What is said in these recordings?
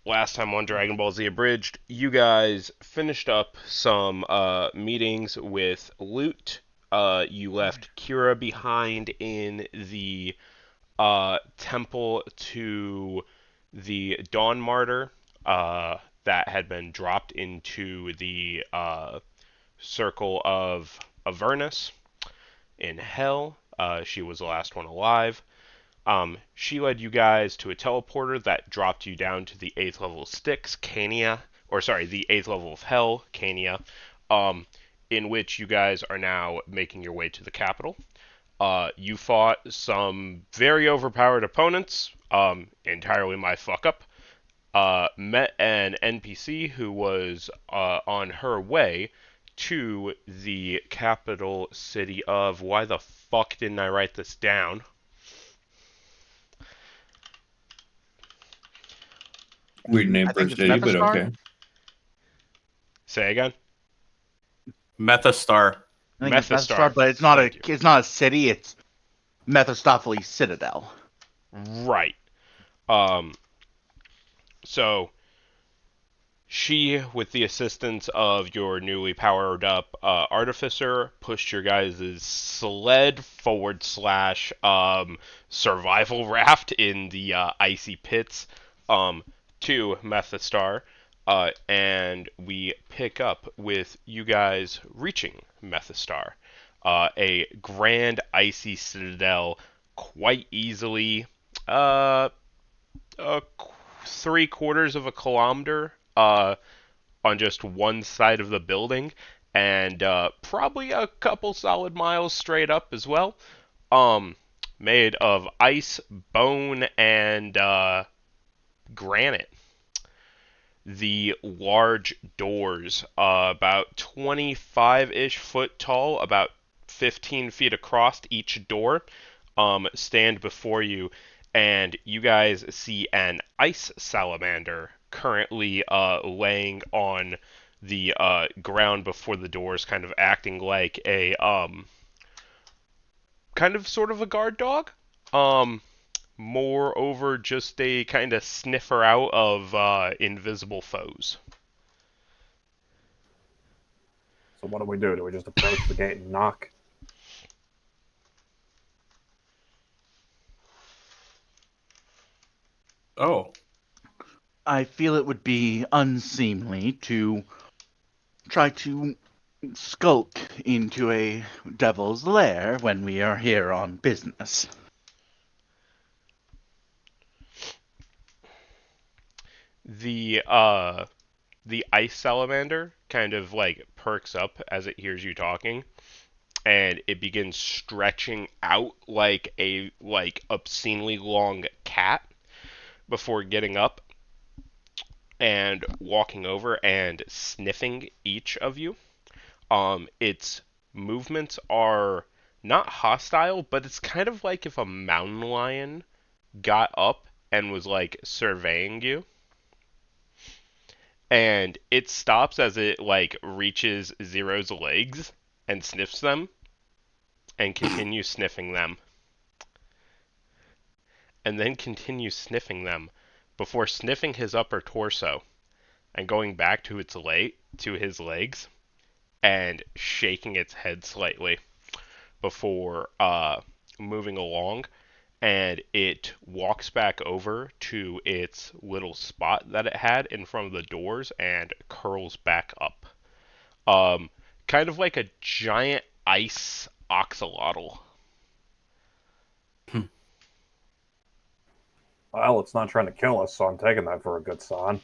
last time on Dragon Ball Z Abridged, you guys finished up some meetings with Loot. You left Kira behind in the temple to the Dawn Martyr that had been dropped into the Circle of Avernus in Hell. She was the last one alive. She led you guys to a teleporter that dropped you down to the 8th level Styx, Cania, or sorry, the 8th level of Hell, Cania, um, in which you guys are now making your way to the capital. You fought some very overpowered opponents, entirely my fuck up. Met an NPC who was on her way to the capital city of. Why the fuck didn't I write this down? Weird name I for a think it's city, but Mephastar. okay. Say again. Mephastar. I think it's Methistar. Mephastar, but it's not Thank you. it's not a city. It's Mephistopheles Citadel. Right. Um. So she, with the assistance of your newly powered up artificer, pushed your guys' sled forward slash survival raft in the icy pits to Methistar. And we pick up with you guys reaching Methistar, a grand icy citadel, quite easily. Uh, 3/4 of a kilometer on just one side of the building, and probably a couple solid miles straight up as well. Um, Made of ice, bone, and granite. The large doors, about 25-ish foot tall, about 15 feet across each door, stand before you, and you guys see an ice salamander currently laying on the ground before the doors, kind of acting like a kind of sort of a guard dog. Um, Moreover, just a kind of sniffer out of invisible foes. So what do we do? Do we just approach the gate and knock? Oh, I feel it would be unseemly to try to skulk into a devil's lair when we are here on business. The the ice salamander kind of like perks up as it hears you talking, and it begins stretching out like a obscenely long cat before getting up and walking over and sniffing each of you. Its movements are not hostile, but it's kind of like if a mountain lion got up and was like surveying you. And it stops as it like reaches Zero's legs and sniffs them and continues sniffing them. And then continues sniffing them before sniffing his upper torso and going back to his legs and shaking its head slightly before moving along, and it walks back over to its little spot that it had in front of the doors and curls back up. Kind of like a giant ice oxalotl. Well, it's not trying to kill us, so I'm taking that for a good sign.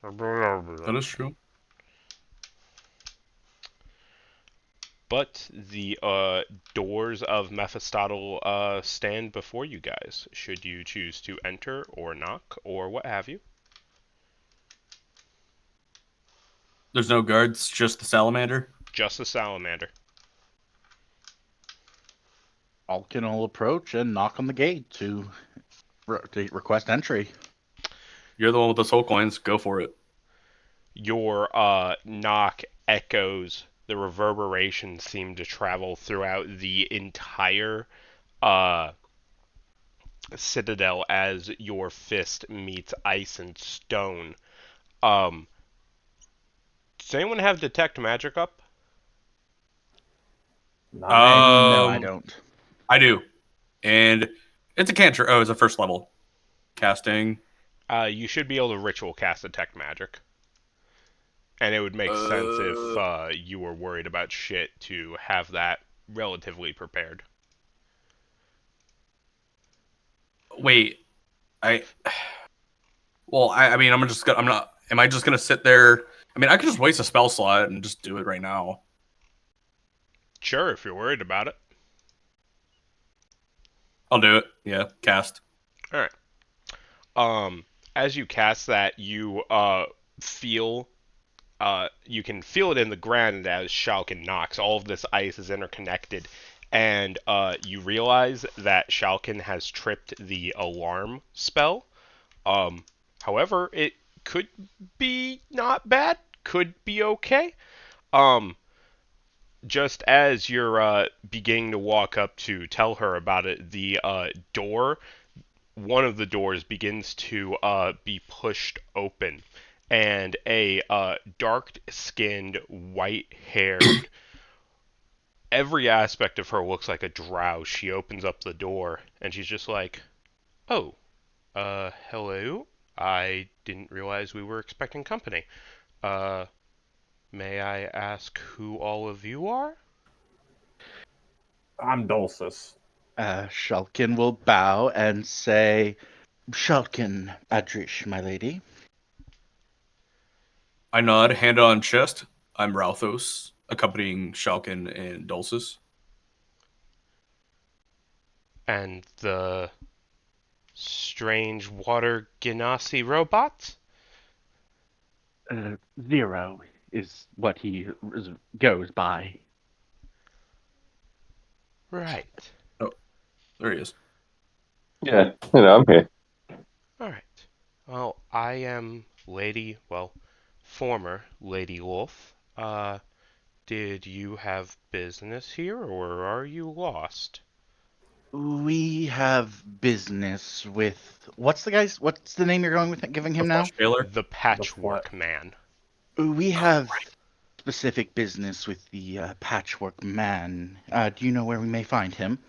that is true. But the doors of Mephistotle stand before you guys, should you choose to enter or knock or what have you. There's no guards, just the salamander. Just the salamander. Alkin will approach and knock on the gate to request entry. You're the one with the soul coins. Go for it. Your knock echoes. The reverberations seem to travel throughout the entire citadel as your fist meets ice and stone. Does anyone have detect magic up? Not me. No, I don't. I do. And it's a cantrip. Oh, it's a first level casting. You should be able to ritual cast detect magic. And it would make sense if you were worried about shit to have that relatively prepared. Wait, Well, I mean, I'm not. Am I just gonna sit there? I mean, I could just waste a spell slot and just do it right now. Sure, if you're worried about it. I'll do it. Yeah, cast. All right. As you cast that, you feel you can feel it in the ground as Shalkin knocks. All of this ice is interconnected, and you realize that Shalkin has tripped the alarm spell. However, it could be not bad, could be okay. Just as you're beginning to walk up to tell her about it, the one of the doors begins to be pushed open, and a dark-skinned, white-haired, every aspect of her looks like a drow. She opens up the door, and she's just like, "Oh, hello? I didn't realize we were expecting company. Uh, may I ask who all of you are?" I'm Dulcis. Shulkin will bow and say, Shulkin Adrish, my lady. I nod, hand on chest. I'm Ralthos, accompanying Shalkin and Dulcis. And the strange water genasi robots? Zero is what he goes by. Right. Oh, there he is. Yeah, I'm here. Alright. Well, I am former Lady Wolf. Did you have business here, or are you lost? We have business with what's the name you're going with giving him The now? Flush Tailor. The Patchwork Man. We have specific business with the Patchwork Man. Do you know where we may find him?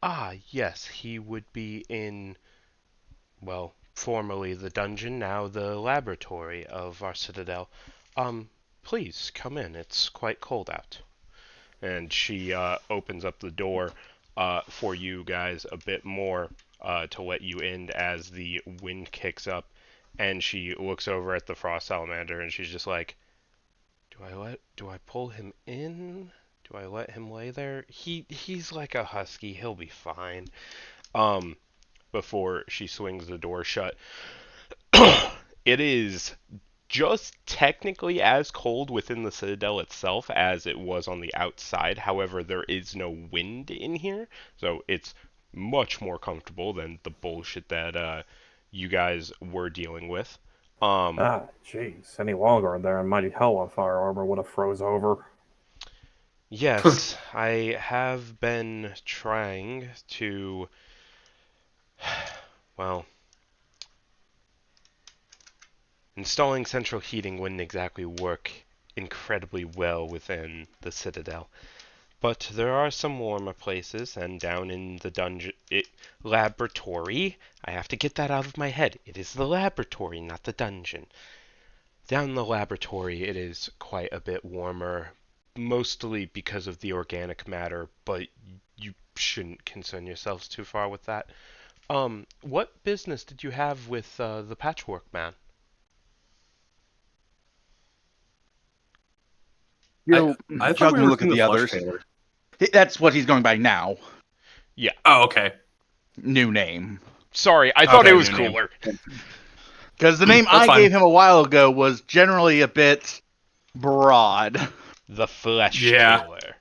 Ah, yes, he would be in, formerly the dungeon, now the laboratory of our citadel. Please come in. It's quite cold out. And she opens up the door for you guys a bit more to let you in as the wind kicks up. And she looks over at the frost salamander and she's just like, do I pull him in? Do I let him lay there? He's like a husky. He'll be fine. Before she swings the door shut. It is just technically as cold within the citadel itself as it was on the outside. However, there is no wind in here, so it's much more comfortable than the bullshit that you guys were dealing with. Jeez. Any longer in there, and mighty hell on fire armor would have froze over. Yes, I have been trying to, well, installing central heating wouldn't exactly work incredibly well within the citadel. But there are some warmer places, and down in the laboratory, I have to get that out of my head. It is the laboratory, not the dungeon. Down in the laboratory, it is quite a bit warmer, mostly because of the organic matter, but you shouldn't concern yourselves too far with that. What business did you have with the Patchwork Man? I thought Shulkin we will were look at seeing the the Flush others. Tailor. That's what he's going by now. Yeah. Oh, okay. New name. Sorry, I thought Okay, it was new name. cooler. Because the name That's I fine. gave him a while ago was generally a bit broad. The Flesh Yeah. Tailor.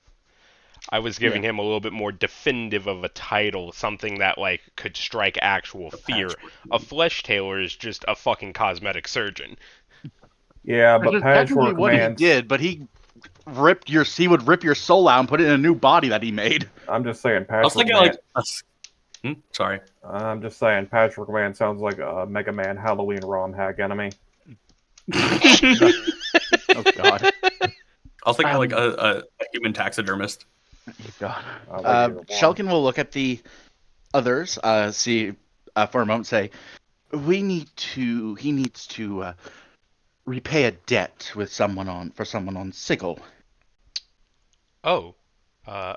I was giving him a little bit more definitive of a title, something that could strike actual fear. A Flesh Tailor is just a fucking cosmetic surgeon. Yeah, but Which is technically Patchwork what he Man's... did, but he would rip your soul out and put it in a new body that he made. I'm just saying, I was Patchwork thinking Man... Sorry. I'm just saying, Patrick Man sounds like a Mega Man Halloween ROM hack enemy. Oh God. I was thinking like Um, a human taxidermist. Oh, God. Like either one. Shulkin will look at the others, see for a moment, say, he needs to repay a debt with someone on Sigil. Oh,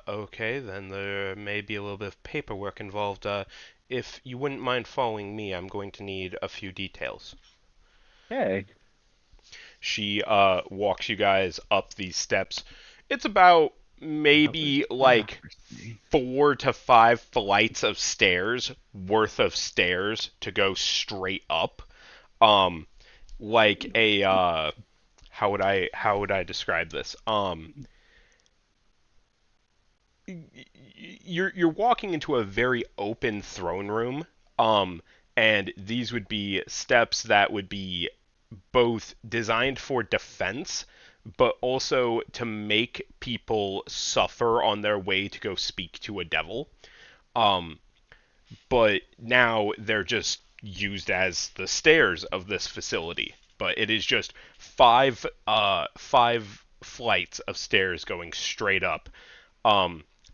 okay, then there may be a little bit of paperwork involved. If you wouldn't mind following me, I'm going to need a few details. Okay. She walks you guys up these steps. It's about maybe like 4 to 5 flights of stairs worth of stairs to go straight up. Like a how would I describe this? You're walking into a very open throne room. And these would be steps that would be both designed for defense, but also to make people suffer on their way to go speak to a devil. Um, but now they're just used as the stairs of this facility. But it is just five flights of stairs going straight up.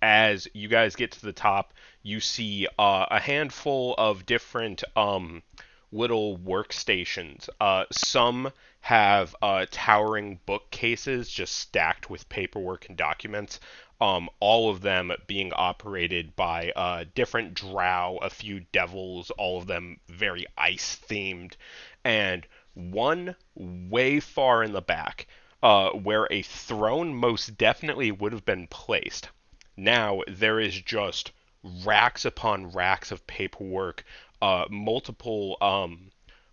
As you guys get to the top, you see a handful of different little workstations. Some have towering bookcases just stacked with paperwork and documents. All of them being operated by different drow, a few devils, all of them very ice themed, and one way far in the back, where a throne most definitely would have been placed. Now there is just racks upon racks of paperwork, multiple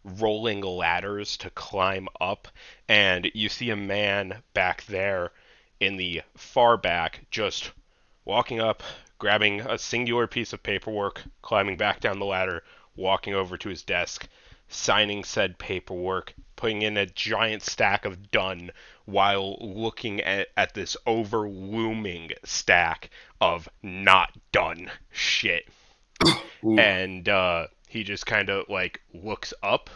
rolling ladders to climb up, and you see a man back there in the far back just walking up, grabbing a singular piece of paperwork, climbing back down the ladder, walking over to his desk, signing said paperwork, putting in a giant stack of done while looking at this overlooming stack of not done shit. Ooh. And he just kind of like looks up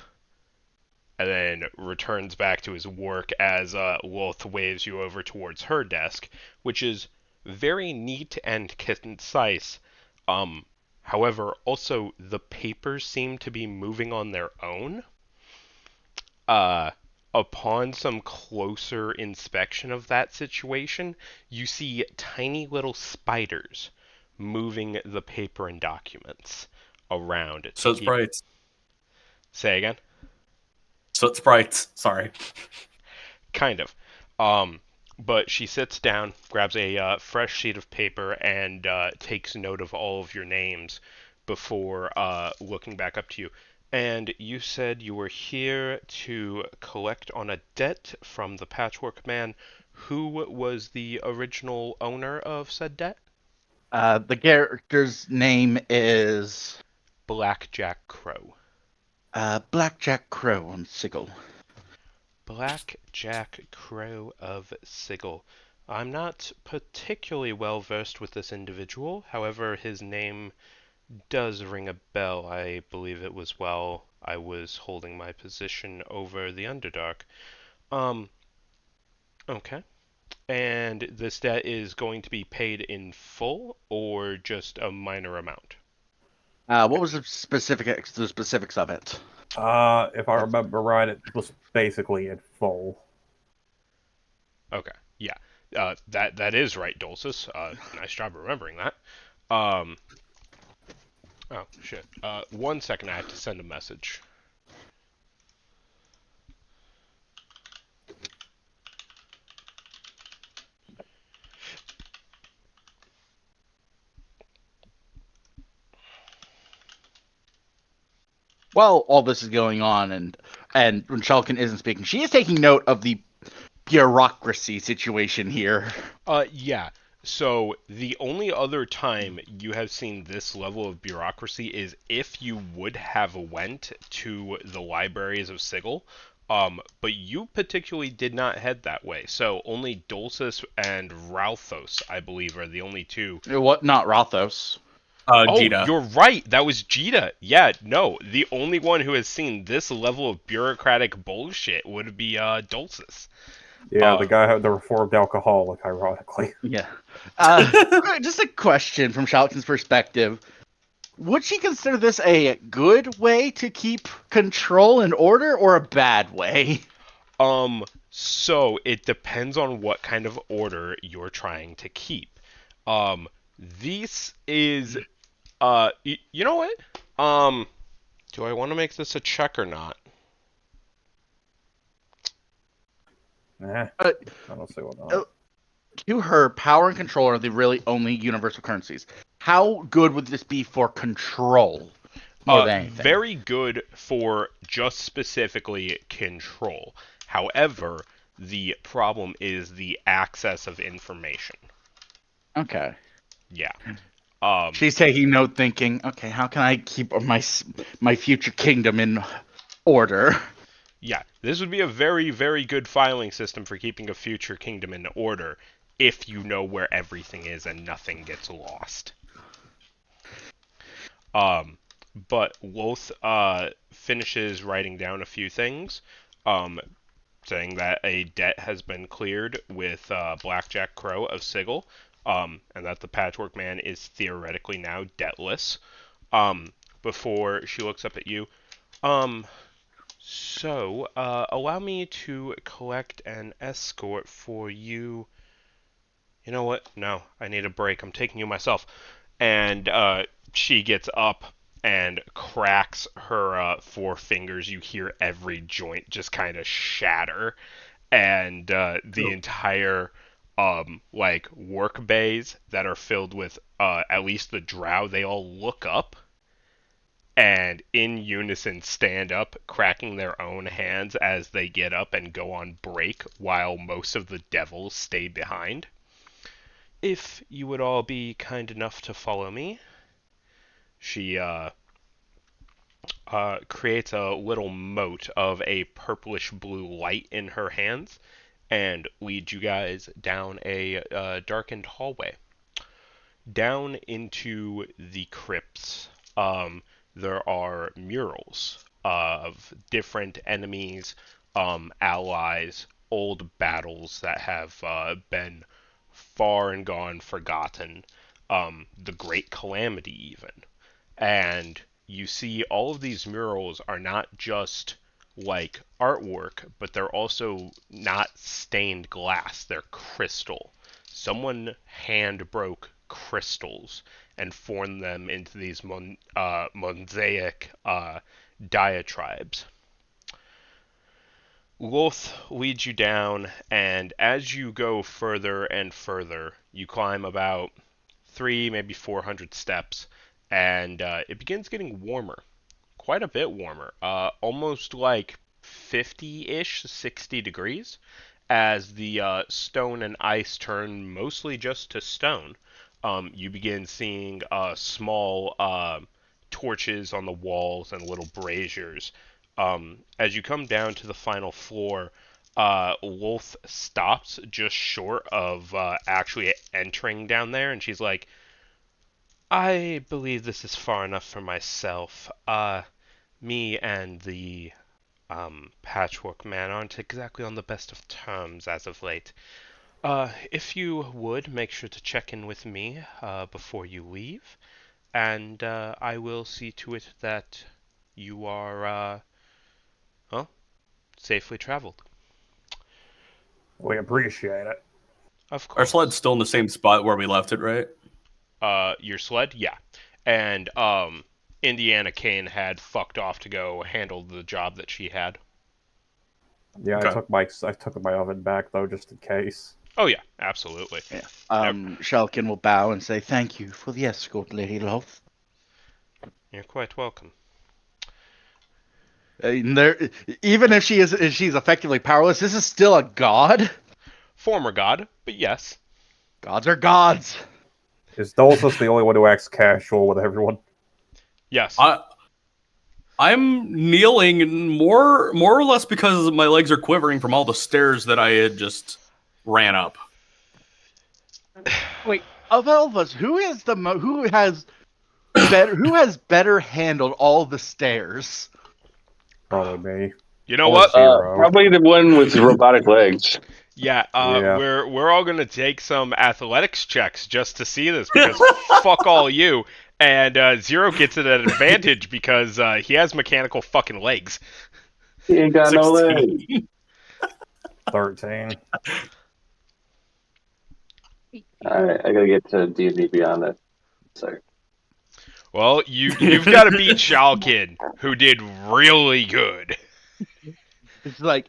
and then returns back to his work as Wolf waves you over towards her desk, which is very neat and concise. However, also the papers seem to be moving on their own. Upon some closer inspection of that situation, you see tiny little spiders moving the paper and documents around. So it's sprites. Say again? So it's sprites. Sorry. Kind of. But she sits down, grabs a fresh sheet of paper, and takes note of all of your names before looking back up to you. And you said you were here to collect on a debt from the Patchwork Man. Who was the original owner of said debt? The character's name is Blackjack Crow. Blackjack Crow on Sigil. Blackjack Crow of Sigil. I'm not particularly well versed with this individual. However, his name does ring a bell. I believe it was while I was holding my position over the Underdark. Okay. And this debt is going to be paid in full or just a minor amount? What was the specifics of it? If I remember right, it was basically in full. Okay. Yeah. That is right, Dulcis. Nice job remembering that. Oh, shit. 1 second, I have to send a message. While all this is going on, and when Shulkin isn't speaking, she is taking note of the bureaucracy situation here. Yeah. So the only other time you have seen this level of bureaucracy is if you would have went to the libraries of Sigil. But you particularly did not head that way. So only Dulcis and Ralthos, I believe, are the only two. What? Not Rothos. Jita. You're right. That was Jita. Yeah, no. The only one who has seen this level of bureaucratic bullshit would be Dulcis. Yeah, the reformed alcoholic, ironically. Yeah. Just a question from Shalkin's perspective. Would she consider this a good way to keep control and order, or a bad way? So it depends on what kind of order you're trying to keep. This is, you know what? Do I want to make this a check or not? I don't see what not. To her, power and control are the really only universal currencies. How good would this be for control? More than anything. Very good for just specifically control. However, the problem is the access of information. Okay. Yeah. She's taking note, thinking, okay, how can I keep my future kingdom in order? Yeah, this would be a very, very good filing system for keeping a future kingdom in order if you know where everything is and nothing gets lost. But Loth finishes writing down a few things, saying that a debt has been cleared with Blackjack Crow of Sigil, and that the Patchwork Man is theoretically now debtless. Before she looks up at you, so allow me to collect an escort for you. You know what? No, I need a break. I'm taking you myself. And she gets up and cracks her four fingers. You hear every joint just kind of shatter, and the entire work bays that are filled with at least the drow, they all look up and in unison stand up, cracking their own hands as they get up and go on break, while most of the devils stay behind. If you would all be kind enough to follow me. She creates a little mote of a purplish blue light in her hands and leads you guys down a darkened hallway. Down into the crypts, there are murals of different enemies, allies, old battles that have been far and gone forgotten, the Great Calamity even. And you see all of these murals are not just like artwork, but they're also not stained glass, they're crystal. Someone hand broke crystals and formed them into these mosaic diatribes. Loth leads you down, and as you go further and further, you climb about 300, maybe 400 steps, and it begins getting warmer. Quite a bit warmer. Almost like 50-ish, 60 degrees, as the stone and ice turn mostly just to stone. You begin seeing small torches on the walls and little braziers. As you come down to the final floor, Wolf stops just short of actually entering down there, and she's like, I believe this is far enough for myself. Me and the Patchwork Man aren't exactly on the best of terms as of late. If you would, make sure to check in with me before you leave, and I will see to it that you are, safely traveled. We appreciate it. Of Our course. sled's still in the same spot where we left it, right? Your sled? Yeah. And, Indiana Kane had fucked off to go handle the job that she had. Yeah, Okay. I took my oven back though, just in case. Oh, yeah, absolutely. Yeah. Shalkin will bow and say, thank you for the escort, Lady Loth. You're quite welcome. Even if she's effectively powerless, this is still a god. Former god, but yes. Gods are gods. Is Dulcis the only one who acts casual with everyone? Yes. I'm kneeling more or less because my legs are quivering from all the stairs that I had just ran up. Wait, of all of us, who has Who has better handled all the stairs? Probably me. You know Or what? Zero. Probably the one with robotic legs. Yeah, Yeah. we're all gonna take some athletics checks just to see this because fuck all you. And Zero gets it at an advantage because he has mechanical fucking legs. He ain't got no legs. 16. 13. Alright, I gotta get to D&D Beyond it. Sorry. Well, you've got to beat Shalkin, who did really good. It's like,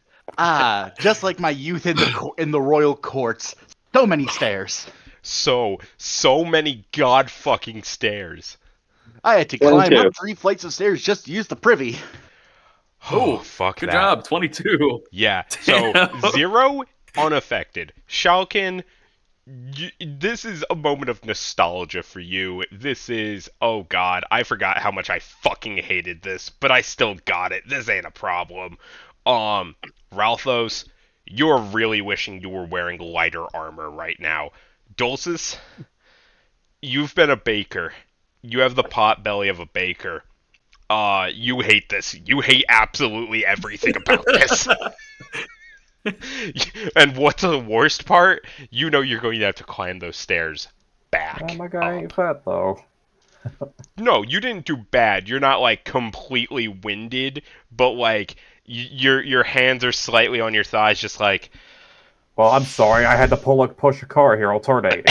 just like my youth in the royal courts. So many stairs. So many god fucking stairs. I had to 22. climb up 3 flights of stairs just to use the privy. Oh, Oh, fuck Good that. job, 22. Yeah. So Damn. Zero unaffected. Shalkin, this is a moment of nostalgia for you. This is, oh god, I forgot how much I fucking hated this, but I still got it. This ain't a problem. Ralphos, you're really wishing you were wearing lighter armor right now. Dulcis, you've been a baker. You have the pot belly of a baker. You hate this. You hate absolutely everything about this. And what's the worst part? You know you're going to have to climb those stairs back. Oh, my guy ain't fat, though. No, you didn't do bad. You're not like completely winded, but like your hands are slightly on your thighs, just like. Well, I'm sorry. I had to push a car here alternating.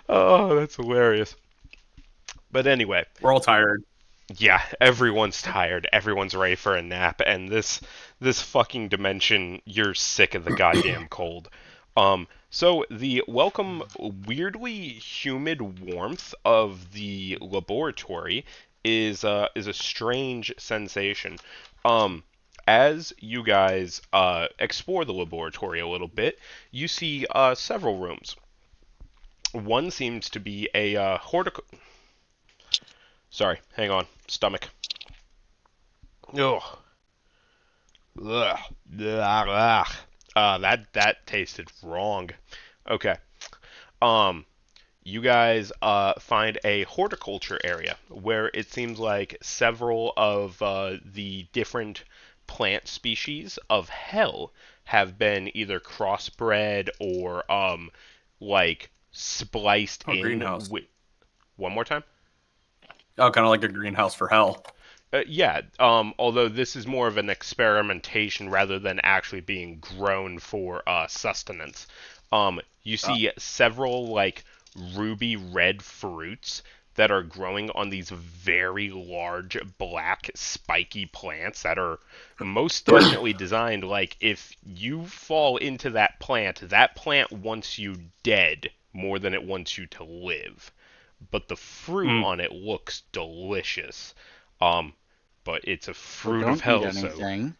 Oh, that's hilarious. But anyway, We're all tired. yeah, everyone's tired. Everyone's ready for a nap, and this fucking dimension, you're sick of the goddamn cold. So the welcome, weirdly humid warmth of the laboratory is a strange sensation. As you guys explore the laboratory a little bit, you see several rooms. One seems to be a Sorry, hang on. Stomach. Ugh. Ugh. Ugh. That tasted wrong. Okay. You guys find a horticulture area where it seems like several of the different plant species of hell have been either crossbred or like spliced in Greenhouse. with. One more time. Oh, kind of like a greenhouse for hell. Yeah, although this is more of an experimentation rather than actually being grown for sustenance. You see several like ruby red fruits that are growing on these very large black spiky plants that are most definitely designed like if you fall into that plant wants you dead more than it wants you to live. But the fruit on it looks delicious. But it's a fruit of hell, Don't eat so anything.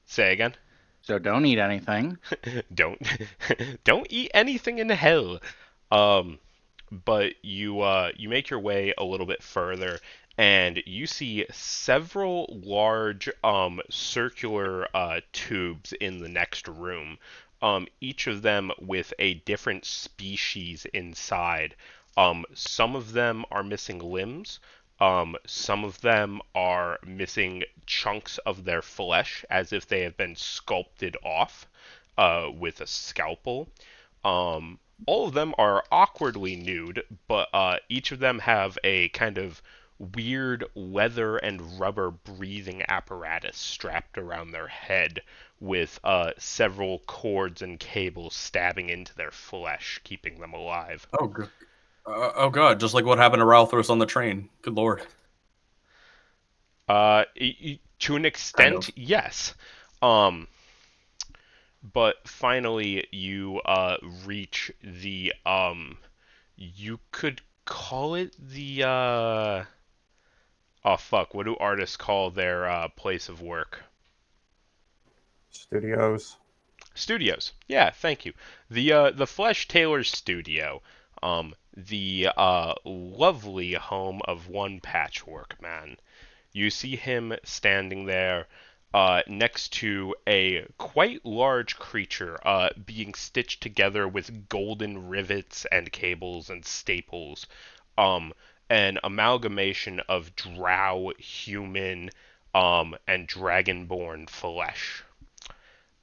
say again. So don't eat anything. don't don't eat anything in hell. But you make your way a little bit further and you see several large circular tubes in the next room. Each of them with a different species inside. Some of them are missing limbs. Some of them are missing chunks of their flesh as if they have been sculpted off with a scalpel. All of them are awkwardly nude, but each of them have a kind of weird leather and rubber breathing apparatus strapped around their head with several cords and cables stabbing into their flesh, keeping them alive. Oh, good. Oh god, just like what happened to Ralthros on the train. Good lord. To an extent, yes. But finally, you reach the you could call it the oh fuck, what do artists call their place of work? Studios. Studios. Yeah, thank you. The Flesh Taylor Studio. The lovely home of one patchwork man. You see him standing there, next to a quite large creature being stitched together with golden rivets and cables and staples. An amalgamation of drow, human, and dragonborn flesh.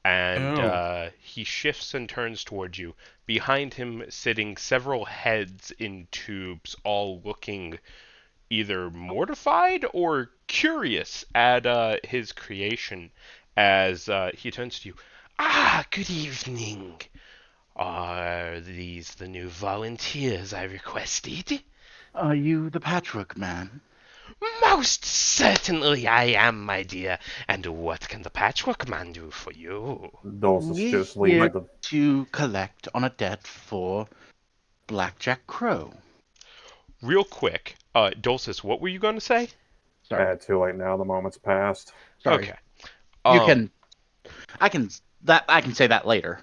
And he shifts and turns towards you. Behind him, sitting several heads in tubes, all looking either mortified or curious at his creation as he turns to you. Ah, good evening. Are these the new volunteers I requested? Are you the patchwork man? Most certainly I am, my dear. And what can the patchwork man do for you? Dulcis We're just here leave the. to collect on a debt for Blackjack Crow. Real quick, Dulcis, what were you going to say? Sorry. Too late now. The moment's passed. Sorry. Okay. You can. I can say that later.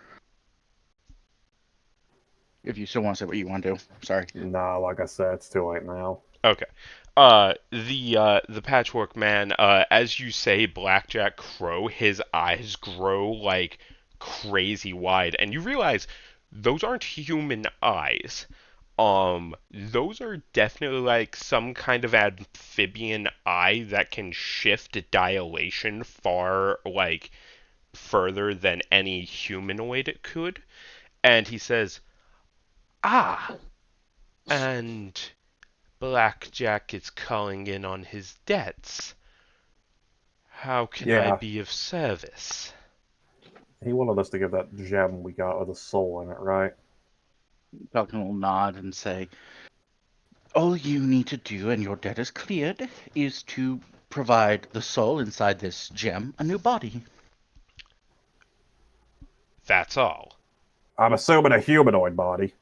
If you still want to say what you want to do. Sorry. Nah, like I said, it's too late now. Okay. The patchwork man, as you say, Blackjack Crow, his eyes grow like crazy wide, and you realize those aren't human eyes. Those are definitely like some kind of amphibian eye that can shift dilation far, like, further than any humanoid it could. And he says, "Ah, and Blackjack is calling in on his debts. How can I Yeah. be of service?" He wanted us to give that gem we got with a soul in it, right? Falcon will nod and say, all you need to do, and your debt is cleared, is to provide the soul inside this gem a new body. That's all. I'm assuming a humanoid body.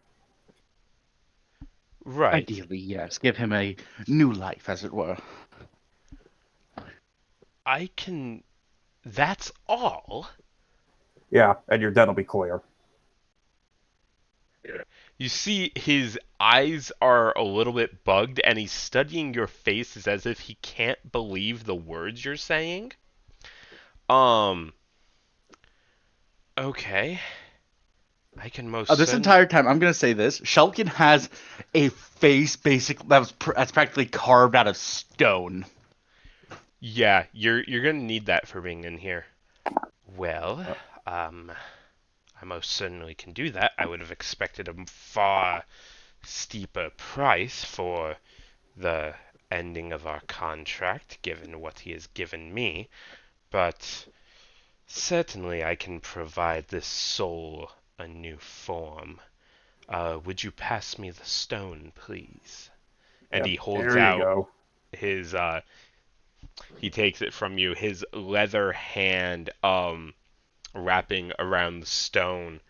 Right. Ideally, yes. Give him a new life, as it were. I can... That's all? Yeah, and your debt will be clear. You see his eyes are a little bit bugged, and he's studying your faces as if he can't believe the words you're saying. Okay. I can most This entire time, I'm going to say this. Shulkin has a face that's practically carved out of stone. Yeah, you're gonna need that for being in here. Well, I most certainly can do that. I would have expected a far steeper price for the ending of our contract, given what he has given me, but certainly I can provide this soul a new form. Would you pass me the stone, please? And Yeah, he holds there you out go. his he takes it from you, his leather hand wrapping around the stone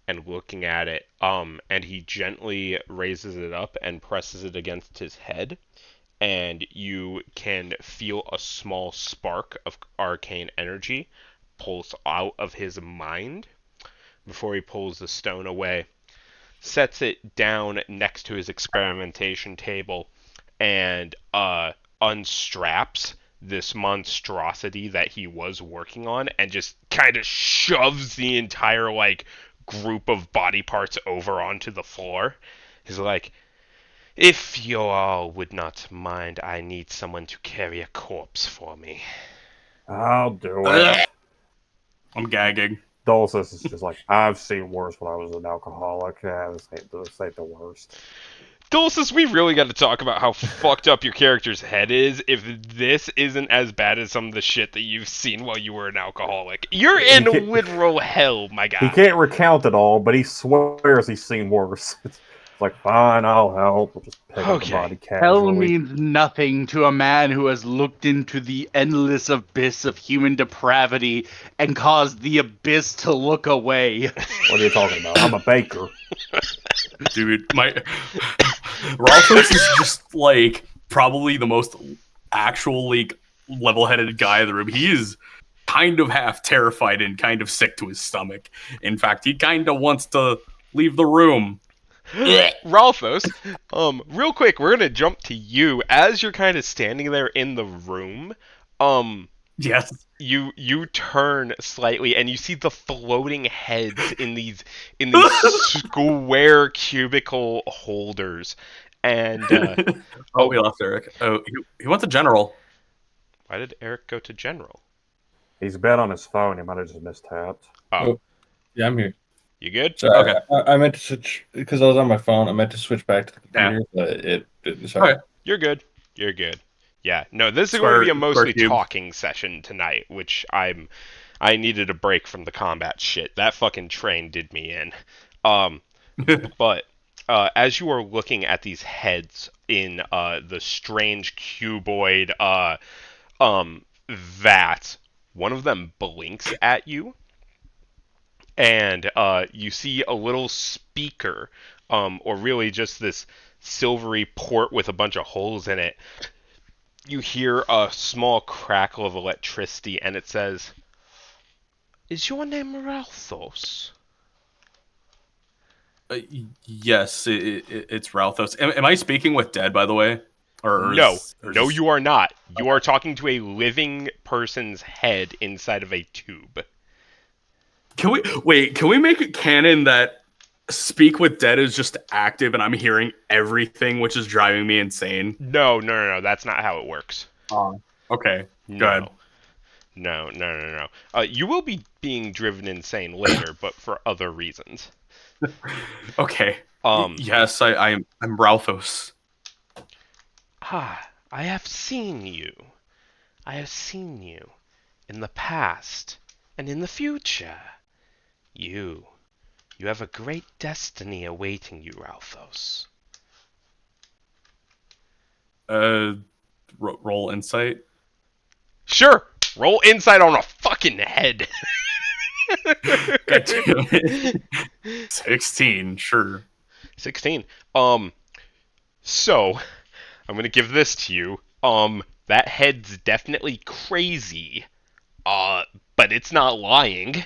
and looking at it, and he gently raises it up and presses it against his head, and you can feel a small spark of arcane energy pulse out of his mind before he pulls the stone away, sets it down next to his experimentation table, and unstraps this monstrosity that he was working on and just kind of shoves the entire, like, group of body parts over onto the floor. He's like, "If you all would not mind, I need someone to carry a corpse for me." I'll do it. I'm gagging. Dulcis is just like, I've seen worse when I was an alcoholic. Yeah, this ain't the worst. Dulcis, we really got to talk about how fucked up your character's head is if this isn't as bad as some of the shit that you've seen while you were an alcoholic. You're in literal hell, my guy. He can't recount it all, but he swears he's seen worse. It's like, fine, I'll help. We'll just pick up the body Hell casually. means nothing to a man who has looked into the endless abyss of human depravity and caused the abyss to look away. What are you talking about? I'm a baker. Dude, Ralphus is just, like, probably the most actually level-headed guy in the room. He is kind of half terrified and kind of sick to his stomach. In fact, he kind of wants to leave the room. Ralphos, real quick, we're gonna jump to you as you're kind of standing there in the room. Yes. You turn slightly and you see the floating heads in these square cubicle holders, and Oh, we lost Eric. Oh, he went to general. why did Eric go to general? He's been on his phone. He might have just mistapped. Oh, Yeah, I'm here. you good? So Okay. I meant to switch because I was on my phone. I meant to switch back to the computer, but it didn't. Sorry. Okay. You're good. You're good. Yeah. No, this is going to Square- be a mostly square cube. talking session tonight, which I needed a break from the combat shit. That fucking train did me in. But as you are looking at these heads in the strange cuboid vat, one of them blinks at you, and you see a little speaker, or really just this silvery port with a bunch of holes in it. You hear a small crackle of electricity, and it says, "Is your name Ralthos?" Yes, it's Ralthos. Am I speaking with Dead, by the way? No, you are not. You are talking to a living person's head inside of a tube. Can we make it canon that Speak with Dead is just active and I'm hearing everything, which is driving me insane? No, that's not how it works. Okay, No. good. No. You will be being driven insane later, but for other reasons. Okay. Yes, I'm Ralthos. I have seen you. I have seen you in the past and in the future. You have a great destiny awaiting you, Ralphos. Roll insight. Sure, roll insight on a fucking head. God damn it. 16, sure. 16. So I'm gonna give this to you. That head's definitely crazy. But it's not lying.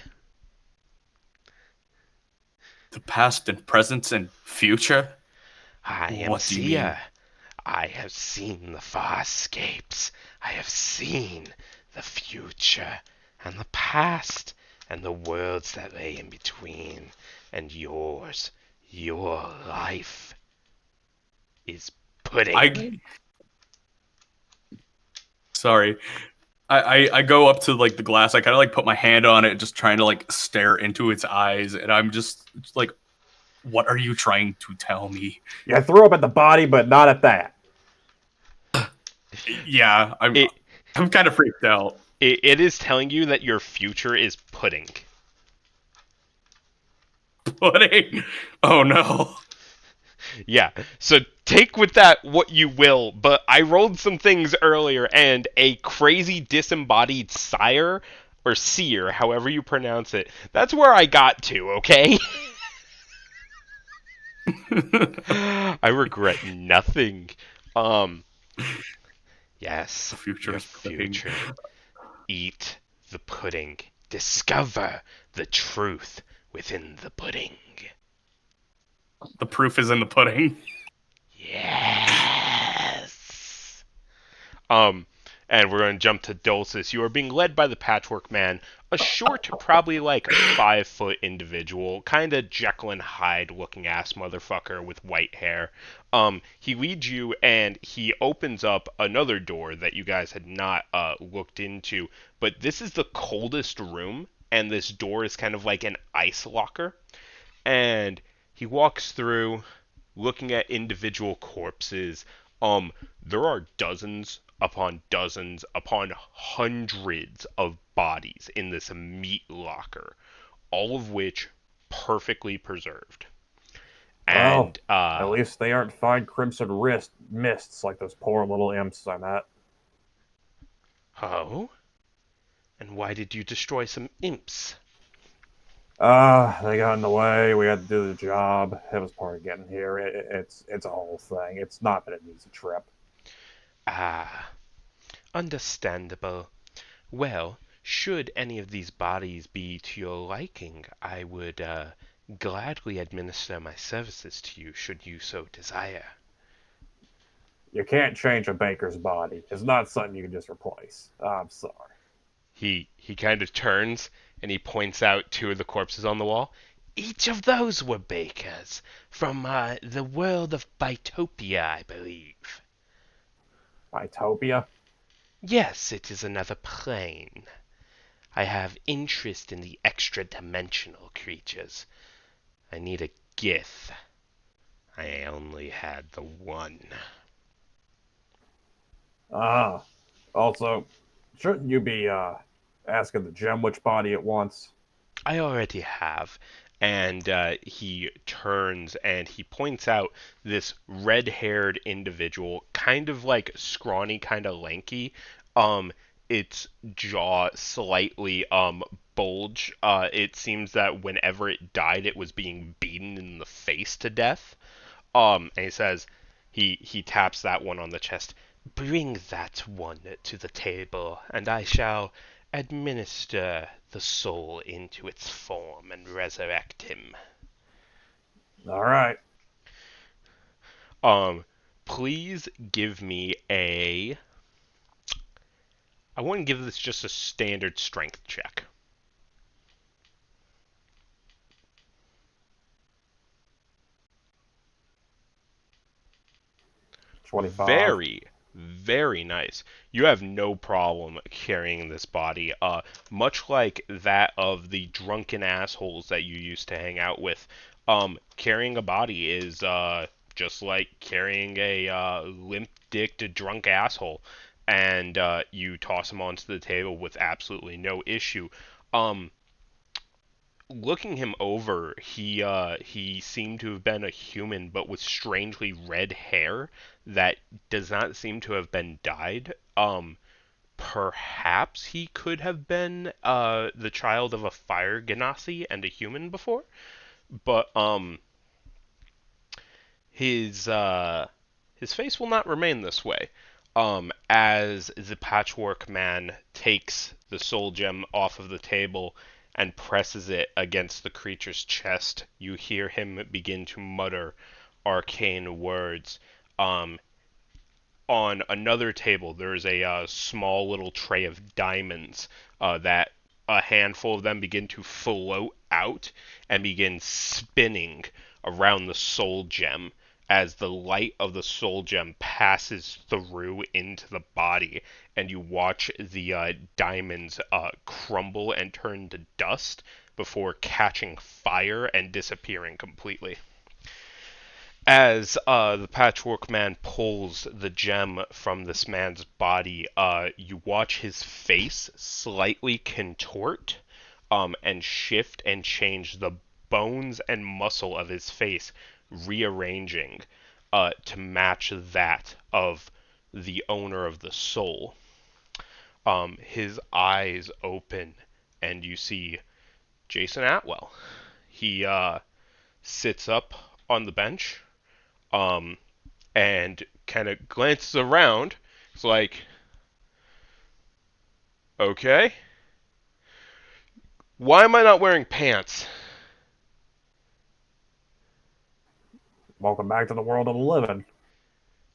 The past and present and future? I am What do you mean? seer. I have seen the farscapes. I have seen the future and the past and the worlds that lay in between. And your life is pudding. Sorry. I go up to like the glass. I kind of like put my hand on it, just trying to like stare into its eyes, and I'm just like, "What are you trying to tell me?" Yeah, throw up at the body, but not at that. Yeah, I'm kind of freaked out. It is telling you that your future is pudding. Pudding? Oh no. Yeah, so take with that what you will, but I rolled some things earlier, and a crazy disembodied sire, or seer, however you pronounce it, that's where I got to, okay? I regret nothing. Yes, The future your is pudding. future. Eat the pudding. Discover the truth within the pudding. The proof is in the pudding. Yes. And we're going to jump to Dulcis. You are being led by the Patchwork Man, a short, probably like 5-foot individual, kind of Jekyll and Hyde looking ass motherfucker with white hair. He leads you and he opens up another door that you guys had not looked into, but this is the coldest room, and this door is kind of like an ice locker. And he walks through, looking at individual corpses. There are dozens upon hundreds of bodies in this meat locker, all of which perfectly preserved. And at least they aren't fine crimson mists like those poor little imps I met. Oh? And why did you destroy some imps? They got in the way. We had to do the job. It was part of getting here. It's a whole thing. It's not been an easy trip. Understandable. Well, should any of these bodies be to your liking, I would gladly administer my services to you, should you so desire. You can't change a baker's body. It's not something you can just replace. I'm sorry. He kind of turns and he points out two of the corpses on the wall. Each of those were bakers from the world of Bitopia, I believe. Bitopia? Yes, it is another plane. I have interest in the extra-dimensional creatures. I need a Gith. I only had the one. Ah. Also, shouldn't you be asking the gem which body it wants? I already have. And he turns and he points out this red-haired individual, kind of like scrawny, kind of lanky. Its jaw slightly bulge. It seems that whenever it died, it was being beaten in the face to death. And he says, he taps that one on the chest. Bring that one to the table, and I shall administer the soul into its form and resurrect him. All right. Please give me a. I want to give this just a standard strength check. 25. Very, very nice. You have no problem carrying this body. Much like that of the drunken assholes that you used to hang out with. Carrying a body is just like carrying a limp-dicked drunk asshole, and you toss him onto the table with absolutely no issue. Looking him over, he seemed to have been a human, but with strangely red hair that does not seem to have been dyed. Perhaps he could have been the child of a fire genasi and a human before, but his face will not remain this way. As the patchwork man takes the soul gem off of the table and presses it against the creature's chest, you hear him begin to mutter arcane words. On another table, there's a small little tray of diamonds that a handful of them begin to float out and begin spinning around the soul gem as the light of the soul gem passes through into the body, and you watch the diamonds crumble and turn to dust before catching fire and disappearing completely. As the patchwork man pulls the gem from this man's body, you watch his face slightly contort and shift and change, the bones and muscle of his face rearranging to match that of the owner of the soul. His eyes open, and you see Jason Atwell. He sits up on the bench and kind of glances around. It's like, okay, why am I not wearing pants? Welcome back to the world of the living.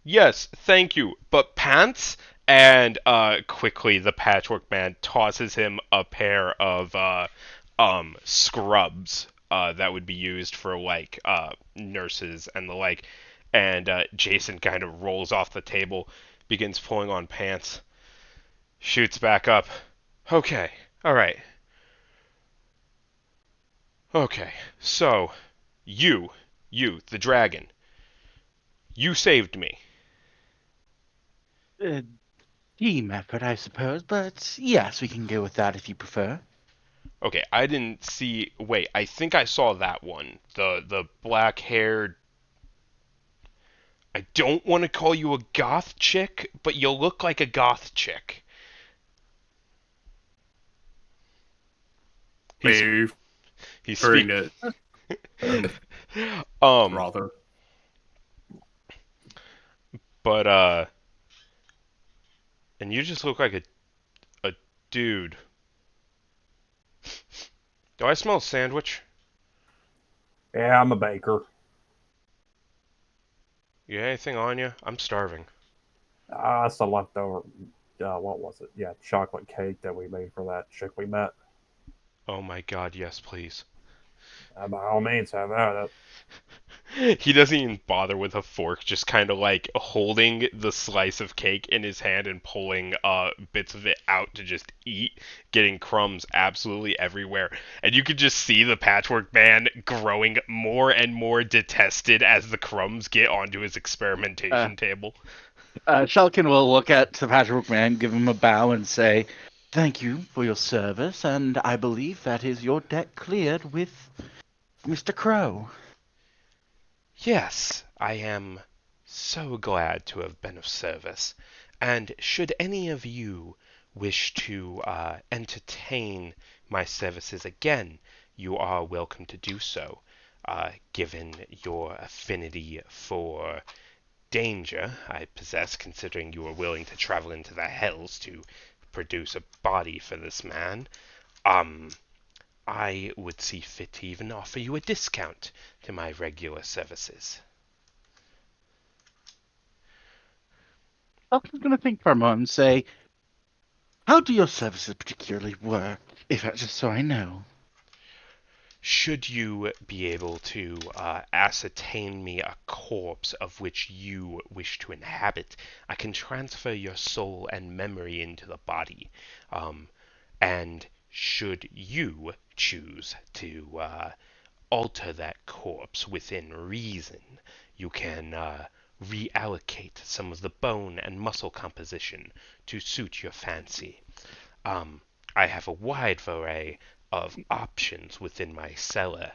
Yes, thank you, but pants? And quickly the patchwork man tosses him a pair of scrubs that would be used for like nurses and the like. And Jason kind of rolls off the table, begins pulling on pants, shoots back up. Okay, alright. Okay, so, you, the dragon, you saved me. Team effort, I suppose, but yes, we can go with that if you prefer. Okay, I didn't see. Wait, I think I saw that one. The black-haired. I don't want to call you a goth chick, but you look like a goth chick. He's He's referring to rather. But and you just look like a dude. Do I smell a sandwich? Yeah, I'm a baker. You got anything on you? I'm starving. It's a leftover what was it? Yeah, chocolate cake that we made for that chick we met. Oh my god, yes, please. By all means, have at it. He doesn't even bother with a fork, just kind of like holding the slice of cake in his hand and pulling bits of it out to just eat, getting crumbs absolutely everywhere. And you could just see the Patchwork Man growing more and more detested as the crumbs get onto his experimentation table. Shulkin will look at the Patchwork Man, give him a bow, and say, "Thank you for your service, and I believe that is your debt cleared with Mr. Crow." Yes, I am so glad to have been of service. And should any of you wish to entertain my services again, you are welcome to do so, given your affinity for danger I possess, considering you are willing to travel into the hells to produce a body for this man. I would see fit to even offer you a discount to my regular services. Shulkin's going to think for a moment and say, "How do your services particularly work, if just so I know?" Should you be able to ascertain me a corpse of which you wish to inhabit, I can transfer your soul and memory into the body. And should you choose to alter that corpse within reason, you can reallocate some of the bone and muscle composition to suit your fancy. I have a wide array of options within my cellar,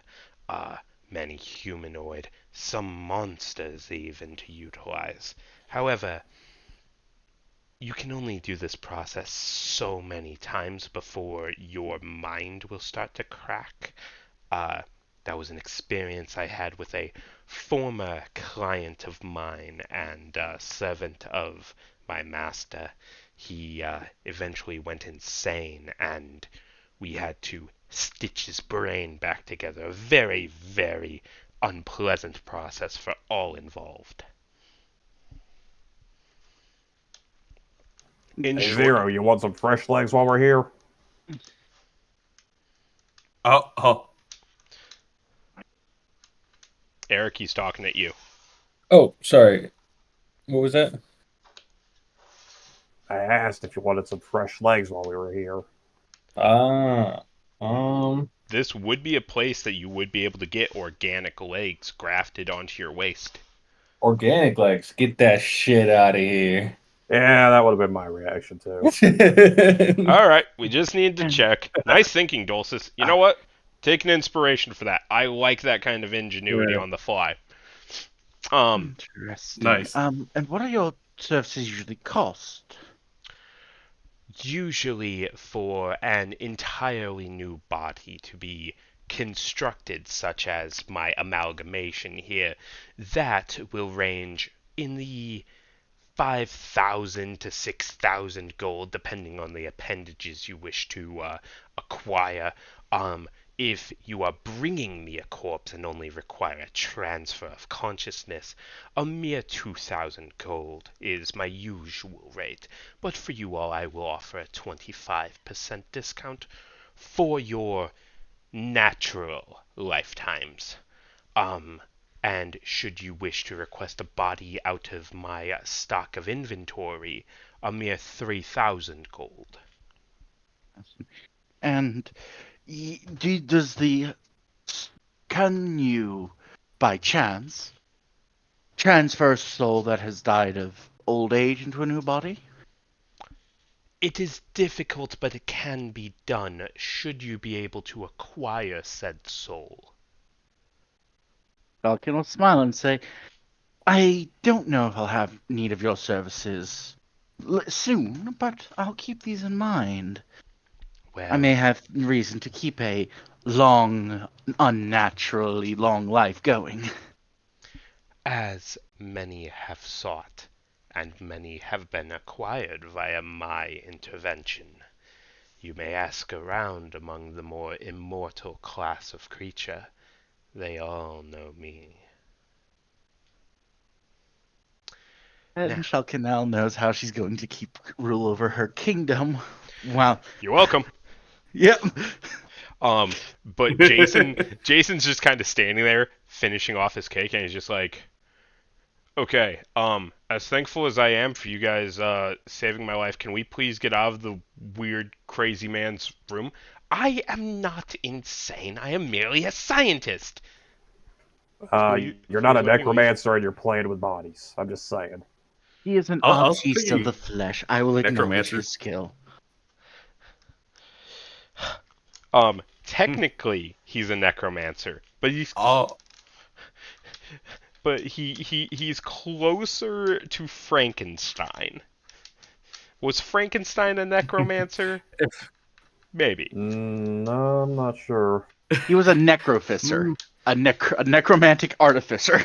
many humanoid, some monsters even to utilize. However, you can only do this process so many times before your mind will start to crack. That was an experience I had with a former client of mine and servant of my master. He eventually went insane, and we had to stitch his brain back together. A very, very unpleasant process for all involved. In Hey, short, Zero, you want some fresh legs while we're here? Oh, Eric, he's talking at you. Oh, sorry. What was that? I asked if you wanted some fresh legs while we were here. Ah, um, This would be a place that you would be able to get organic legs grafted onto your waist. organic legs. Get that shit out of here. Yeah, that would have been my reaction too. All right, we just need to check. Nice thinking, Dulcis. You know what? Take an inspiration for that. I like that kind of ingenuity Yeah. on the fly. Interesting. Nice. And what are your services usually cost? Usually for an entirely new body to be constructed, such as my amalgamation here, that will range in the 5,000 to 6,000 gold, depending on the appendages you wish to acquire. If you are bringing me a corpse and only require a transfer of consciousness, a mere 2,000 gold is my usual rate. But for you all, I will offer a 25% discount for your natural lifetimes. And should you wish to request a body out of my stock of inventory, a mere 3,000 gold. And does the can you, by chance, transfer a soul that has died of old age into a new body? It is difficult, but it can be done, should you be able to acquire said soul. Falcon will smile and say, "I don't know if I'll have need of your services soon, but I'll keep these in mind. I may Well, have reason to keep a long, unnaturally long life going." as many have sought, and many have been acquired via my intervention, you may ask around among the more immortal class of creature. They all know me. And Yeah. Shalcanel knows how she's going to keep rule over her kingdom. Wow. You're welcome. Yep. But Jason's just kind of standing there, finishing off his cake, and he's just like, okay, as thankful as I am for you guys saving my life, can we please get out of the weird, crazy man's room? I am not insane. I am merely a scientist. You're not a Please let me leave. necromancer and you're playing with bodies. I'm just saying. He is an I was artiste of thinking the flesh. I will acknowledge necromancer. his skill. Technically, he's a necromancer, but he's Oh, he's closer to Frankenstein. Was Frankenstein a necromancer? if Maybe. No, I'm not sure. He was a necroficer. A necromantic artificer.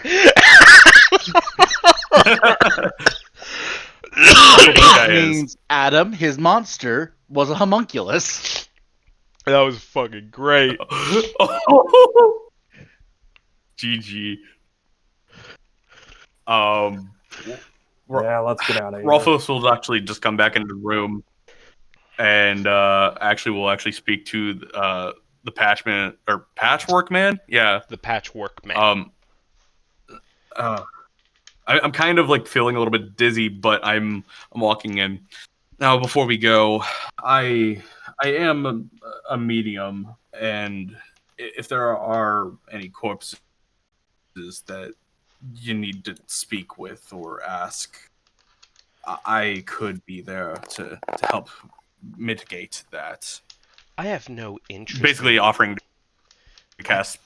that Means Adam, his monster, was a homunculus. That was fucking great. GG. Yeah, let's get out of here. Rolfos will actually just come back into the room, and we'll speak to the patchwork man. Yeah, The patchwork man. I'm kind of like feeling a little bit dizzy, but I'm walking in. Now, before we go, I am a medium, and if there are any corpses that you need to speak with or ask, I could be there to help mitigate that. I have no interest. Basically, offering to cast.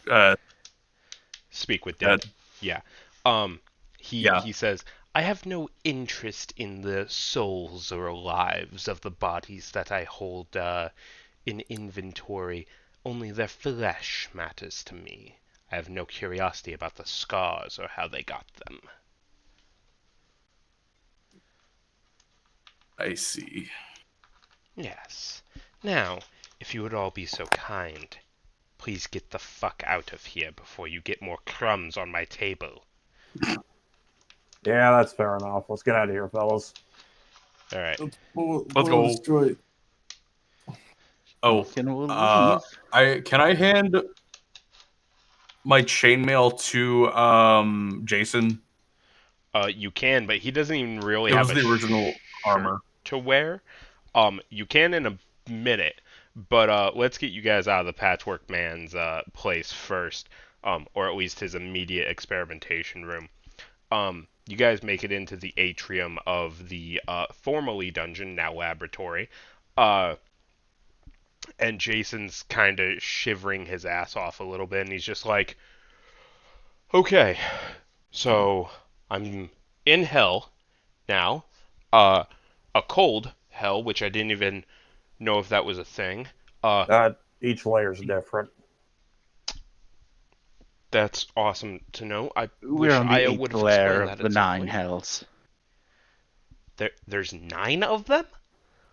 Speak with dead. Yeah. Yeah. He says, I have no interest in the souls or lives of the bodies that I hold in inventory. Only their flesh matters to me. I have no curiosity about the scars or how they got them. I see. Yes. Now, if you would all be so kind, please get the fuck out of here before you get more crumbs on my table. Yeah, that's fair enough. Let's get out of here, fellas. All right. Let's go. Destroy. Oh, Can we leave? can I hand my chainmail to Jason? You can, but he doesn't even really It have was a the original armor to wear. You can in a minute, but let's get you guys out of the Patchwork Man's place first, or at least his immediate experimentation room. You guys make it into the atrium of the formerly dungeon, now laboratory. And Jason's kind of shivering his ass off a little bit, and he's just like, okay, so I'm in hell now. A cold hell, which I didn't even know if that was a thing. Each layer's different. That's awesome to know. I We're wish on the Aya eighth would have layer explained that of the at some 9 point. hells. There's 9 of them?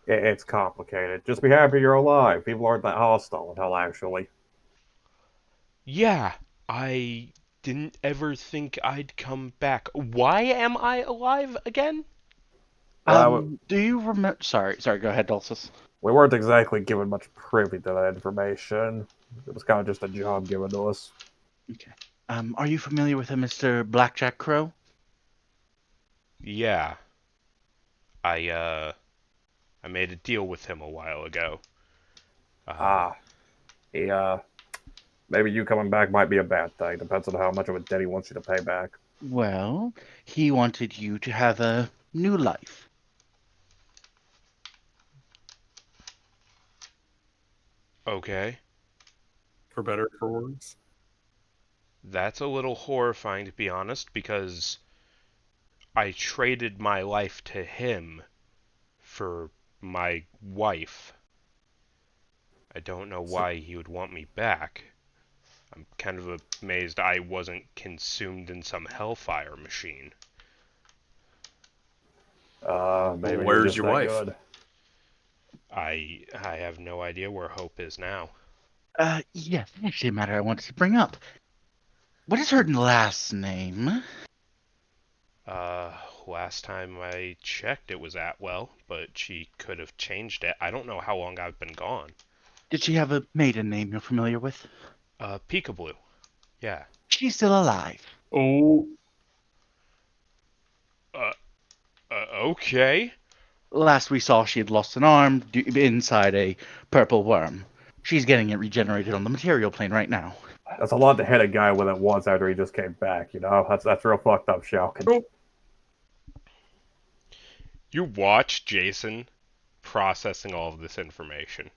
It's complicated. Just be happy you're alive. People aren't that hostile in hell, actually. Yeah, I didn't ever think I'd come back. Why am I alive again? Do you remember? Sorry. Go ahead, Dulcis. We weren't exactly given much privy to that information. It was kind of just a job given to us. Okay. Are you familiar with a Mr. Blackjack Crow? Yeah. I made a deal with him a while ago. Maybe you coming back might be a bad thing. Depends on how much of a debt he wants you to pay back. Well, he wanted you to have a new life. Okay. For better or for worse. That's a little horrifying, to be honest, because I traded my life to him for my wife. I don't know why he would want me back. I'm kind of amazed I wasn't consumed in some hellfire machine. Maybe Well, you're where's just your that wife? good. I have no idea where Hope is now. Yes, actually a matter I wanted to bring up. What is her last name? last time I checked, it was Atwell, but she could have changed it. I don't know how long I've been gone. Did she have a maiden name you're familiar with? Peekaboo. Yeah. She's still alive. Oh, Okay. Last we saw, she had lost an arm inside a purple worm. She's getting it regenerated on the material plane right now. That's a lot to hit a guy with at once after he just came back, you know? That's real fucked up, Shalkin. You watch Jason processing all of this information.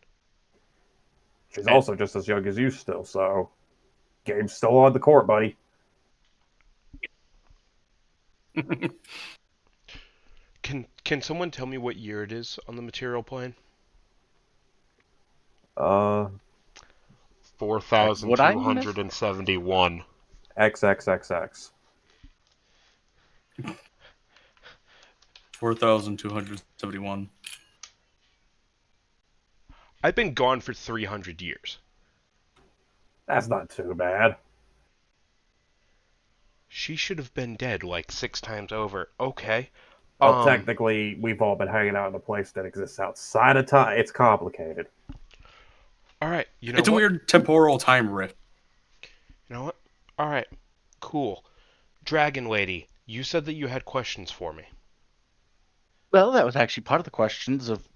She's also just as young as you still, so game's still on the court, buddy. Can someone tell me what year it is on the material plane? 4,271. XXXX. 4,271. I've been gone for 300 years. That's not too bad. She should have been dead like 6 times over. Okay. Well, technically, we've all been hanging out in a place that exists outside of time. It's complicated. Alright, you know It's a what? weird temporal time rift. You know what? Alright, cool. Dragon Lady, you said that you had questions for me. Well, that was actually part of the questions of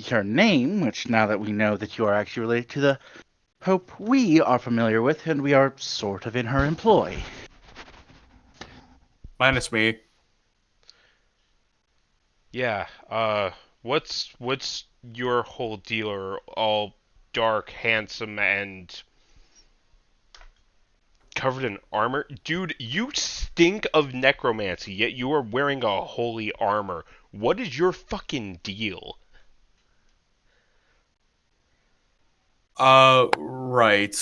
her name, which now that we know that you are actually related to the Pope we are familiar with, and we are sort of in her employ. Minus me. Yeah, what's your whole deal? Are all dark, handsome, and covered in armor? Dude, you stink of necromancy, yet you are wearing a holy armor. What is your fucking deal? Right.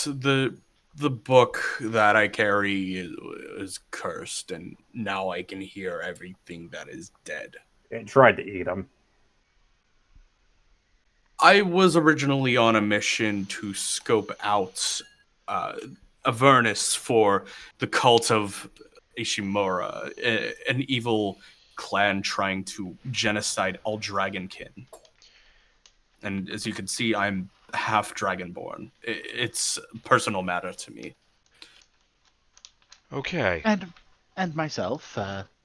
The book that I carry is cursed, and now I can hear everything that is dead. It tried to eat him. I was originally on a mission to scope out Avernus for the cult of Ishimura, an evil clan trying to genocide all dragonkin. And as you can see, I'm half dragonborn. It's a personal matter to me. Okay. And myself.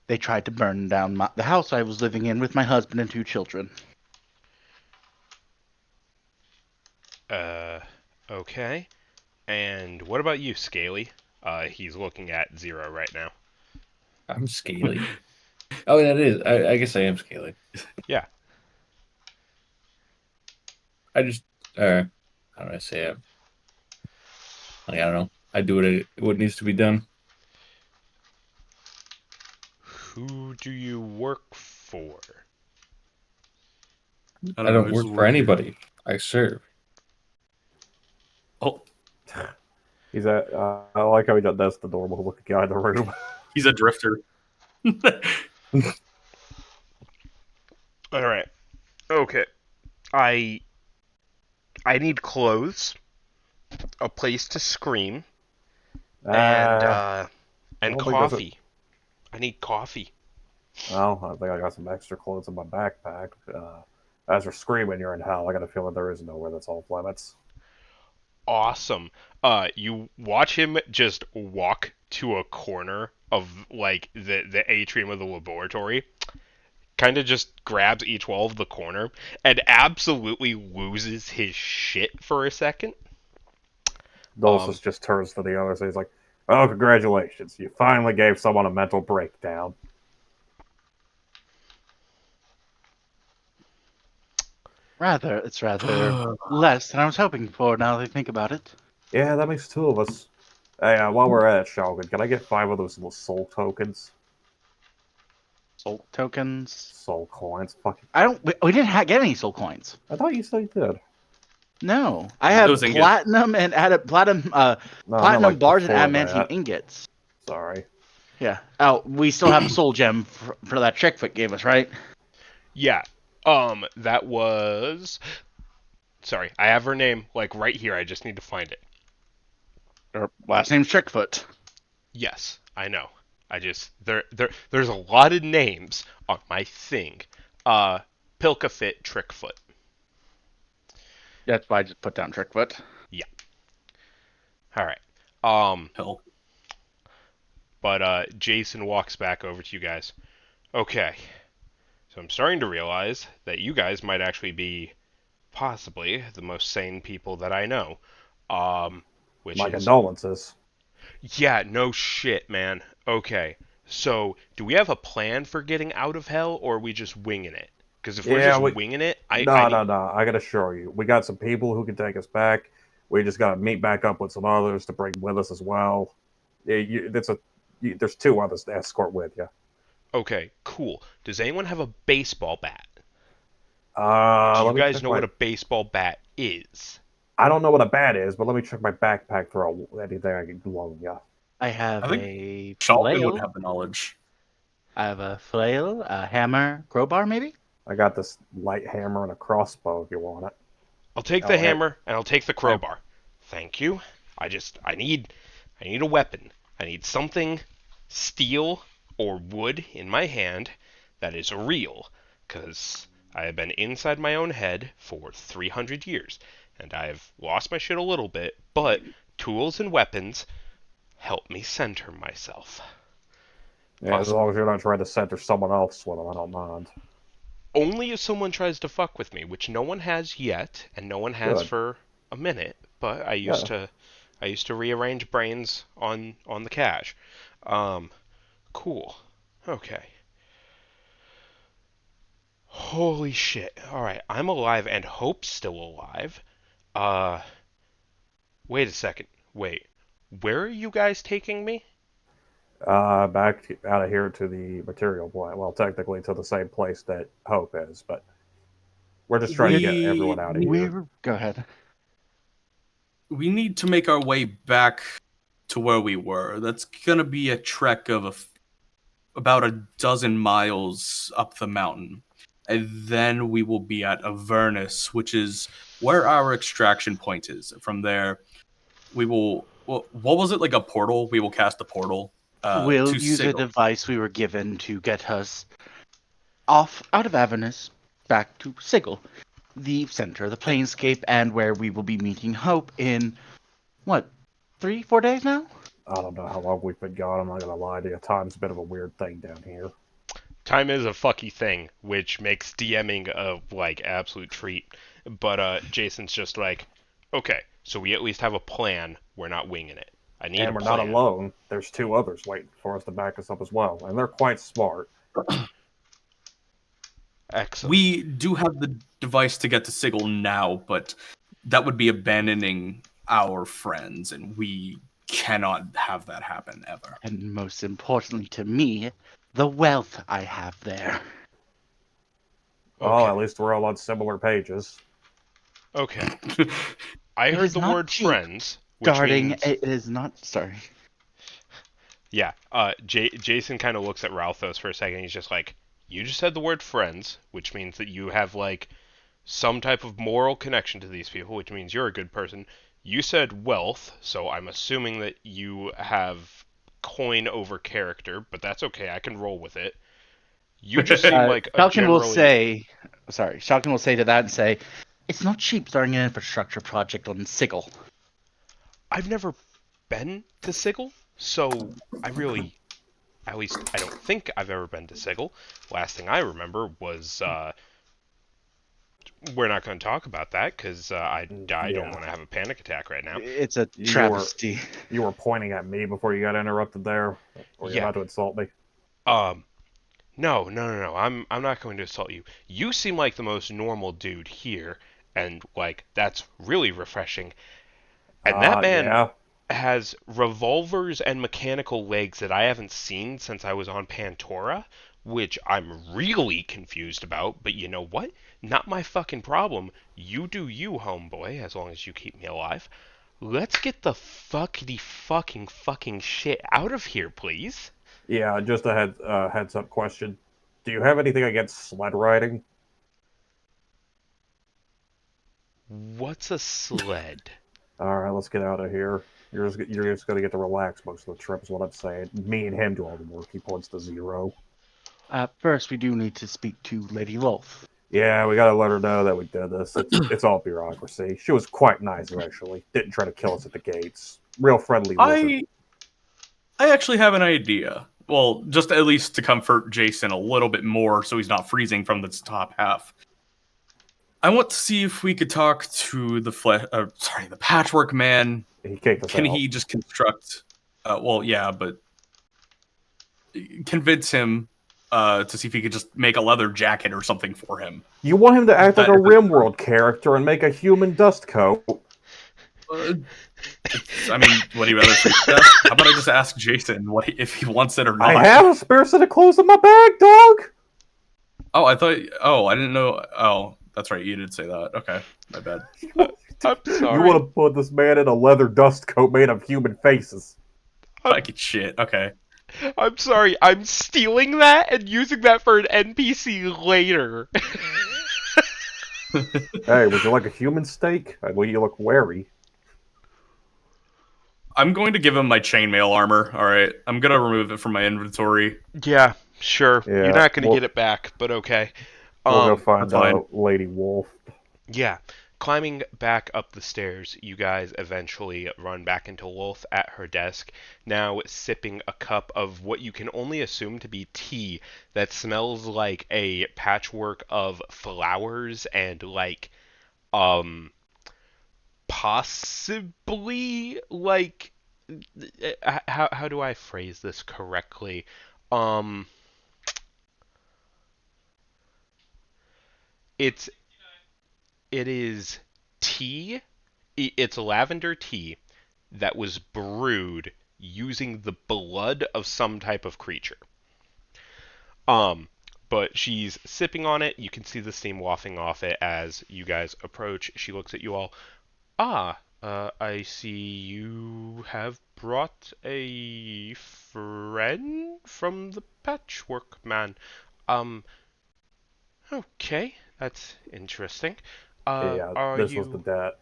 They tried to burn down the house I was living in with my husband and 2 children. Okay. And what about you, Scaly? He's looking at Zero right now. I'm scaly. Oh, that is. I guess I am scaly. Yeah. I just. How do I say it? Like, I don't know. I do what needs to be done. Who do you work for? I don't work for anybody. I serve. Oh, He's I like how that's the normal looking guy in the room. he's a drifter. Alright. Okay. I need clothes, a place to scream, and don't think there's coffee. I need coffee. Well, I think I got some extra clothes in my backpack. As for screaming, you're in hell. I got a feeling there is nowhere that's off limits. Awesome. You watch him just walk to a corner of like the atrium of the laboratory, kind of just grabs each wall of the corner and absolutely loses his shit for a second. Dulcis just turns to the others and he's like, "Oh, congratulations! You finally gave someone a mental breakdown." It's rather less than I was hoping for now that I think about it. Yeah, that makes 2 of us. Hey, while we're at it, Shogun, can I get 5 of those little soul tokens? Soul tokens? Soul coins? Fucking. We didn't get any soul coins. I thought you said you did. No. I have Those ingots. platinum and platinum like bars and before adamantium that. ingots. Sorry. Yeah. Oh, we still have a soul gem for that Trickfoot gave us, right? Yeah. That was. Sorry, I have her name like right here. I just need to find it. Her last name's Trickfoot. Yes, I know. There's a lot of names on my thing. Pilkafit Trickfoot. That's why I just put down Trickfoot. Yeah. All right. Hell. But Jason walks back over to you guys. Okay. So I'm starting to realize that you guys might actually be possibly the most sane people that I know. Which My is condolences. yeah, no shit, man. Okay. So, do we have a plan for getting out of hell, or are we just winging it? Because if we're Yeah, just we. winging it, I No, need... no, no. I gotta show you. We got some people who can take us back. We just gotta meet back up with some others to bring with us as well. There's two others to escort with you. Okay, cool. Does anyone have a baseball bat? Do you Let me guys check know my. what a baseball bat is? I don't know what a bat is, but let me check my backpack for anything I can loan you. I have I think a Shalvin would flail. have the knowledge. I have a flail, a hammer, crowbar, maybe. I got this light hammer and a crossbow if you want it. I'll take Oh, the hey. hammer and I'll take the crowbar. Thank you. I need a weapon. I need something steel or wood in my hand that is real, cuz I have been inside my own head for 300 years and I've lost my shit a little bit, but tools and weapons help me center myself. Yeah, as long as you're not trying to center someone else with them, I don't mind. Only if someone tries to fuck with me, which no one has yet, and no one has Good. for a minute. But Yeah. I used to rearrange brains on the cash. Cool. Okay. Holy shit. All right, I'm alive, and Hope's still alive. Uh, wait a second. Wait, where are you guys taking me? Back out of here to the material plant. Well, technically to the same place that Hope is, but we're just trying to get everyone out of here. Go ahead. We need to make our way back to where we were. That's gonna be a trek of about a dozen miles up the mountain. And then we will be at Avernus, which is where our extraction point is. From there, we will. What was it, like a portal? We will cast a portal We'll to use a Sigil. device we were given to get us out of Avernus, back to Sigil, the center of the planescape, and where we will be meeting Hope in, what, 3-4 days now? I don't know how long we've been gone. I'm not gonna lie to you. Time's a bit of a weird thing down here. Time is a fucky thing, which makes DMing a like absolute treat. But Jason's just like, okay, so we at least have a plan. We're not winging it. I need And a we're plan. not alone. There's two others waiting for us to back us up as well, and they're quite smart. Excellent. We do have the device to get to Sigil now, but that would be abandoning our friends, and we cannot have that happen ever. And most importantly to me, the wealth I have there. Oh, Okay. at least we're all on similar pages. Okay. I It heard is the not word cheap, friends, which Guarding, means it is not, sorry. yeah. Jason kind of looks at Ralphos for a second. He's just like, you just said the word friends, which means that you have like some type of moral connection to these people, which means you're a good person. You said wealth, so I'm assuming that you have coin over character, but that's okay. I can roll with it. You just seem like a Falcon will generally... say, Falcon will say to that and say, it's not cheap starting an infrastructure project on Sigil. I've never been to Sigil, so I really, at least I don't think I've ever been to Sigil. Last thing I remember was, we're not going to talk about that because I don't want to have a panic attack right now. It's a You travesty. You were pointing at me before you got interrupted there. Were you Yeah. about to insult me? No. I'm not going to assault you. You seem like the most normal dude here, and like that's really refreshing. And that man Yeah. has revolvers and mechanical legs that I haven't seen since I was on Pantora, which I'm really confused about, but you know what? Not my fucking problem. You do you, homeboy, as long as you keep me alive. Let's get the fuckity fucking shit out of here, please. Yeah, just a heads up question. Do you have anything against sled riding? What's a sled? All right, let's get out of here. You're just gonna get to relax most of the trip, is what I'm saying. Me and him do all the work. He points to Zero. First, we do need to speak to Lady Wolf. Yeah, we gotta let her know that we did this. It's all bureaucracy. She was quite nice, actually. Didn't try to kill us at the gates. Real friendly lizard. I actually have an idea. Well, just at least to comfort Jason a little bit more so he's not freezing from the top half. I want to see if we could talk to the patchwork man. He kicked us Can out. he just construct well, yeah, but convince him to see if he could just make a leather jacket or something for him. You want him to act like a That- RimWorld character and make a human dust coat? I mean, what do you rather say? How about I just ask Jason if he wants it or not? I have a spare set of clothes in my bag, dog! Oh, I didn't know. Oh, that's right. You did say that. Okay, my bad. I'm sorry. You want to put this man in a leather dust coat made of human faces. Like it's shit. Okay. I'm sorry. I'm stealing that and using that for an NPC later. Hey, would you like a human steak? Well, you look wary. I'm going to give him my chainmail armor. All right, I'm gonna remove it from my inventory. Yeah, sure. Yeah, You're not gonna well- get it back, but okay. We'll go find fine. Lady Wolf. Yeah. Climbing back up the stairs, you guys eventually run back into Wolf at her desk, now sipping a cup of what you can only assume to be tea that smells like a patchwork of flowers and like possibly like how do I phrase this correctly? It's It is tea. It's lavender tea that was brewed using the blood of some type of creature. But she's sipping on it. You can see the steam wafting off it as you guys approach. She looks at you all. I see you have brought a friend from the patchwork man. Okay, that's interesting. Yeah, Are this you was the debt.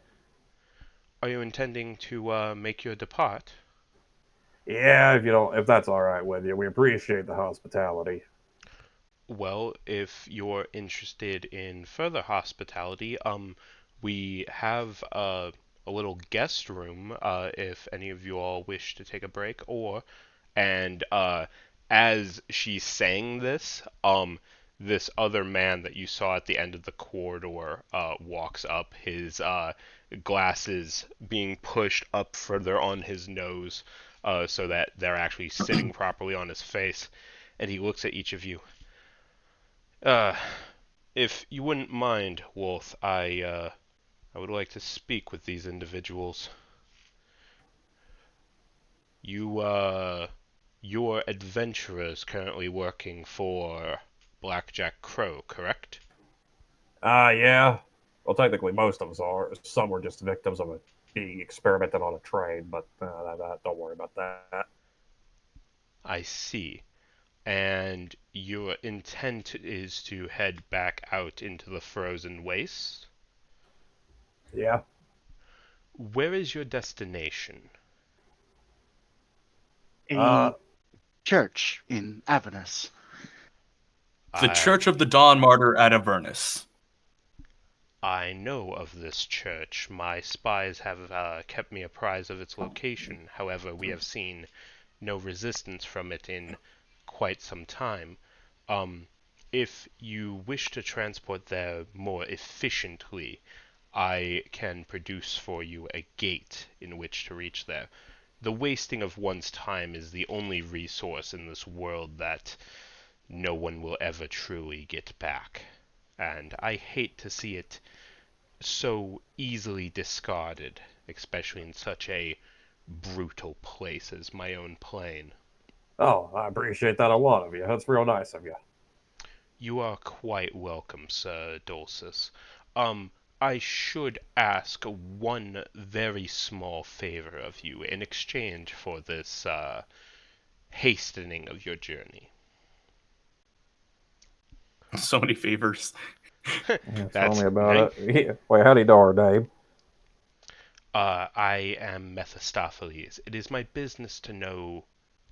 are you intending to make your depart? Yeah, if that's all right with you, we appreciate the hospitality. Well, if you're interested in further hospitality, we have a little guest room, if any of you all wish to take a break, and as she's saying this, this other man that you saw at the end of the corridor, walks up, his, glasses being pushed up further on his nose, so that they're actually sitting properly on his face, and he looks at each of you. If you wouldn't mind, Wolf, I would like to speak with these individuals. You're adventurers currently working for Blackjack Crow, correct? Yeah. Well, technically, most of us are. Some were just victims of it being experimented on a train, but don't worry about that. I see. And your intent is to head back out into the frozen waste? Yeah. Where is your destination? A church in Avernus. The Church of the Dawn Martyr at Avernus. I know of this church. My spies have kept me apprised of its location. However, we have seen no resistance from it in quite some time. If you wish to transport there more efficiently, I can produce for you a gate in which to reach there. The wasting of one's time is the only resource in this world that no one will ever truly get back. And I hate to see it so easily discarded, especially in such a brutal place as my own plane. Oh, I appreciate that a lot of you. That's real nice of you. You are quite welcome, Sir Dulcis. I should ask one very small favor of you in exchange for this, hastening of your journey. So many favors. Yeah, tell That's me about right. it. Wait, how do you know our name? I am Mephistopheles. It is my business to know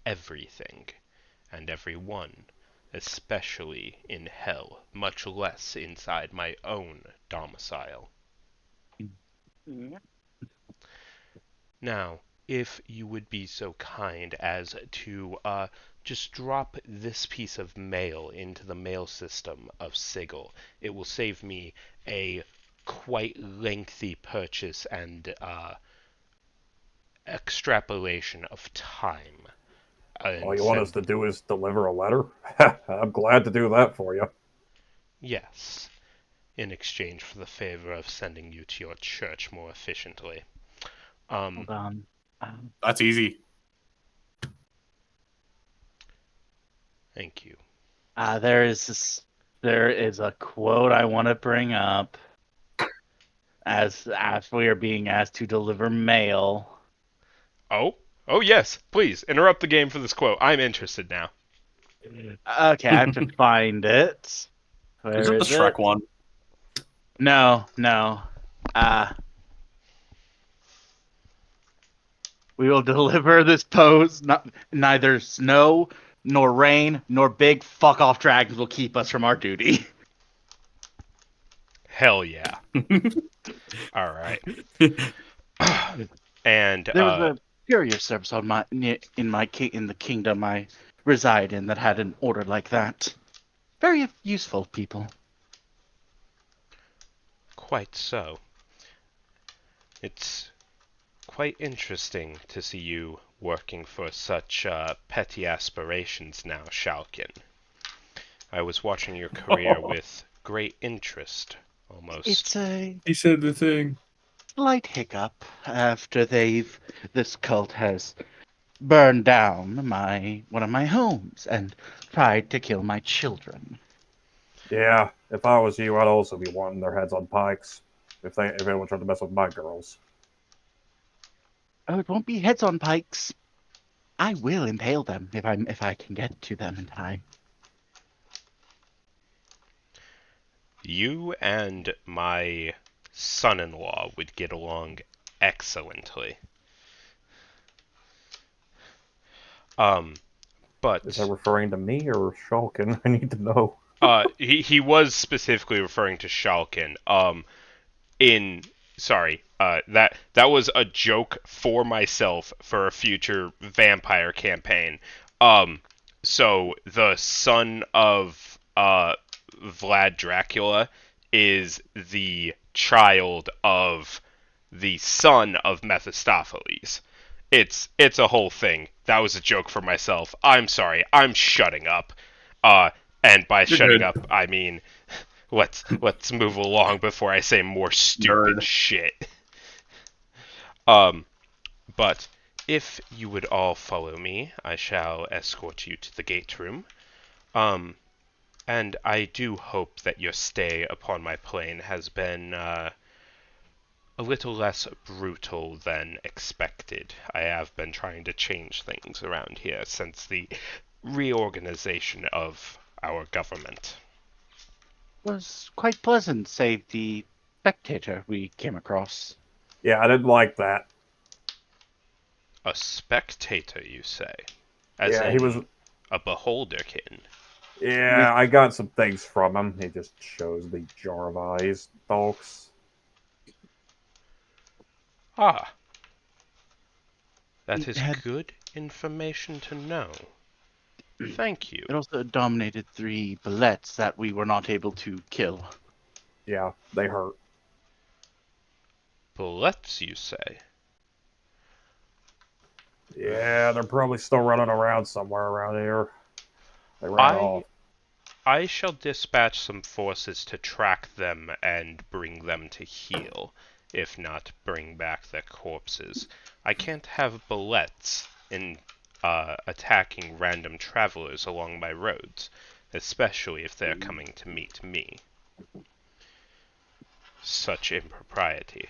everything and everyone, especially in hell, much less inside my own domicile. Now, if you would be so kind as to just drop this piece of mail into the mail system of Sigil, it will save me a quite lengthy purchase and extrapolation of time. All And you want us to do is deliver a letter? I'm glad to do that for you. yes, in exchange for the favor of sending you to your church more efficiently. Hold on. That's easy. Thank you. There is a quote I want to bring up as we are being asked to deliver mail. Oh? Oh, yes. Please, interrupt the game for this quote. I'm interested now. Okay, I have to find it. Is Where it the is Shrek it? one? No. We will deliver this pose. Neither snow, nor rain, nor big fuck off dragons will keep us from our duty. Hell yeah. All right. And There was a courier service in the kingdom I reside in that had an order like that. Very useful people. quite so. It's quite interesting to see you working for such petty aspirations now, Shalkin. I was watching your career with great interest, almost. It's a He said the thing. slight hiccup after this cult has burned down one of my homes and tried to kill my children. Yeah, if I was you, I'd also be wanting their heads on pikes. If anyone tried to mess with my girls. Oh, it won't be heads on pikes. I will impale them if I can get to them in time. You and my son-in-law would get along excellently. But Is that referring to me or Shulkin? I need to know. he was specifically referring to Shalkin. That was a joke for myself for a future vampire campaign. So the son of Vlad Dracula is the child of the son of Mephistopheles. It's a whole thing. That was a joke for myself. I'm sorry. I'm shutting up. And by You're shutting good. up, I mean let's move along before I say more stupid Nerd. shit. But if you would all follow me, I shall escort you to the gate room. And I do hope that your stay upon my plane has been a little less brutal than expected. I have been trying to change things around here since the reorganization of our government. Was quite pleasant, save the spectator we came across. Yeah, I didn't like that. A spectator, you say? As Yeah, in he was. a beholderkin? Yeah, I got some things from him. He just shows the jar of eyes, folks. Ah, that It is had good information to know. Thank you. it also dominated 3 bullets that we were not able to kill. Yeah, they hurt. Bullets, you say? Yeah, they're probably still running around somewhere around here. They ran off. I shall dispatch some forces to track them and bring them to heel, if not bring back their corpses. I can't have bullets in attacking random travelers along my roads, especially if they're coming to meet me. Such impropriety.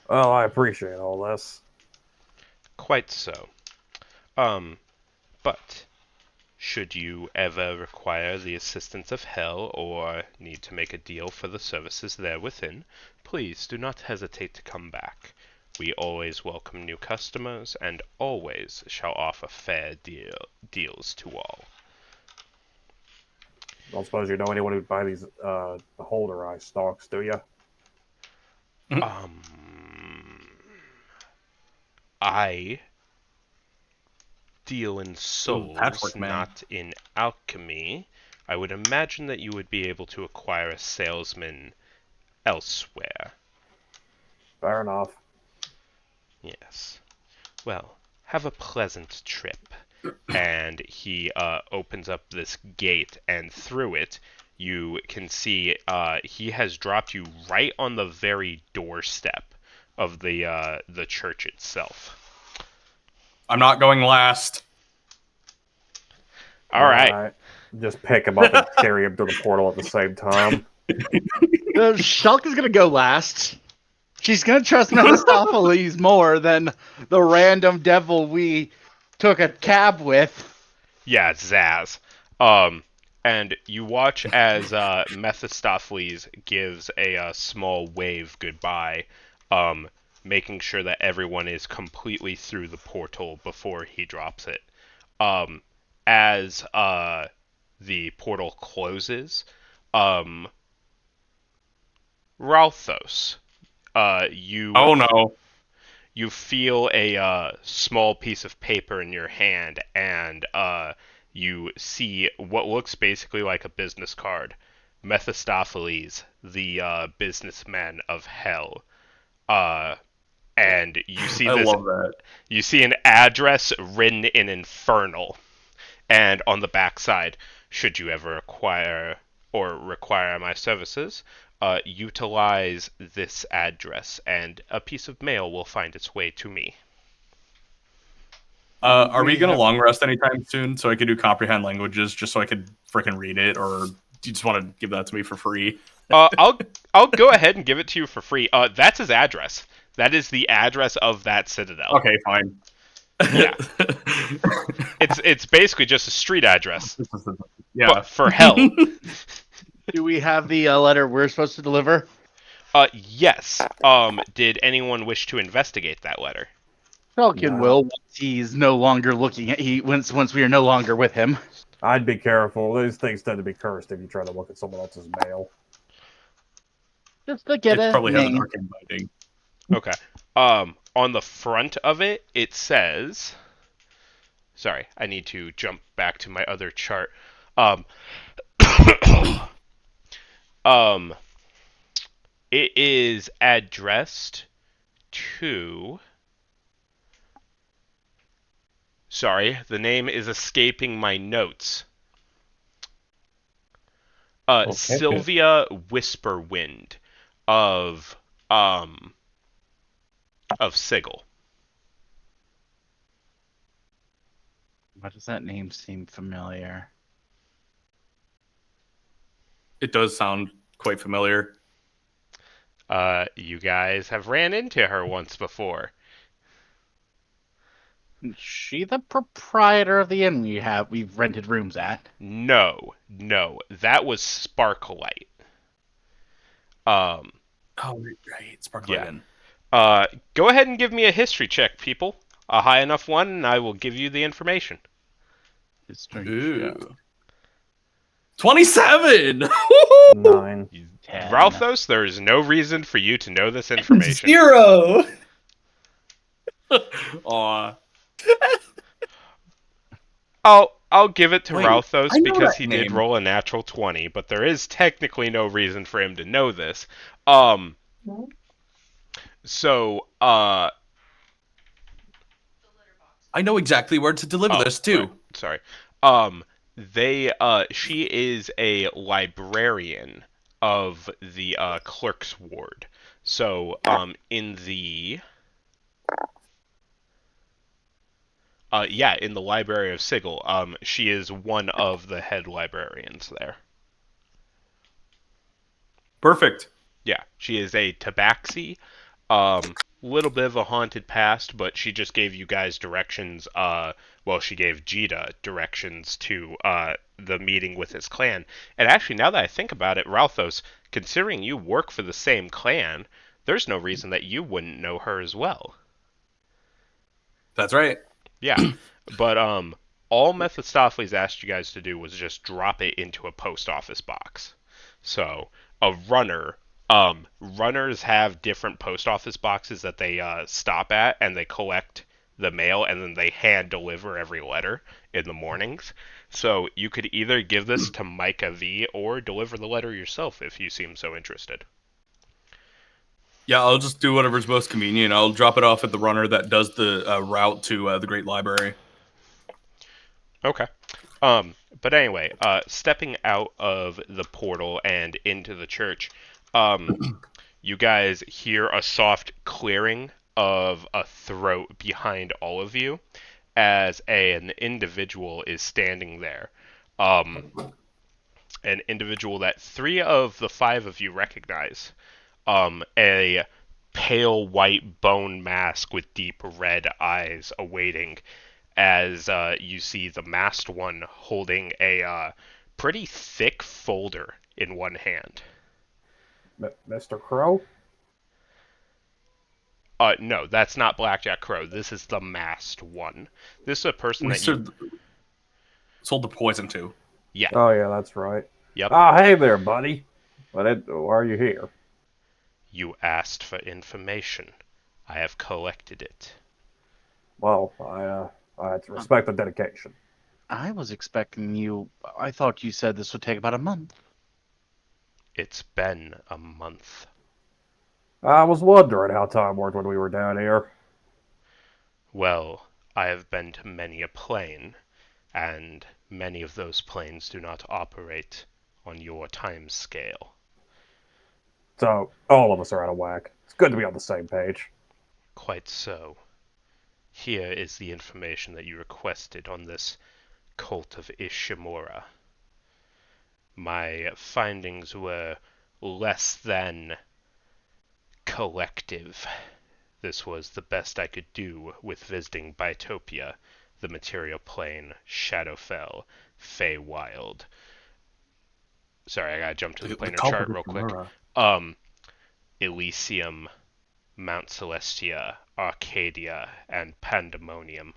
Well, I appreciate all this. Quite so. But Should you ever require the assistance of Hell or need to make a deal for the services there within, please do not hesitate to come back. We always welcome new customers and always shall offer fair deals to all. I don't suppose you know anyone who'd buy these beholder eye stalks, do you? I deal in souls, patchwork, man. not in alchemy. I would imagine that you would be able to acquire a salesman elsewhere. Fair enough. Yes. Well, have a pleasant trip. And he opens up this gate, and through it, you can see he has dropped you right on the very doorstep of the church itself. I'm not going last. All right. Just pick him up and carry him to the portal at the same time. Shulk is gonna go last. She's gonna trust Mephistopheles more than the random devil we took a cab with. Yeah, Zaz. And you watch as Mephistopheles gives a small wave goodbye, making sure that everyone is completely through the portal before he drops it. As the portal closes, Ralthos, you Oh no. you feel a small piece of paper in your hand, and you see what looks basically like a business card. Mephistopheles, the businessman of Hell. And you see I this. love that. You see an address written in Infernal, and on the backside, should you ever acquire or require my services, utilize this address, and a piece of mail will find its way to me. Are we gonna long rest anytime soon so I can do comprehend languages just so I could freaking read it, or do you just want to give that to me for free? I'll go ahead and give it to you for free. That's his address. That is the address of that citadel. Okay, fine. Yeah. It's basically just a street address. Yeah. But for Hell. Do we have the letter we're supposed to deliver? Yes. Did anyone wish to investigate that letter? Falcon No. will once he's no longer looking at once we are no longer with him. I'd be careful. These things tend to be cursed if you try to look at someone else's mail. Just to get It a probably has an name. arcane binding. Okay. On the front of it, it says. Sorry, I need to jump back to my other chart. It is addressed to. Sorry, the name is escaping my notes. Sylvia Whisperwind of Sigil. Why does that name seem familiar? It does sound quite familiar. You guys have ran into her once before. Is she the proprietor of the inn we've rented rooms at? No, that was Sparklelight. Oh, right. Sparkle Yeah. again. Go ahead and give me a history check, people. A high enough one, and I will give you the information. Ooh. 27! 9. 10. Ralphos, there is no reason for you to know this information. 0. Aw. I'll give it to Wait, Ralphos I know because that he did name. roll a natural 20, but there is technically no reason for him to know this. So, I know exactly where to deliver this, too. right, sorry. She is a librarian of the clerk's ward. So, in the in the library of Sigil, she is one of the head librarians there. Perfect. Yeah, she is a tabaxi. Little bit of a haunted past, but she just gave you guys directions. Well, she gave Jita directions to the meeting with his clan. And actually, now that I think about it, Ralthos, considering you work for the same clan, there's no reason that you wouldn't know her as well. That's right. Yeah, but all Mephistopheles asked you guys to do was just drop it into a post office box. So a runner, runners have different post office boxes that they stop at, and they collect the mail, and then they hand deliver every letter in the mornings. So you could either give this to Micah V or deliver the letter yourself if you seem so interested. Yeah, I'll just do whatever's most convenient. I'll drop it off at the runner that does the route to the Great Library. Okay. But anyway, stepping out of the portal and into the church, you guys hear a soft clearing of a throat behind all of you as an individual is standing there. An individual that 3 of the 5 of you recognize. A pale white bone mask with deep red eyes awaiting as you see the masked one holding a pretty thick folder in one hand. Mr. Crow? No, that's not Blackjack Crow. This is the masked one. This is a person We that you... sold the poison to. Yeah. Oh, yeah, that's right. Yep. Oh, hey there, buddy. Why are you here? You asked for information. I have collected it. Well, I have to respect the dedication. I was expecting you. I thought you said this would take about a month. It's been a month. I was wondering how time worked when we were down here. Well, I have been to many a plane, and many of those planes do not operate on your time scale. So, all of us are out of whack. It's good to be on the same page. Quite so. Here is the information that you requested on this cult of Ishimura. My findings were less than collective. This was the best I could do with visiting Bitopia, the Material Plane, Shadowfell, Feywild. Sorry, I gotta jump to the planar chart real quick. Elysium, Mount Celestia, Arcadia, and Pandemonium.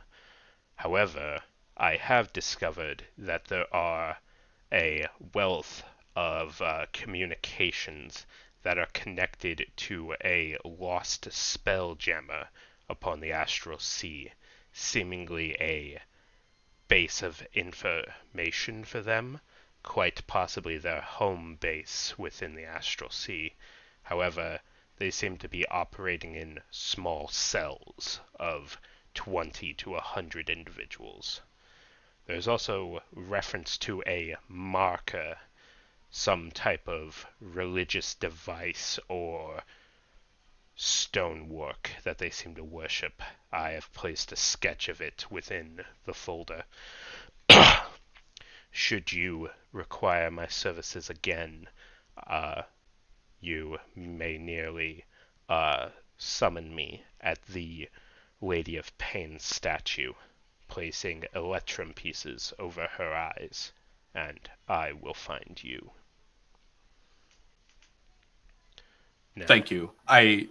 However, I have discovered that there are a wealth of communications that are connected to a lost spelljammer upon the astral sea, seemingly a base of information for them, quite possibly their home base within the astral sea. However, they seem to be operating in small cells of 20 to 100 individuals. There's also reference to a marker, some type of religious device or stonework that they seem to worship. I have placed a sketch of it within the folder. Should you require my services again, you may nearly summon me at the Lady of Pain statue, placing electrum pieces over her eyes, and I will find you. Now, Thank you. I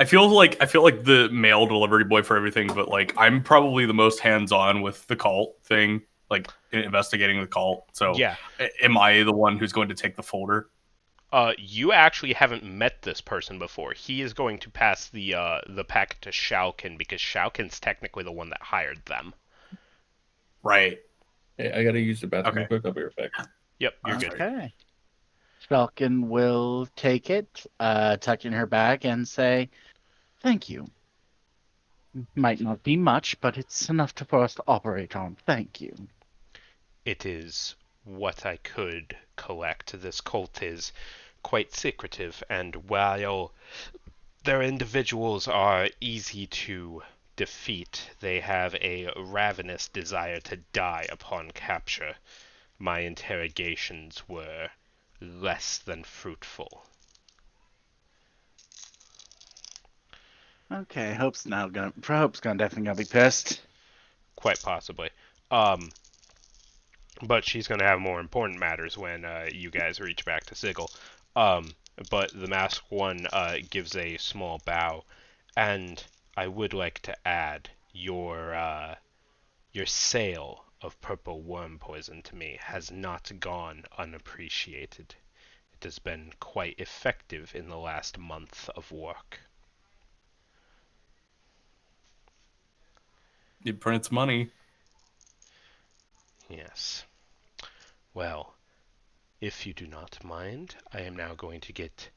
feel like the mail delivery boy for everything, but like I'm probably the most hands-on with the cult thing, like investigating the cult. So yeah, am I the one who's going to take the folder? you actually haven't met this person before. He is going to pass the packet to Shalkin because Shalkin's technically the one that hired them. Right. Hey, I gotta use the bathroom real Okay. quick. I'll be right back. Yep, you're good. Okay. Falcon will take it, tuck in her bag, and say, "Thank you. Might not be much, but it's enough for us to operate on. Thank you." It is what I could collect. This cult is quite secretive, and while their individuals are easy to defeat, they have a ravenous desire to die upon capture. My interrogations were less than fruitful. Okay, Hope's definitely gonna be pissed. Quite possibly. But she's going to have more important matters when you guys reach back to Sigil. Um, but the masked one gives a small bow, and I would like to add your sale of purple worm poison to me has not gone unappreciated. It has been quite effective in the last month of work. It prints money. Yes. Well, if you do not mind, I am now going to get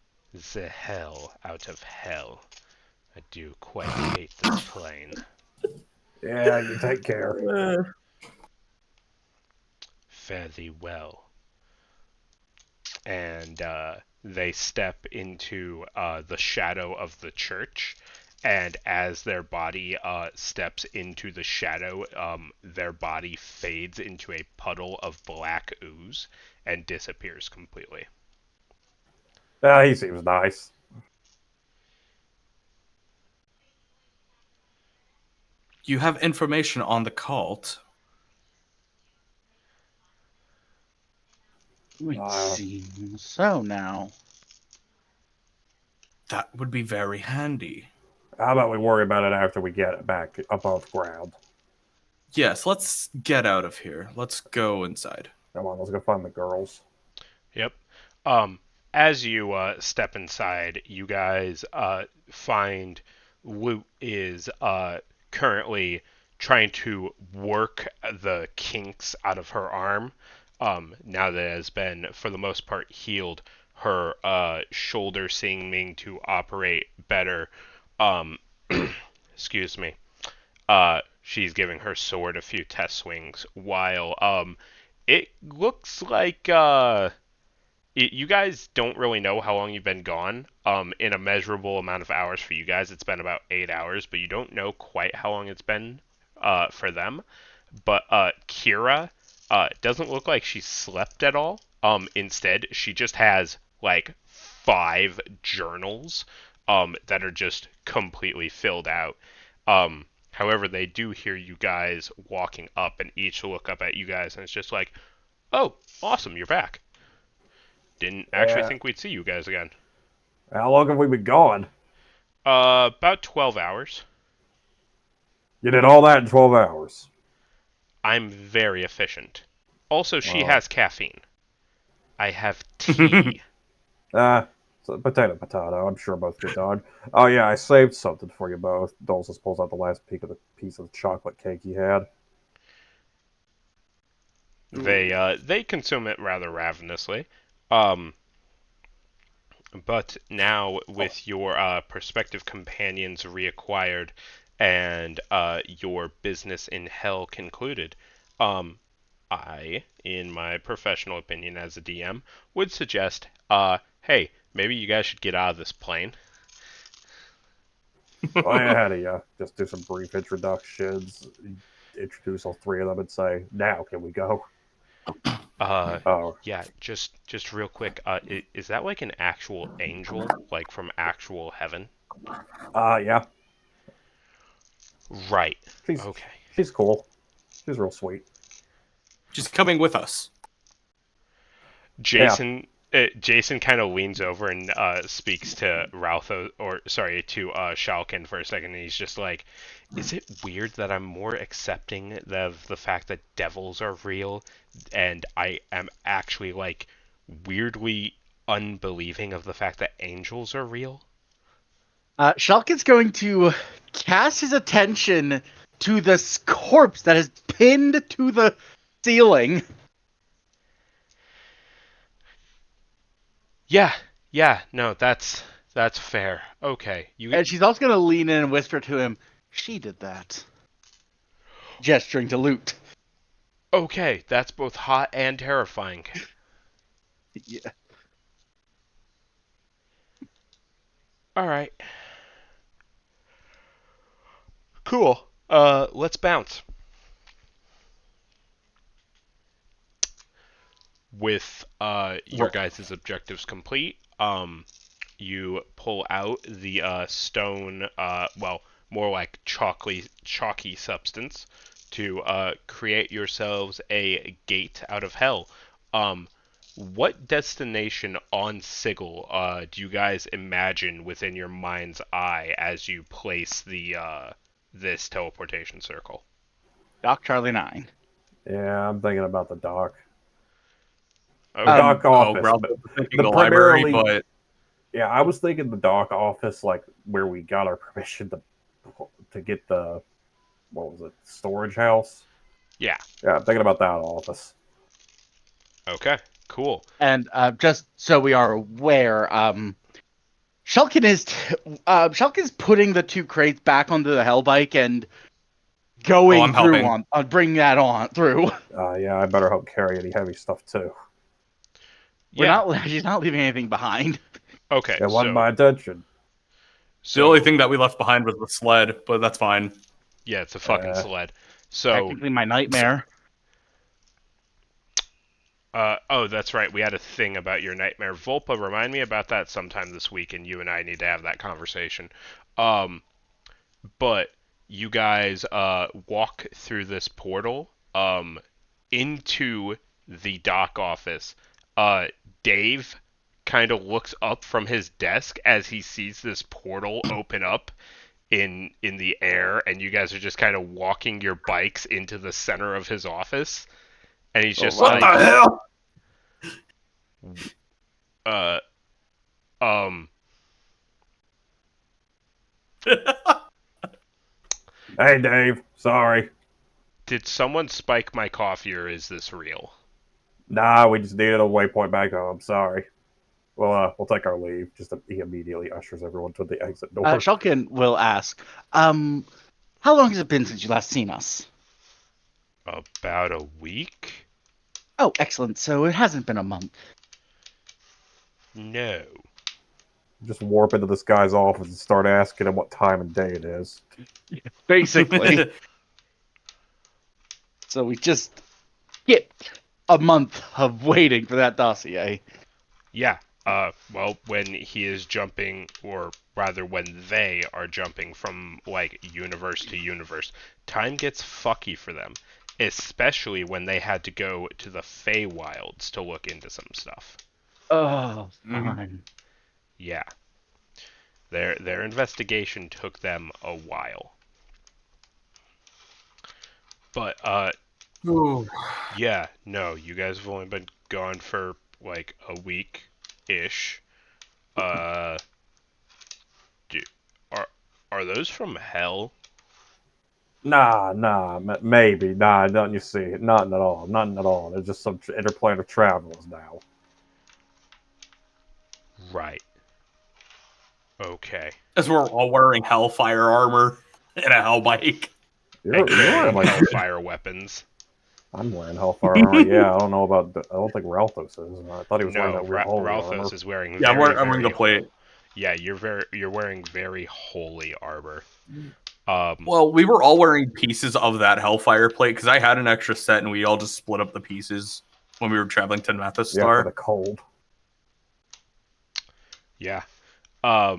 the hell out of hell. I do quite hate this plane. Yeah, you take care. Fare thee well. And they step into the shadow of the church. And as their body steps into the shadow, their body fades into a puddle of black ooze and disappears completely. He seems nice. You have information on the cult. It seems so now. That would be very handy. How about we worry about it after we get it back above ground? Yes, let's get out of here. Let's go inside. Come on, let's go find the girls. Yep. As you step inside, you guys find Loot is currently trying to work the kinks out of her arm. Now that it has been, for the most part, healed, her shoulder seeming to operate better. Excuse me. She's giving her sword a few test swings, while it looks like you guys don't really know how long you've been gone. In a measurable amount of hours for you guys, it's been about 8 hours, but you don't know quite how long it's been for them. But Kira doesn't look like she slept at all. Instead, she just has like 5 journals that are just completely filled out. However, they do hear you guys walking up, and each look up at you guys, and it's just like, "Oh, awesome, you're back. Didn't actually think we'd see you guys again." How long have we been gone? About 12 hours. You did all that in 12 hours. I'm very efficient. Also, she Wow. has caffeine. I have tea. So potato. I'm sure both get done. Oh yeah, I saved something for you both. Dulcis pulls out the last piece of the chocolate cake he had. They consume it rather ravenously. But now, with your prospective companions reacquired and your business in hell concluded, I, in my professional opinion as a DM, would suggest, hey, maybe you guys should get out of this plane. Ahead of you. Just do some brief introductions, introduce all 3 of them, and say, "Now can we go?" Yeah, just real quick, is that like an actual angel, like from actual heaven? Yeah. Right. She's Okay. She's cool. She's real sweet. She's coming with us. Jason kind of leans over and speaks to to Shalkin for a second, and he's just like, "Is it weird that I'm more accepting of the fact that devils are real, and I am actually like weirdly unbelieving of the fact that angels are real?" Shulkin's going to cast his attention to this corpse that is pinned to the ceiling. Yeah, no, that's fair. Okay, And she's also going to lean in and whisper to him, "She did that." Gesturing to Loot. Okay, that's both hot and terrifying. Yeah. All right. Cool. Let's bounce. With your guys' objectives complete, you pull out the stone, well, more like chalky substance to create yourselves a gate out of hell. What destination on Sigil do you guys imagine within your mind's eye as you place the this teleportation circle? Doc Charlie 9. Yeah, I'm thinking about the dock. The Okay. dock office. Ralph but was thinking the the library, primarily, but yeah, I was thinking the dock office, like where we got our permission to get the, what was it, storage house? Yeah. Yeah, I'm thinking about that office. Okay. Cool. And just so we are aware, Shulkin is putting the 2 crates back onto the hell bike and going I'm through helping. on bringing that on through. Yeah, I better hope carry any heavy stuff too. Yeah. She's not leaving anything behind. Okay. It wasn't So my intention. The only thing that we left behind was the sled, but that's fine. yeah, it's a fucking sled. So Technically my nightmare. oh, that's right. We had a thing about your nightmare. Volpa, remind me about that sometime this week, and you and I need to have that conversation. But you guys walk through this portal into the dock office. Dave kind of looks up from his desk as he sees this portal open up in the air, and you guys are just kind of walking your bikes into the center of his office. And he's just What like, the hell? uh, Hey, Dave. Sorry. did someone spike my coffee, or is this real? Nah, we just needed a waypoint back home. Sorry. Well, we'll take our leave. He immediately ushers everyone to the exit door. Shulkin will ask, how long has it been since you last seen us? About a week? Oh, excellent. So it hasn't been a month. No. Just warp into this guy's office and start asking him what time and day it is. Basically. So we just skipped a month of waiting for that dossier. Yeah. Well, when he is jumping, or rather when they are jumping from, like, universe to universe, time gets fucky for them. Especially when they had to go to the Feywilds to look into some stuff. Oh, Mhm. fine. Yeah. Their investigation took them a while. But, yeah, no, you guys have only been gone for, like, a week-ish. Are those from hell? Nah, maybe. Nah, nothing you see. Nothing at all. Nothing at all. There's just some interplanar travelers now. Right. Okay. As we're all wearing hellfire armor and a hell bike. You're And carrying wearing, like, hellfire weapons. I'm wearing hellfire armor. Yeah, I don't know about. I don't think Ralphos is. I thought he was wearing No, that weird holy armor. Ralphos is wearing Yeah, very, I'm wearing the plate. Yeah, you're wearing very holy armor. Well, we were all wearing pieces of that hellfire plate because I had an extra set and we all just split up the pieces when we were traveling to Yeah, Methistar. for the cold. Yeah. But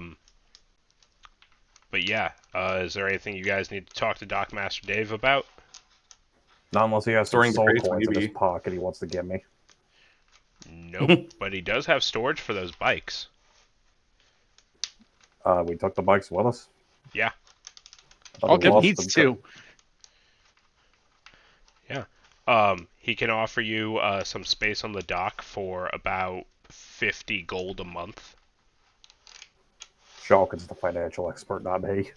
yeah, is there anything you guys need to talk to Doc Master Dave about? Not unless he has some Storing the soul crates, coins in his maybe. pocket he wants to give me. Nope. But he does have storage for those bikes. We took the bikes with us. Yeah. I thought we Shulkin lost needs them. to. Yeah. He can offer you some space on the dock for about 50 gold a month. Shulkin's the financial expert, not me.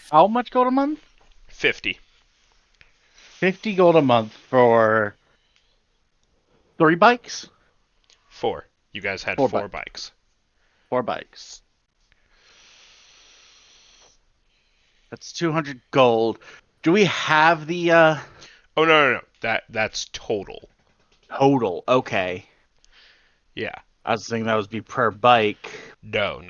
How much gold a month? 50. 50 gold a month for 3 bikes? 4. You guys had 4 4 bikes. 4 bikes. That's 200 gold. Do we have the Oh, no. That's total. total? Okay. Yeah. I was thinking that would be per bike. No.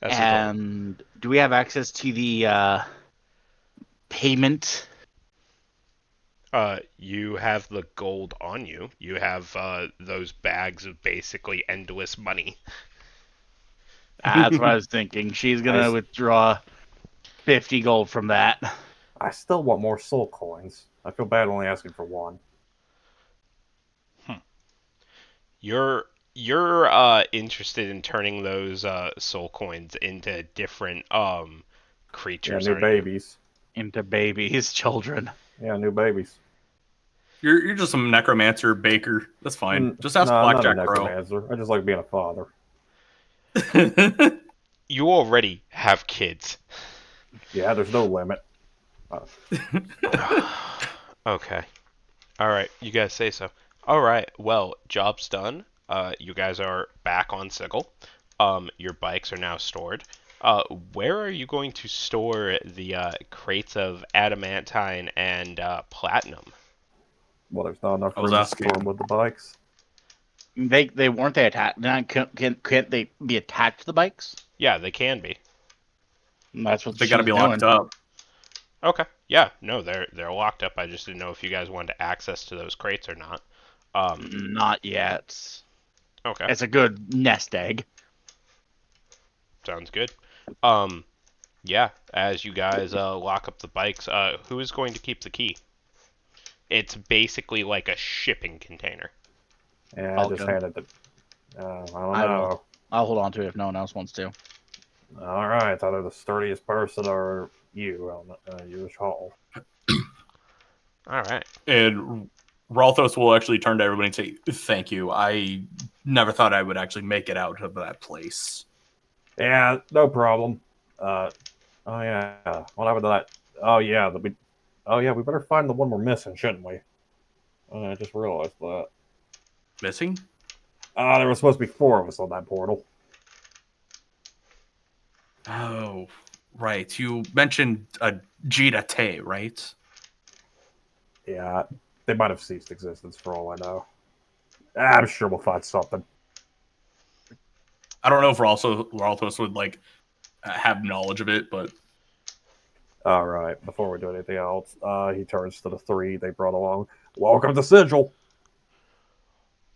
That's the total. And do we have access to the payment You have the gold on you. You have those bags of basically endless money. That's what I was thinking. She's gonna Nice. withdraw 50 gold from that. I still want more soul coins. I feel bad only asking for one. You're interested in turning those soul coins into different Yeah, creatures, new aren't you? babies. Into babies, children. Yeah, new babies. You're just some necromancer baker. That's fine. Just ask No, I'm not a Blackjack Crow. necromancer. I just like being a father. You already have kids. Yeah, there's no limit. Okay. All right, you guys say so. All right. Well, job's done. You guys are back on Sigil. Your bikes are now stored. Where are you going to store the crates of adamantine and platinum? Well, there's not enough I was room to asking. store them with the bikes. They weren't they attached? Can't they be attached to the bikes? Yeah, they can be. That's what They got to she's be locked doing. up. Okay. Yeah. No, they're locked up. I just didn't know if you guys wanted access to those crates or not. Not yet. Okay. It's a good nest egg. Sounds good. Yeah. As you guys lock up the bikes, who is going to keep the key? It's basically like a shipping container. Yeah, I I'll just go. handed it. I don't I will. know. I'll hold on to it if no one else wants to. All right, either the sturdiest person or you, you, Hall. All right. And Ralthos will actually turn to everybody and say, "Thank you. I never thought I would actually make it out of that place." Yeah, no problem. Oh yeah, what happened to that? Oh yeah, we better find the one we're missing, shouldn't we? I just realized that. Missing? There was supposed to be 4 of us on that portal. Oh, right. You mentioned a Jita Te, right? Yeah, they might have ceased existence for all I know. I'm sure we'll find something. I don't know if Ralthos would like have knowledge of it, but All right, before we do anything else, he turns to the 3 they brought along. Welcome to Sigil.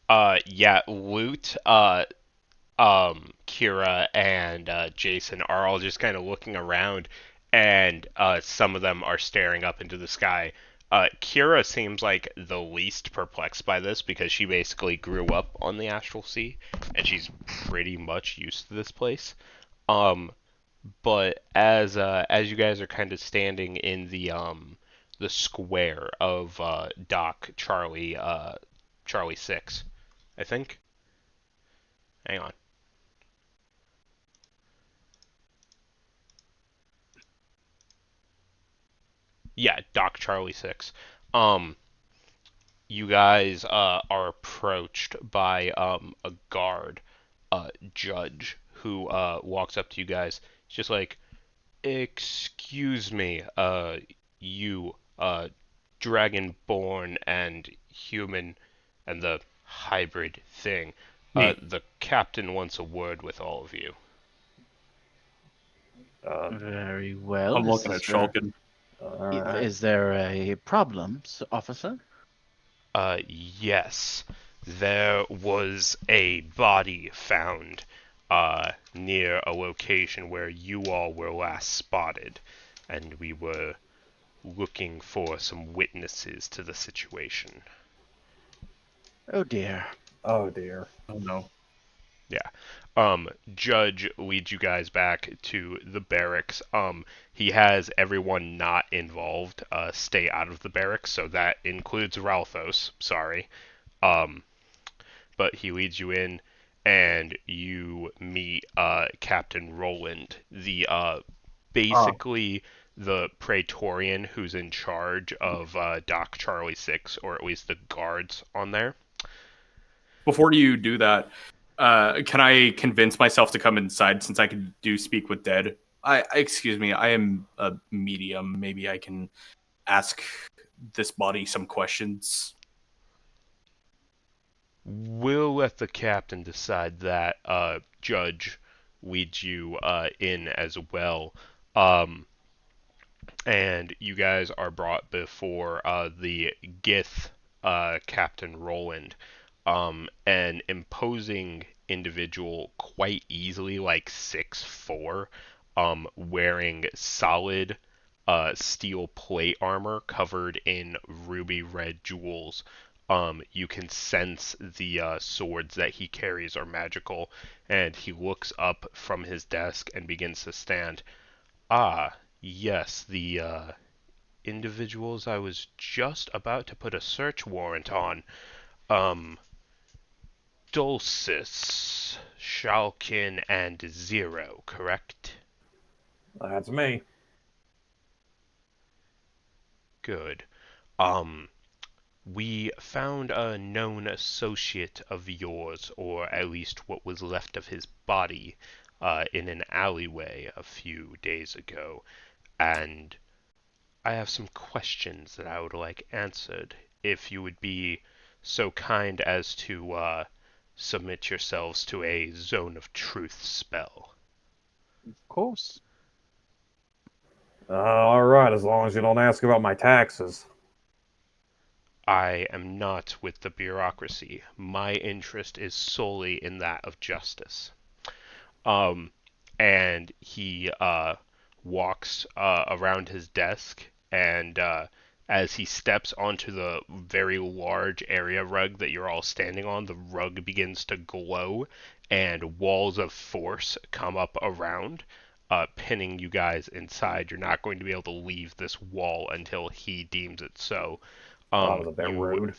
Yeah, Loot, Kira, and Jason are all just kind of looking around, and some of them are staring up into the sky. Kira seems like the least perplexed by this because she basically grew up on the Astral Sea, and she's pretty much used to this place. But as you guys are kind of standing in the square of Dock Charlie 6, I think. Hang on. Yeah, Doc Charlie 6. Um, you guys are approached by a guard, judge, who walks up to you guys. He's just like, "Excuse me, you, dragonborn and human, and the hybrid thing. me. The captain wants a word with all of you." Very well. I'm looking at Shulkin. All right. Is there a problem, officer? Yes. There was a body found near a location where you all were last spotted, and we were looking for some witnesses to the situation. Oh dear. Oh dear. Oh no. Judge leads you guys back to the barracks. He has everyone not involved stay out of the barracks, so that includes Ralphos. Sorry. Um, but he leads you in, and you meet Captain Roland, the basically the Praetorian who's in charge of Dock Charlie 6, or at least the guards on there. Before you do that, can I convince myself to come inside since I can do speak with dead? Excuse me, I am a medium. Maybe I can ask this body some questions. We'll let the captain decide that. Judge leads you in as well. Um, and you guys are brought before the Gith Captain Roland, an imposing individual, quite easily like 6'4", wearing solid steel plate armor covered in ruby red jewels. You can sense the swords that he carries are magical, and he looks up from his desk and begins to stand. Ah, yes, the individuals I was just about to put a search warrant on. Um, Dulcis, Shalkin, and Zero, correct? That's me. Good. We found a known associate of yours, or at least what was left of his body, in an alleyway a few days ago, and I have some questions that I would like answered, if you would be so kind as to submit yourselves to a Zone of Truth spell. Of course. All right, as long as you don't ask about my taxes. I am not with the bureaucracy. My interest is solely in that of justice. And he walks around his desk, and as he steps onto the very large area rug that you're all standing on, the rug begins to glow, and walls of force come up around, pinning you guys inside. You're not going to be able to leave this wall until he deems it so. That was a bit rude.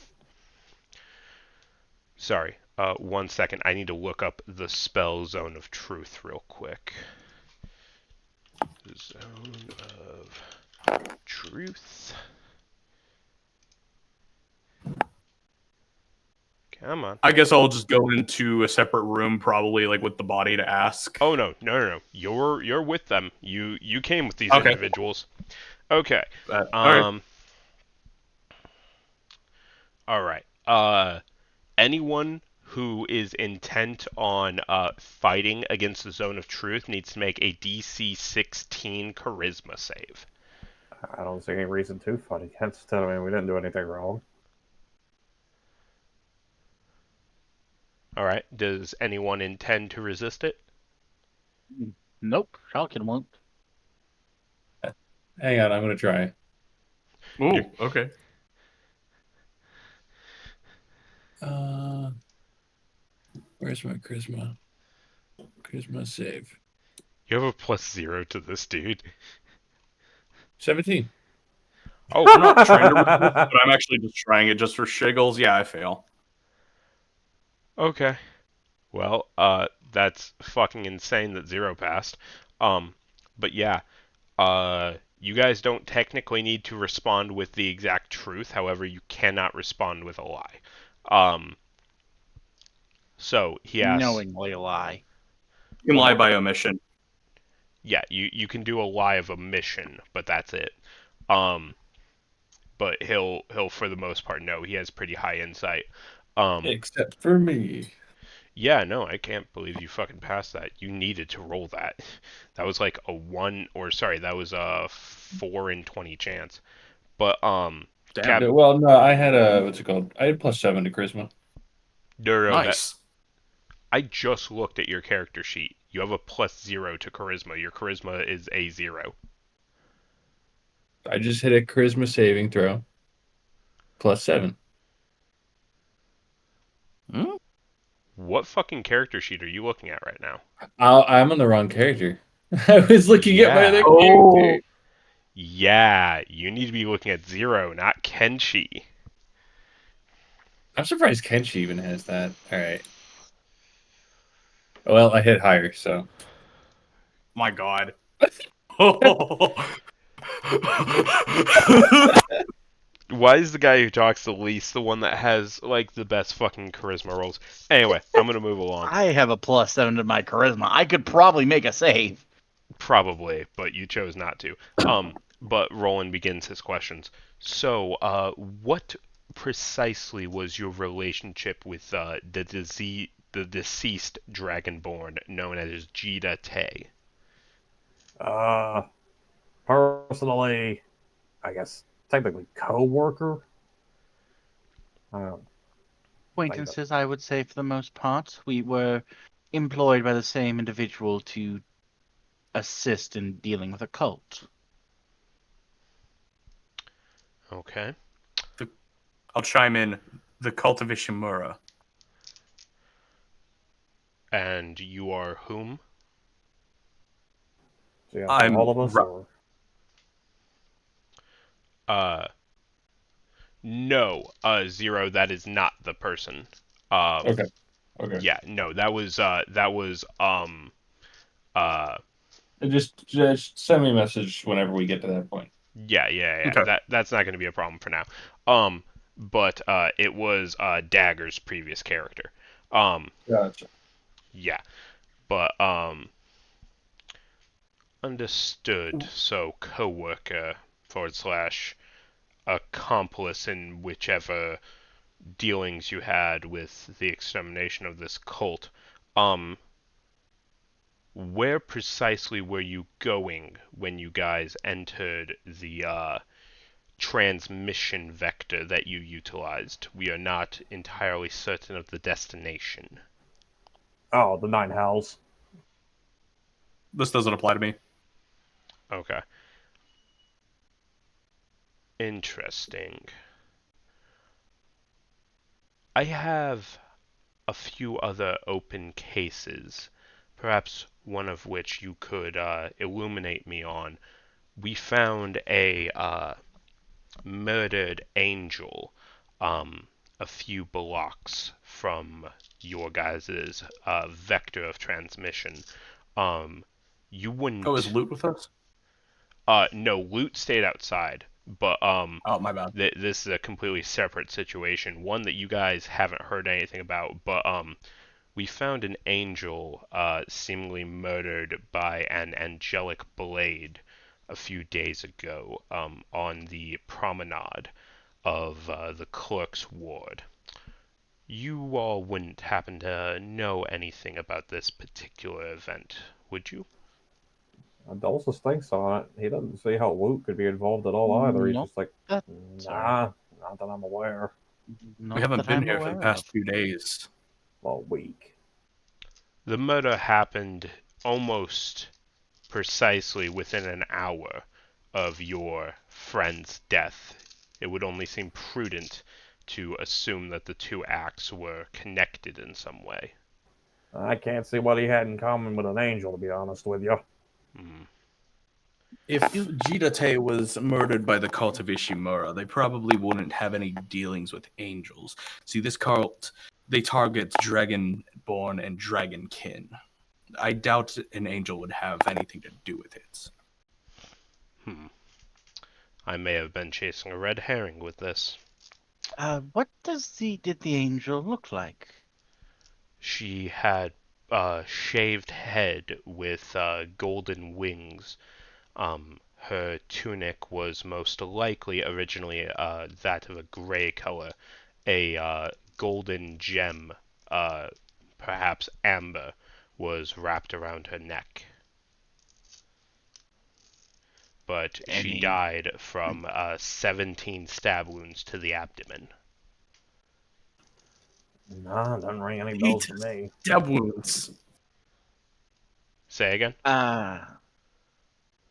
Sorry, 1 second. I need to look up the spell Zone of Truth real quick. Zone of Truth. Come on. I guess I'll just go into a separate room, probably like with the body, to ask. Oh no. You're with them. You came with these Okay. individuals. Okay. All All right. Anyone who is intent on fighting against the Zone of Truth needs to make a DC 16 Charisma save. I don't see any reason to fight against it. I mean, we didn't do anything wrong. All right. Does anyone intend to resist it? Nope, Shalkin won't. Hang on, I'm gonna try. Ooh, okay. Where's my charisma? Charisma save. You have a +0 to this, dude. 17. Oh, I'm not trying to resist, but I'm actually just trying it just for shiggles. Yeah, I fail. okay. Well, that's fucking insane that 0 passed. But yeah, you guys don't technically need to respond with the exact truth. However, you cannot respond with a lie. So he asks. Knowingly lie. You can lie by omission. Yeah, you can do a lie of omission, but that's it. But he'll for the most part know. He has pretty high insight. Except for me. Yeah, no, I can't believe you fucking passed that. You needed to roll that. That was like that was a 4 in 20 chance. But Damn. No, I had what's it called? I had +7 to charisma. no, Nice. I just looked at your character sheet. You have a +0 to charisma. Your charisma is a 0. I just hit a charisma saving throw. +7. Hmm? What fucking character sheet are you looking at right now? I'm on the wrong character. I was looking at my other Oh. character. Yeah, you need to be looking at 0, not Kenshi. I'm surprised Kenshi even has that. All right. Well, I hit higher, so. My God. Why is the guy who talks the least the one that has, like, the best fucking charisma rolls? Anyway, I'm gonna move along. I have a +7 to my charisma. I could probably make a save. Probably, but you chose not to. But Roland begins his questions. So, what precisely was your relationship with the deceased Dragonborn known as Jita Te? Her personally, I guess, technically co-worker. Acquaintances, I would say, for the most part. We were employed by the same individual to assist in dealing with a cult. Okay. I'll chime in. The cult of Ishimura. And you are whom? So yeah, I'm all of us, or No, Zero, that is not the person. Okay. Okay. Yeah, no, that was, uh, Just send me a message whenever we get to that point. yeah. Okay. That's not going to be a problem for now. But it was Dagger's previous character. Gotcha. Yeah, but understood. So coworker / accomplice in whichever dealings you had with the extermination of this cult. Where precisely were you going when you guys entered the transmission vector that you utilized? We are not entirely certain of the destination. oh, the Nine Hells. This doesn't apply to me. Okay. Interesting. I have a few other open cases, perhaps one of which you could illuminate me on. We found a murdered angel a few blocks from your guys' vector of transmission. You wouldn't. Oh, is Loot with us? No, Loot stayed outside, but Oh, my bad. this is a completely separate situation, one that you guys haven't heard anything about. But we found an angel seemingly murdered by an angelic blade a few days ago on the promenade of the clerk's ward. You all wouldn't happen to know anything about this particular event, would you? Dulcis thinks on it. He doesn't see how Luke could be involved at all either. He's Nope. just like, nah, not that I'm aware. Not We haven't that been I'm here for the aware past of. few days. Well, week. The murder happened almost precisely within an hour of your friend's death. It would only seem prudent to assume that the two acts were connected in some way. I can't see what he had in common with an angel, to be honest with you. If Jidate was murdered by the cult of Ishimura, they probably wouldn't have any dealings with angels. See, this cult, they target dragonborn and dragonkin. I doubt an angel would have anything to do with it. I may have been chasing a red herring with this. What did the angel look like? She had a shaved head with golden wings. Her tunic was most likely originally that of a gray color. A golden gem, perhaps amber, was wrapped around her neck. But she died from 17 stab wounds to the abdomen. Nah, doesn't ring any bells to me. Stab wounds. Say again?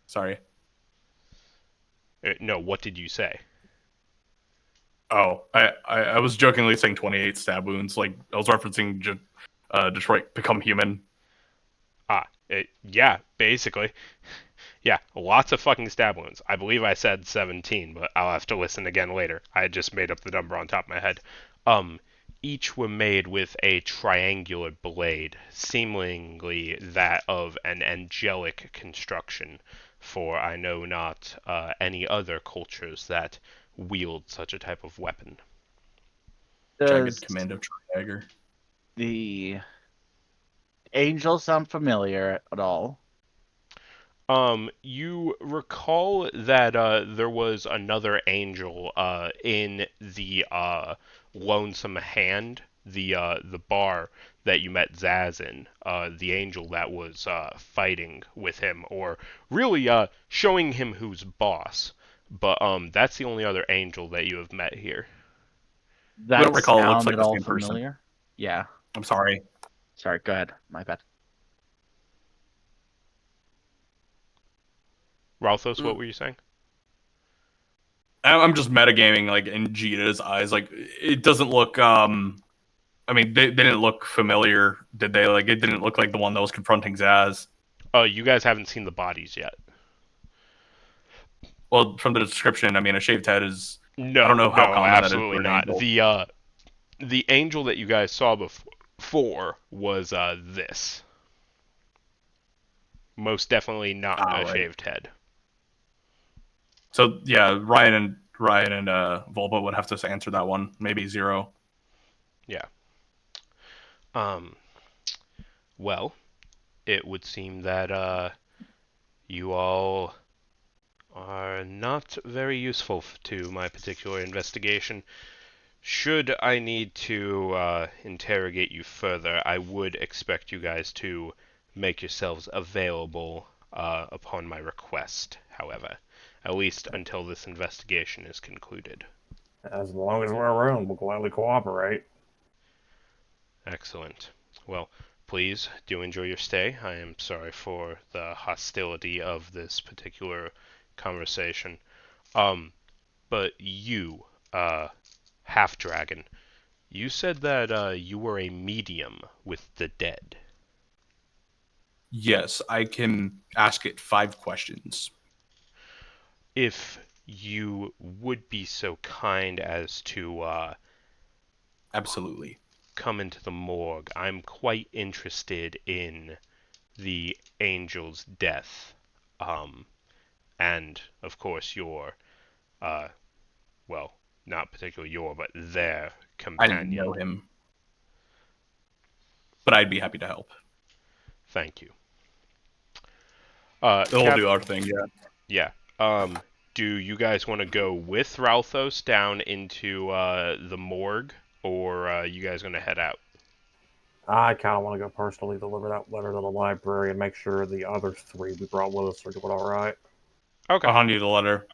Sorry. No, what did you say? Oh, I was jokingly saying 28 stab wounds. Like, I was referencing Detroit Become Human. Yeah, basically. Yeah, lots of fucking stab wounds. I believe I said 17, but I'll have to listen again later. I just made up the number on top of my head. Each were made with a triangular blade, seemingly that of an angelic construction, for I know not any other cultures that wield such a type of weapon. Jagged Commando Triagger. The angel sound familiar at all? You recall that there was another angel in the Lonesome Hand the bar that you met Zaz in, the angel that was fighting with him, or really showing him who's boss. But that's the only other angel that you have met here. We don't That recall it looks sound like at the all same person. familiar? Yeah. I'm sorry. Sorry, go ahead. My bad. Ralthos, what were you saying? I'm just metagaming, like, in Jita's eyes. Like, it doesn't look, I mean, they didn't look familiar, did they? Like, it didn't look like the one that was confronting Zaz. You guys haven't seen the bodies yet. Well, from the description, I mean, a shaved head is... No, I don't know how no, common that is absolutely for an not. angel. The angel that you guys saw before was this. Most definitely not a Right. shaved head. So, yeah, Ryan and Volba would have to answer that one. Maybe Zero. Yeah. Well, it would seem that you all are not very useful to my particular investigation. Should I need to interrogate you further, I would expect you guys to make yourselves available upon my request, however, at least until this investigation is concluded. As long as we're around, we'll gladly cooperate. Excellent. Well, please do enjoy your stay. I am sorry for the hostility of this particular conversation. But you, half dragon, you said that you were a medium with the dead. Yes, I can ask it 5 questions. If you would be so kind as to Absolutely. come into the morgue, I'm quite interested in the angel's death, and of course your, well, not particularly your, but their I didn't know companion. him. But I'd be happy to help. Thank you. We'll do our thing, yeah. Yeah. Do you guys want to go with Ralthos down into the morgue, or you guys going to head out? I kind of want to go personally deliver that letter to the library and make sure the other 3 we brought with us are doing all right. Okay. I'll hand you the letter.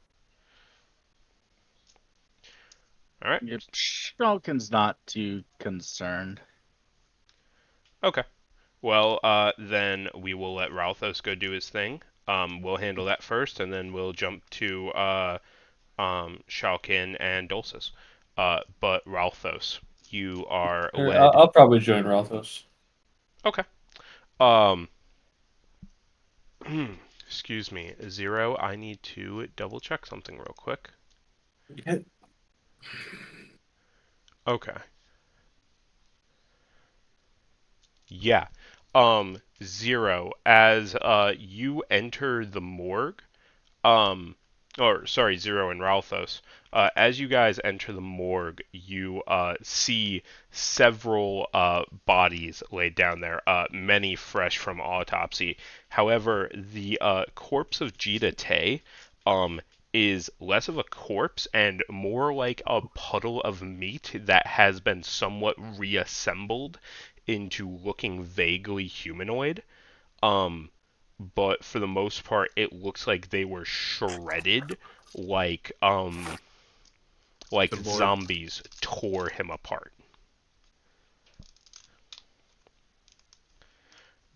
All right. Yep. Shulkin's not too concerned. Okay. Well, then we will let Ralthos go do his thing. We'll handle that first, and then we'll jump to Shalkin and Dulcis. But Ralthos, you are Sure, led. I'll probably join Rothos. Okay. Um. Excuse me, Zero. I need to double check something real quick. Yeah. Okay. Yeah. Zero. As you enter the morgue, or sorry, Zero and Ralthos. As you guys enter the morgue, you see several bodies laid down there, many fresh from autopsy. However, the corpse of Jita Tay is less of a corpse and more like a puddle of meat that has been somewhat reassembled into looking vaguely humanoid. Um, but for the most part, it looks like they were shredded, like Good lord. zombies tore him apart.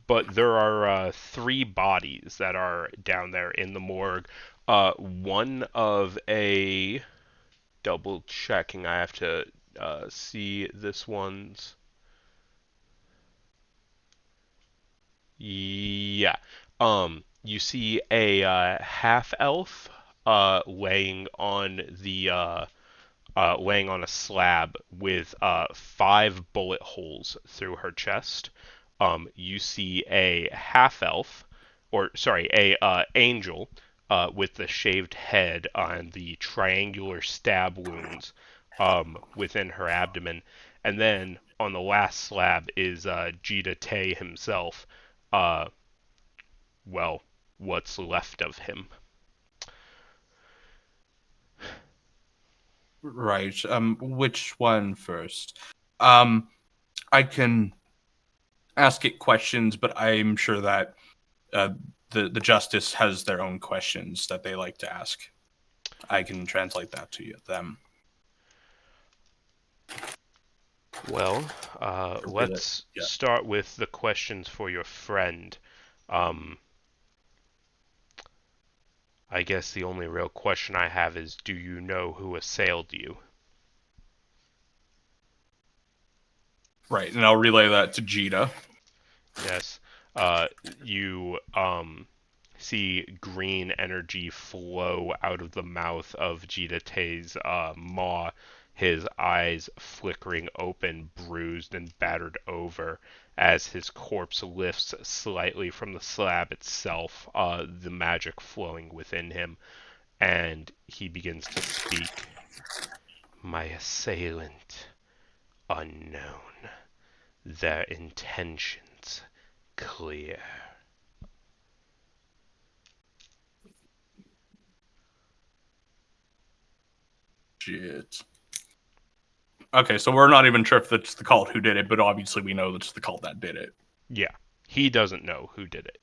But there are 3 bodies that are down there in the morgue. One of a double checking. I have to see this one's. Yeah. You see a half elf laying on laying on a slab with 5 bullet holes through her chest. You see a half elf, or sorry, a angel with the shaved head and the triangular stab wounds within her abdomen, and then on the last slab is Jita Tay himself. Uh, well, what's left of him. Right. Which one first? I can ask it questions, but I'm sure that the justice has their own questions that they like to ask. I can translate that to them. Well, let's start with the questions for your friend. I guess the only real question I have is, do you know who assailed you? Right, and I'll relay that to Jita. Yes. You see green energy flow out of the mouth of Jita Te's maw, his eyes flickering open, bruised and battered over as his corpse lifts slightly from the slab itself, the magic flowing within him, and he begins to speak. My assailant, unknown, their intentions clear. Shit. Okay, so we're not even sure if it's the cult who did it, but obviously we know it's the cult that did it. Yeah, he doesn't know who did it.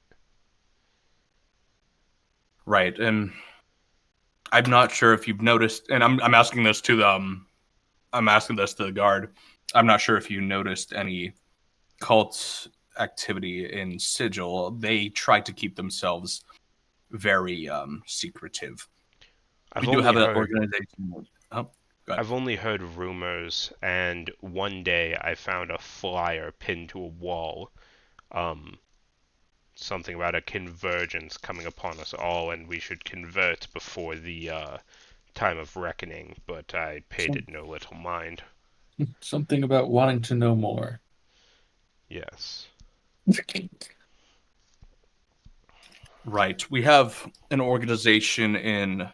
Right, and I'm not sure if you've noticed, and I'm asking this to the guard. I'm not sure if you noticed any cult activity in Sigil. They try to keep themselves very secretive. We do have an organization. Oh, I've only heard rumors, and one day I found a flyer pinned to a wall. Something about a convergence coming upon us all, and we should convert before the time of reckoning, but I paid it no little mind. Something about wanting to know more. Yes. Right. We have an organization in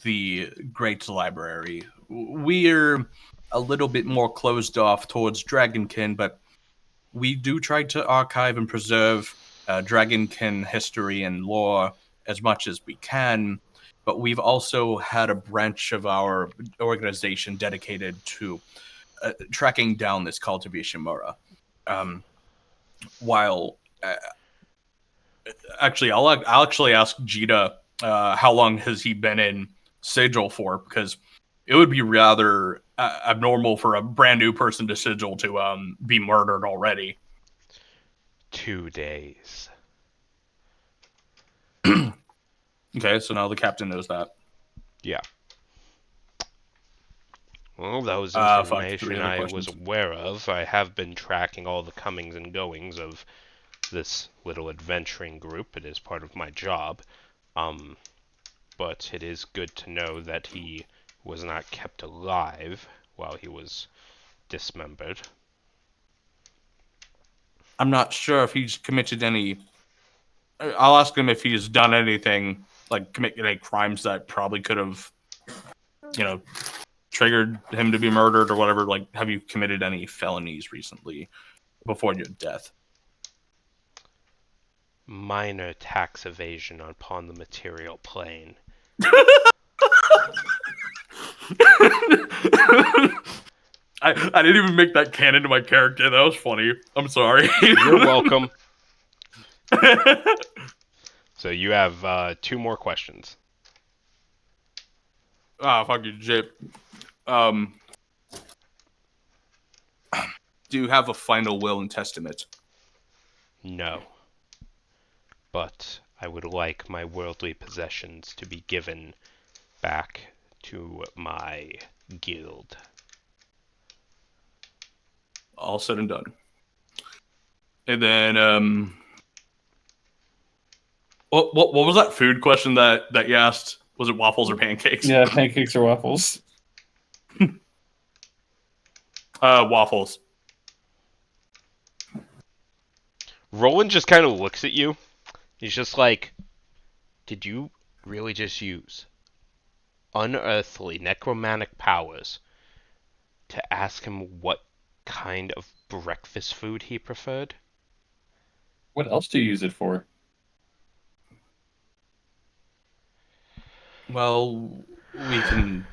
the Great Library. We're a little bit more closed off towards Dragonkin, but we do try to archive and preserve Dragonkin history and lore as much as we can. But we've also had a branch of our organization dedicated to tracking down this cult of Ishimura. While actually, I'll actually ask Jita how long has he been in Sigil for, because it would be rather abnormal for a brand new person to Sigil to be murdered already. 2 days. Okay, so now the captain knows that. Yeah. Well, that was Fuck, information three other I questions. was aware of. I have been tracking all the comings and goings of this little adventuring group. It is part of my job. But it is good to know that he was not kept alive while he was dismembered. I'm not sure if he's committed any. I'll ask him if he's done anything, like committed any crimes that probably could have, triggered him to be murdered or whatever. Like, have you committed any felonies recently before your death? Minor tax evasion upon the material plane. I didn't even make that canon to my character. That was funny. I'm sorry. You're welcome. So you have 2 more questions. Fuck you, Jip. Do you have a final will and testament? No. But I would like my worldly possessions to be given back to my guild. All said and done. And then, what was that food question that you asked? Was it waffles or pancakes? Yeah, pancakes or waffles. Waffles. Roland just kind of looks at you. He's just like, did you really just use unearthly necromantic powers to ask him what kind of breakfast food he preferred? What else do you use it for? Well, we can.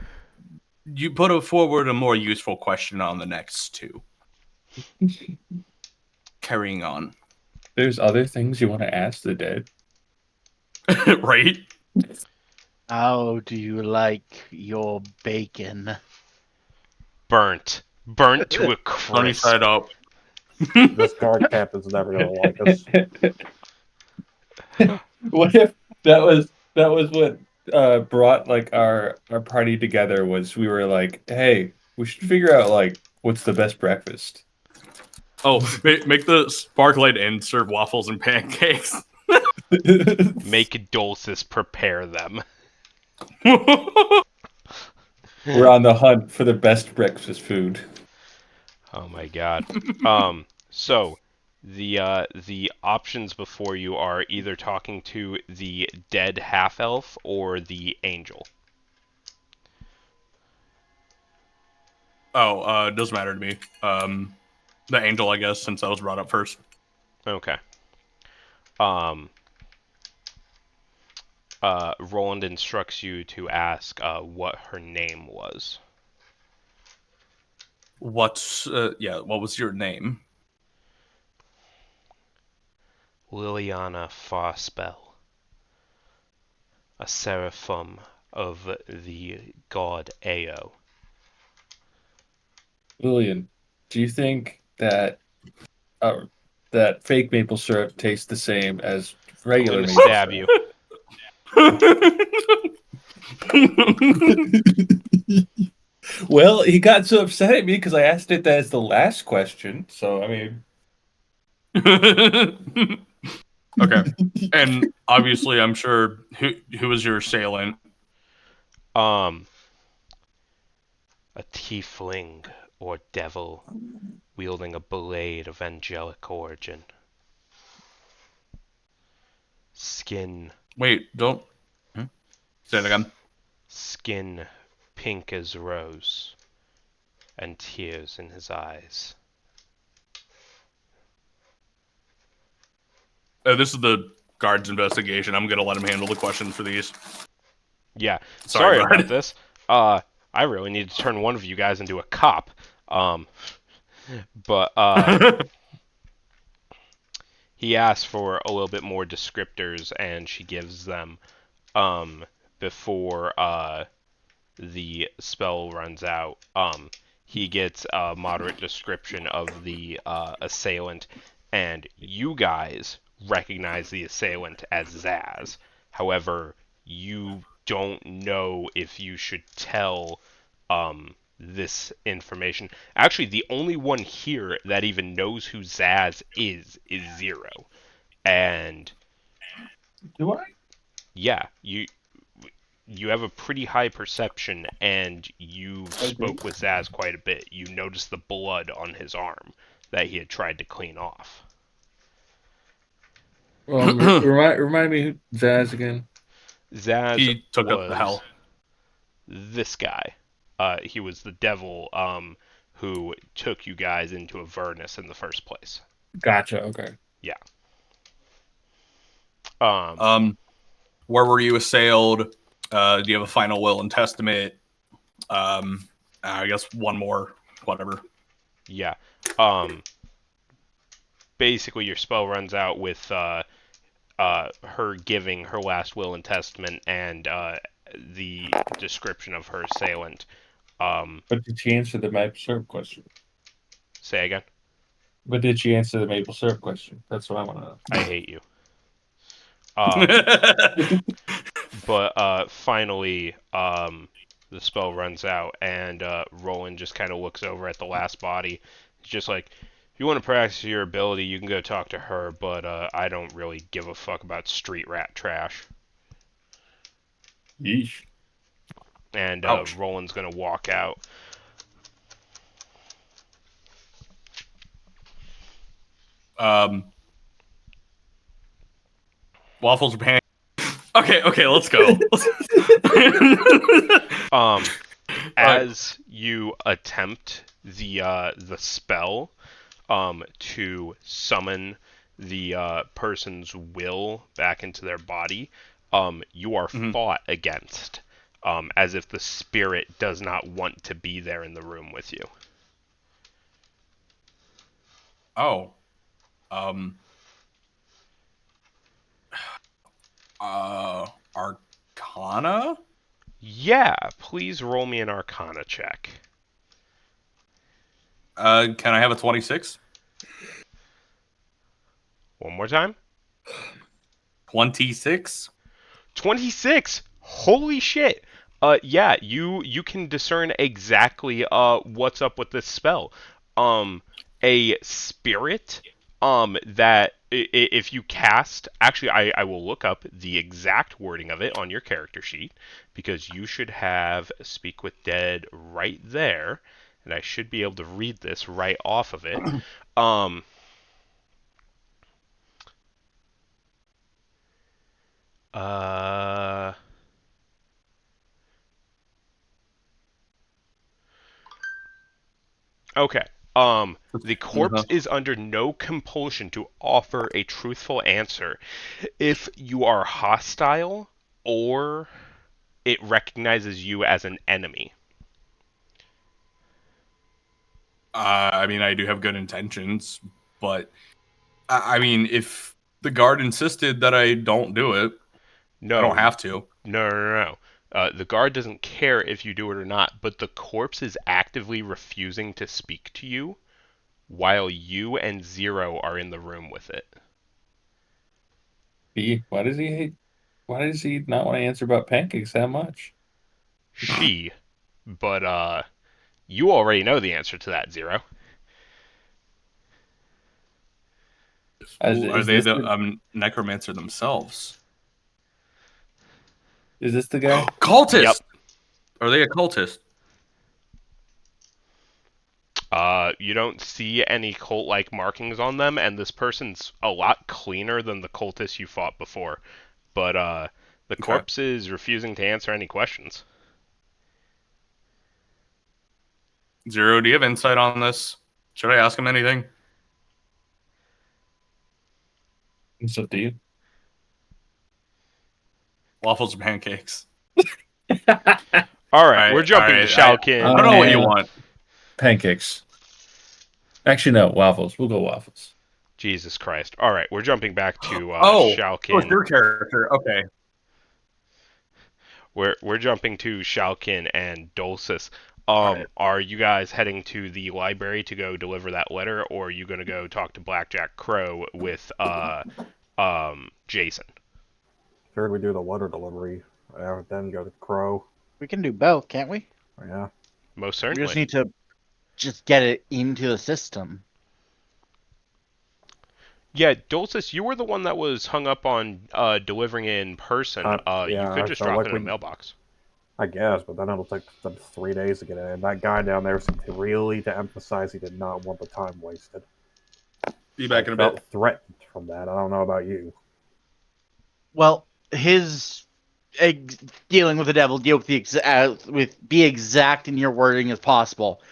You put forward a more useful question on the next 2. Carrying on. There's other things you want to ask the dead. Right? How do you like your bacon? Burnt to a Sunny crisp. side up. This guard captain's never gonna like us. What if that was what brought like our party together was we were like, hey, we should figure out like what's the best breakfast. Oh, make the Sparklight Inn serve waffles and pancakes. Make Dulcis prepare them. We're on the hunt for the best breakfast food. Oh my god. So the options before you are either talking to the dead half elf or the angel. Oh, it doesn't matter to me. The angel, I guess, since that was brought up first. Okay. Roland instructs you to ask what her name was. What was your name? Liliana Farspell, a seraphim of the god Ao. Lillian, do you think that that fake maple syrup tastes the same as I'm regular gonna maple stab syrup? you. Well, he got so upset at me because I asked it as the last question. So I mean, Okay. And obviously, I'm sure who was your assailant? A tiefling or devil wielding a blade of angelic origin. Skin Wait, don't say it again. Skin pink as rose, and tears in his eyes. This is the guard's investigation. I'm gonna let him handle the questions for these. Yeah, Sorry, sorry about bud. this. I really need to turn one of you guys into a cop. But he asks for a little bit more descriptors, and she gives them before the spell runs out. He gets a moderate description of the assailant, and you guys recognize the assailant as Zaz. However, you don't know if you should tell this information. Actually, the only one here that even knows who Zaz is Zero. And do I? yeah, you have a pretty high perception, and you spoke with Zaz quite a bit. You noticed the blood on his arm that he had tried to clean off. Remind me who Zaz again. Zaz He took up the was hell. this guy. He was the devil who took you guys into Avernus in the first place. Gotcha. Okay. Yeah. Where were you assailed? Do you have a final will and testament? I guess one more, whatever. Yeah. Basically, your spell runs out with her giving her last will and testament and the description of her assailant. But did she answer the maple syrup question? Say again. But did she answer the maple syrup question? That's what I want to know. I hate you. But finally, the spell runs out, and Roland just kind of looks over at the last body. He's just like, if you want to practice your ability, you can go talk to her, but I don't really give a fuck about street rat trash. Yeesh. And Ouch. Roland's gonna walk out. Waffles or pancakes? Okay, let's go. As you attempt the spell to summon the person's will back into their body, you are fought against, as if the spirit does not want to be there in the room with you. Oh. Um. Arcana? Yeah, please roll me an Arcana check. Can I have a 26? One more time. 26? 26. Holy shit. Yeah, you can discern exactly what's up with this spell. A spirit that if you cast, actually I will look up the exact wording of it on your character sheet because you should have Speak with Dead right there, and I should be able to read this right off of it. Um uh Okay. The corpse Uh-huh. is under no compulsion to offer a truthful answer if you are hostile or it recognizes you as an enemy. I mean, I do have good intentions, but I mean, if the guard insisted that I don't do it, I No, don't have to. no. The guard doesn't care if you do it or not, but the corpse is actively refusing to speak to you while you and Zero are in the room with it. Why does he hate? Why does he not want to answer about pancakes that much? She, but you already know the answer to that, Zero. Are Is they this the necromancer themselves? is this the guy? Cultist! Yep. Are they a cultist? You don't see any cult-like markings on them, and this person's a lot cleaner than the cultist you fought before. But the Okay. corpse is refusing to answer any questions. Zero, do you have insight on this? Should I ask him anything? It's up to you. Waffles or pancakes? All right, we're jumping to Shalkin. I don't know what you and- want. Pancakes. Actually, no, waffles. We'll go waffles. Jesus Christ. All right, we're jumping back to it's Shalkin. your character. Okay. We're jumping to Shalkin and Dulcis. Alright. Are you guys heading to the library to go deliver that letter, or are you gonna go talk to Blackjack Crow with Jason? Figured we do the letter delivery, then go to Crow. We can do both, can't we? Yeah. Most We certainly. just need to just get it into the system. Yeah, Dulcis, you were the one that was hung up on delivering it in person. Yeah, You could I just felt drop like it in a we- mailbox. I guess, but then it'll take them 3 days to get in. And that guy down there seemed to emphasize he did not want the time wasted. Be back in a I felt bit. threatened from that. I don't know about you. Well, his dealing with the devil, deal with be exact in your wording as possible.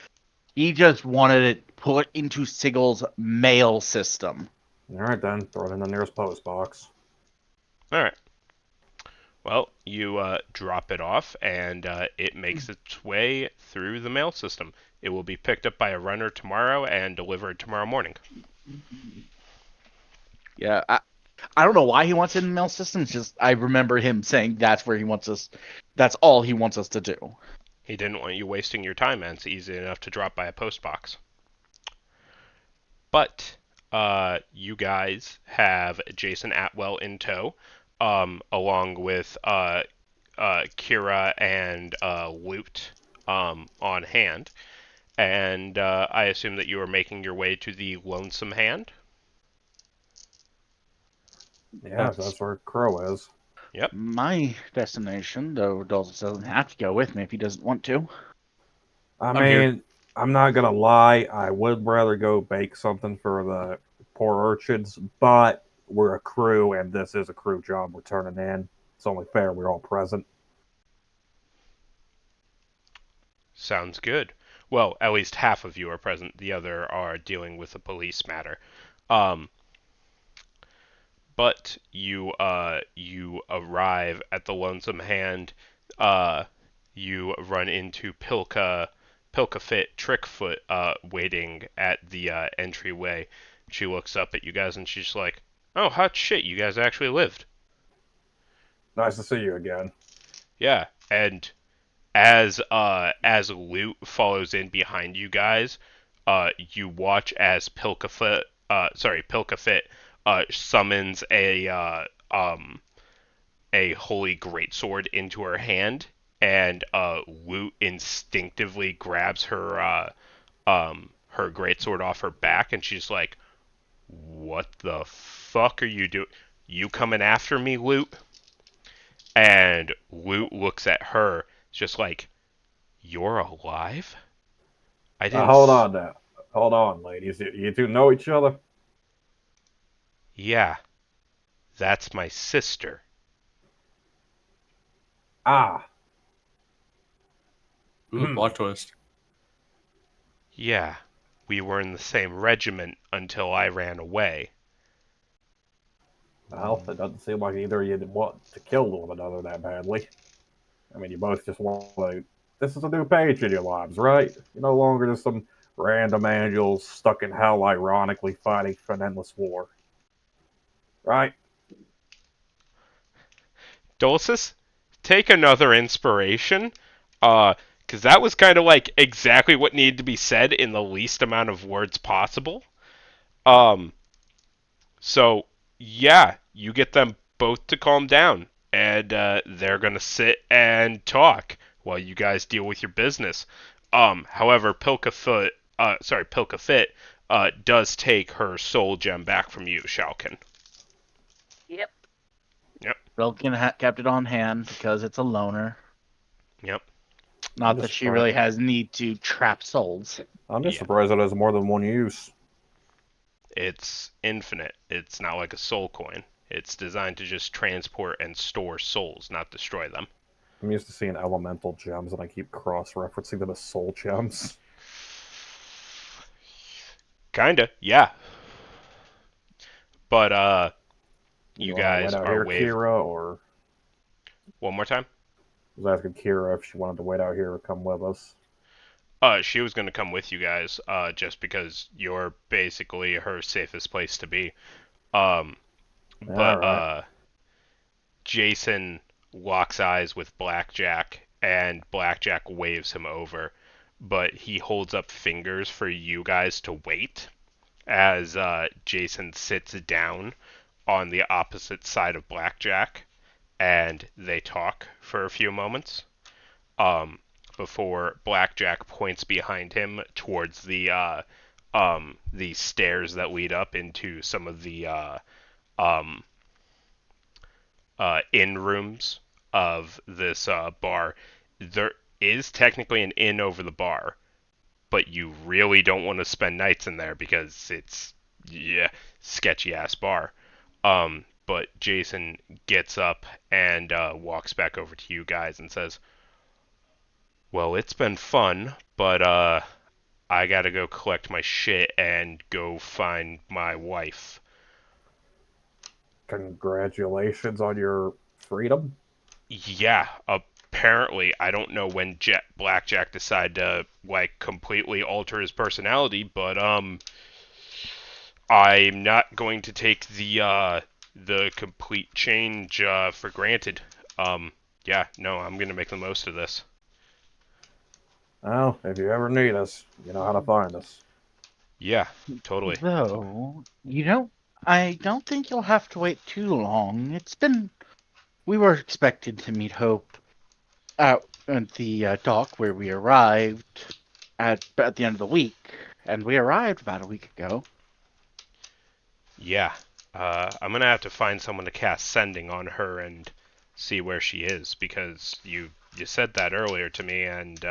He just wanted it put into Sigel's mail system. All right, then. Throw it in the nearest post box. All right. Well, you drop it off, and it makes its way through the mail system. It will be picked up by a runner tomorrow and delivered tomorrow morning. Yeah, I don't know why he wants it in the mail system. It's just I remember him saying that's where he wants us. That's all he wants us to do. He didn't want you wasting your time, and it's easy enough to drop by a post box. But you guys have Jason Atwell in tow, along with Kira and Loot on hand. And I assume that you are making your way to the Lonesome Hand. Yeah, that's where Crow is. My destination, though, Dulcis doesn't have to go with me if he doesn't want to. I I'm mean, here. I'm not gonna lie. I would rather go bake something for the poor urchins, but we're a crew, and this is a crew job we're turning in. It's only fair we're all present. Sounds good. Well, at least half of you are present. The other are dealing with a police matter. But you arrive at the Lonesome Hand. You run into Pilka Fit Trickfoot waiting at the entryway. she looks up at you guys and she's like, "Oh, hot shit! You guys actually lived." Nice to see you again. Yeah, and as Loot follows in behind you guys, you watch as Pilkafit summons a holy greatsword into her hand, and Loot instinctively grabs her greatsword off her back, and she's like, "What the fuck are you doing? You coming after me, Loot?" And Loot looks at her, just like, "You're alive? I didn't. Hold on now. Hold on, ladies. You two know each other? Yeah, that's my sister." Ah. Ooh, plot twist. "Yeah, we were in the same regiment until I ran away." Well, it doesn't seem like either of you want to kill one another that badly. I mean, you both just want to. This is a new page in your lives, right? You're no longer just some random angels stuck in hell, ironically fighting for an endless war. Right? Dulcis, take another inspiration. Because that was kind of like exactly what needed to be said in the least amount of words possible. Um, so yeah, you get them both to calm down, and they're gonna sit and talk while you guys deal with your business. However, Pilkafit, does take her soul gem back from you, Shalkin. Yep. Yep. Relkin kept it on hand because it's a loner. Yep. Not I'm that just she surprised- really has need to trap souls. I'm just Yeah. surprised it has more than one use. It's infinite. It's not like a soul coin. It's designed to just transport and store souls, not destroy them. I'm used to seeing elemental gems, and I keep cross-referencing them as soul gems. Kinda, yeah. But you wanna guys wait out are here, waved. Kira, or One more time. I was asking Kira if she wanted to wait out here or come with us. She was gonna come with you guys, just because you're basically her safest place to be. But Alright. Jason locks eyes with Blackjack, and Blackjack waves him over, but he holds up fingers for you guys to wait as Jason sits down on the opposite side of Blackjack, and they talk for a few moments. Before Blackjack points behind him towards the stairs that lead up into some of the um, inn rooms of this bar. There is technically an inn over the bar, but you really don't want to spend nights in there because it's, yeah, sketchy ass bar. But Jason gets up and walks back over to you guys and says, "Well, it's been fun, but I gotta go collect my shit and go find my wife." Congratulations on your freedom. Yeah, apparently, I don't know when Blackjack decided to like completely alter his personality, but I'm not going to take the complete change for granted. Yeah, no, I'm gonna make the most of this. Well, if you ever need us, you know how to find us. Yeah, totally. Though, I don't think you'll have to wait too long. We were expected to meet Hope out at the dock where we arrived at the end of the week, and we arrived about a week ago. Yeah, I'm gonna have to find someone to cast sending on her and see where she is, because you said that earlier to me, and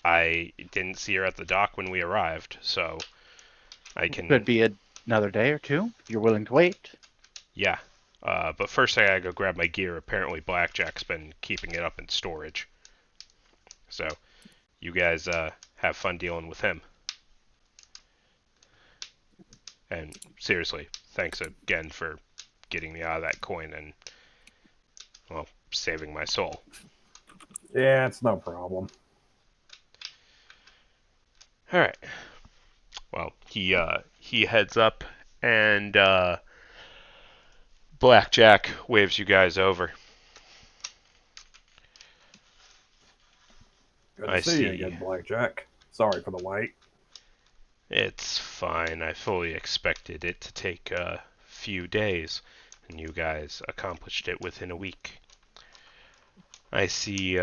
I didn't see her at the dock when we arrived, so I can. Could be another day or two if you're willing to wait. Yeah. But first I gotta go grab my gear. Apparently Blackjack's been keeping it up in storage. So, you guys have fun dealing with him. And seriously, thanks again for getting me out of that coin and, well, saving my soul. Yeah, it's no problem. Alright. Well, he heads up, and Blackjack waves you guys over. Good I to see you see. again, Blackjack. Sorry for the wait. It's fine. I fully expected it to take a few days, and you guys accomplished it within a week. I see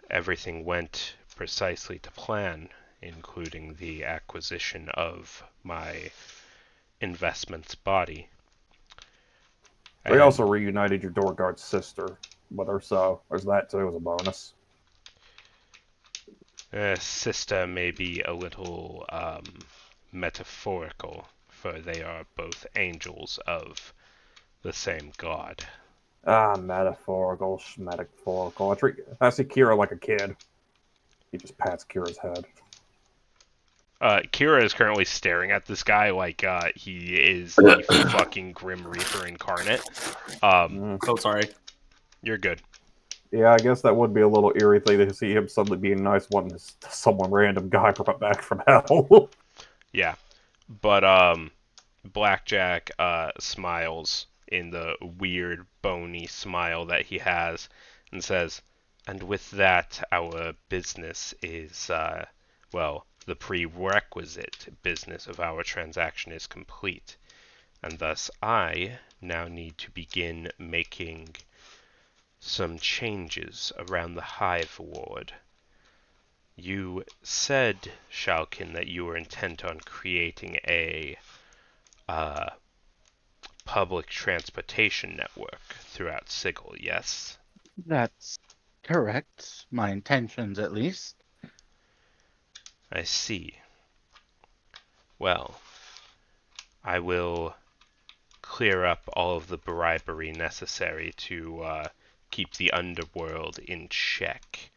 everything went precisely to plan, including the acquisition of my investment's body. We And also reunited your door guard's sister with her, so there's that too as a bonus. sister may be a little metaphorical, for they are both angels of the same god. Ah, metaphorical, metaphorical. I see Kira like a kid. He just pats Kira's head. Kira is currently staring at this guy like he is the fucking Grim Reaper incarnate. So sorry. You're good. Yeah, I guess that would be a little eerie thing to see him suddenly being nice one to someone random guy brought back from hell. Yeah, but Blackjack smiles in the weird bony smile that he has and says, "And with that, our business is well, the prerequisite business of our transaction is complete, and thus I now need to begin making some changes around the Hive Ward. You said, Shalkin, that you were intent on creating a public transportation network throughout Sigil, yes? That's correct. My intentions, at least. I see. Well, I will clear up all of the bribery necessary to keep the underworld in check,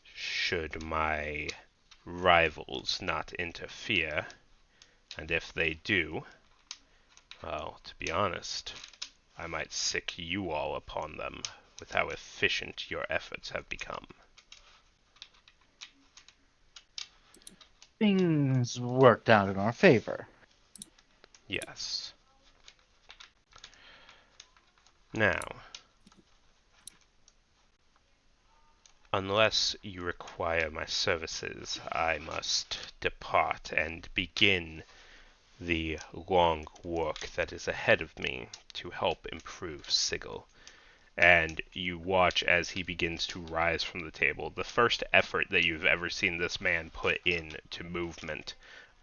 should my rivals not interfere. And if they do, well, to be honest, I might sick you all upon them with how efficient your efforts have become." Things worked out in our favor. Yes. Now, unless you require my services, I must depart and begin the long work that is ahead of me to help improve Sigil. And you watch as he begins to rise from the table. The first effort that you've ever seen this man put into movement.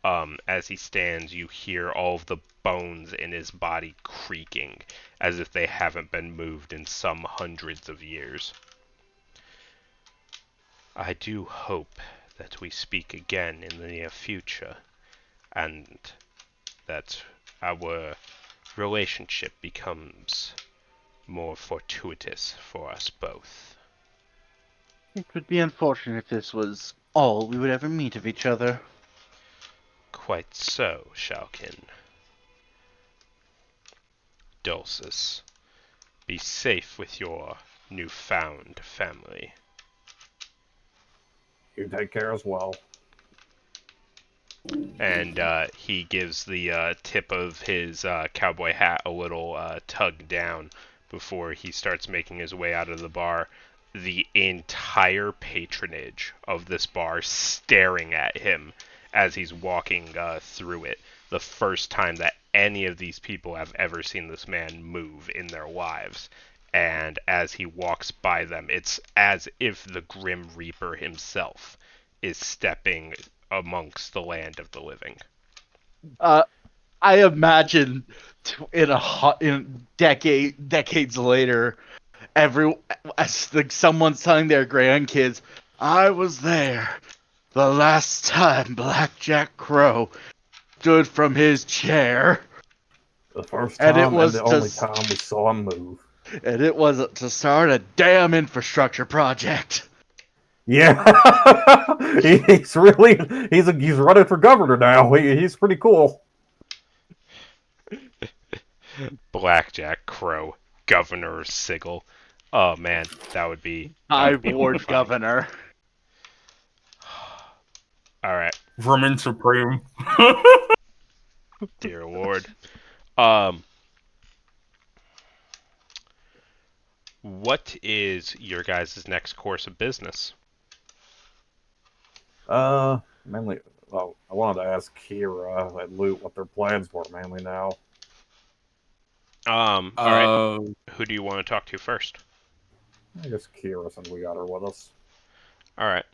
As he stands, you hear all of the bones in his body creaking, as if they haven't been moved in some hundreds of years. I do hope that we speak again in the near future, and that our relationship becomes more fortuitous for us both. It would be unfortunate if this was all we would ever meet of each other. Quite so, Shalkin. Dulcis, be safe with your newfound family. You take care as well. And he gives the tip of his cowboy hat a little tug down before he starts making his way out of the bar. The entire patronage of this bar staring at him as he's walking through it. The first time that any of these people have ever seen this man move in their lives. And as he walks by them, it's as if the Grim Reaper himself is stepping amongst the land of the living. I imagine in decades later, someone's telling their grandkids, "I was there the last time Blackjack Crow stood from his chair, The first and time and the only time we saw him move." and it was to start a damn infrastructure project." Yeah, he's running for governor now. He's pretty cool. Blackjack Crow, Governor Sigil. Oh man, that would be High horrifying. Ward Governor. All right. Vermin Supreme. Dear Lord. What is your guys' next course of business? Mainly, well, I wanted to ask Kira and Loot what their plans were mainly now. All right. Who do you want to talk to first? I guess Kira, since we got her with us. All right.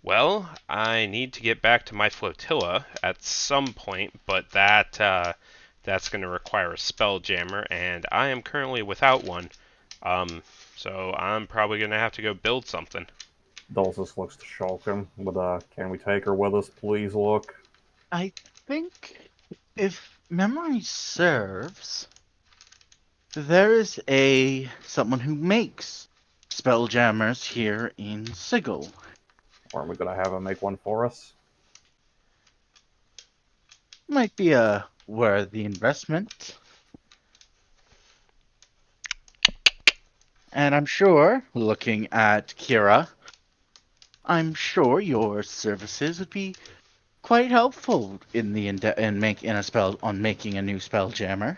Well, I need to get back to my flotilla at some point, but that's going to require a spell jammer, and I am currently without one. So I'm probably going to have to go build something. Dulcis looks to Shulkin, but can we take her with us, please? Look. I think, if memory serves, there is someone who makes spelljammers here in Sigil. Aren't we gonna have him make one for us? Might be a worthy investment. And I'm sure, looking at Kira, I'm sure your services would be quite helpful in making a new spelljammer.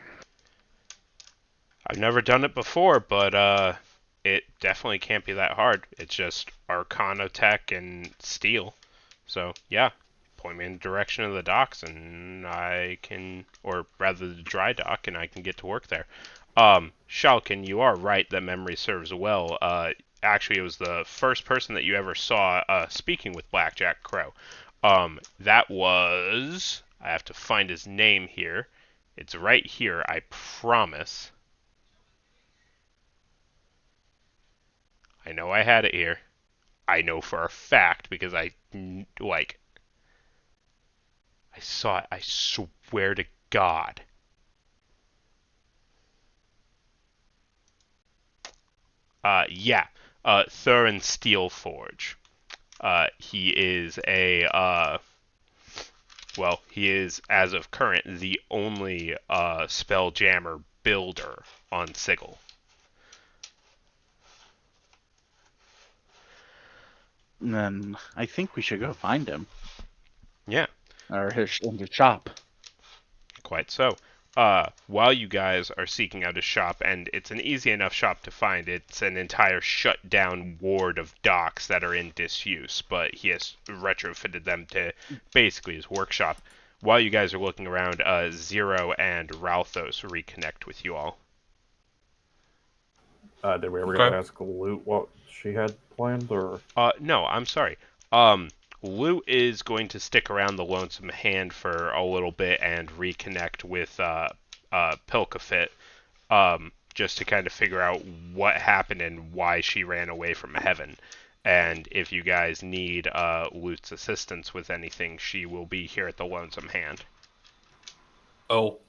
I've never done it before, but it definitely can't be that hard. It's just Arcana Tech and Steel. So yeah, point me in the direction of the docks, and I can, or rather the dry dock, and I can get to work there. Shalkin, you are right that memory serves well. Actually, it was the first person that you ever saw speaking with Blackjack Crow. That was... I have to find his name here. It's right here, I promise. I know I had it here. I know for a fact because I saw it. I swear to God. Yeah. Thurin Steelforge. He is he is, as of current, the only Spelljammer builder on Sigil. Then I think we should go find him. Yeah. Or in his shop. Quite so. While you guys are seeking out his shop, and it's an easy enough shop to find, it's an entire shut down ward of docks that are in disuse, but he has retrofitted them to basically his workshop. While you guys are looking around, Zero and Ralthos reconnect with you all. Did we ever get to ask Loot what she had planned, or? No, I'm sorry. Lou is going to stick around the Lonesome Hand for a little bit and reconnect with Pilkafit, just to kind of figure out what happened and why she ran away from heaven. And if you guys need Lute's assistance with anything, she will be here at the Lonesome Hand. Oh.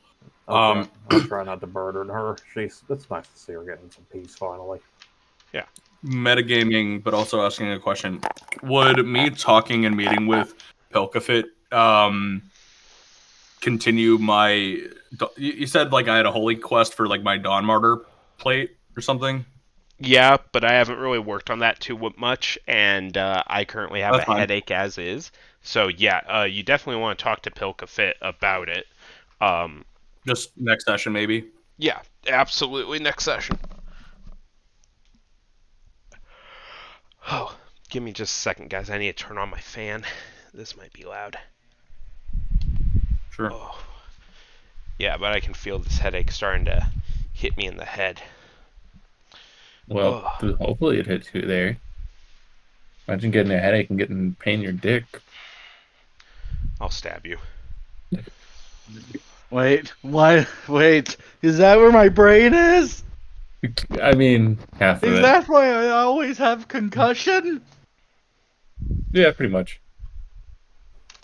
I'll try not to burden her. It's nice to see her getting some peace finally. Yeah. Metagaming, but also asking a question. Would me talking and meeting with Pilkafit continue my... You said like I had a holy quest for like my Dawn Martyr plate or something? Yeah, but I haven't really worked on that too much, and I currently have a headache as is. So yeah, you definitely want to talk to Pilkafit about it. Just next session, maybe? Yeah, absolutely next session. Oh, give me just a second, guys. I need to turn on my fan. This might be loud. Sure. Oh. Yeah, but I can feel this headache starting to hit me in the head. Well, hopefully it hits you there. Imagine getting a headache and getting pain in your dick. I'll stab you. Wait, is that where my brain is? I mean, half of it. Is that why I always have concussion? Yeah, pretty much.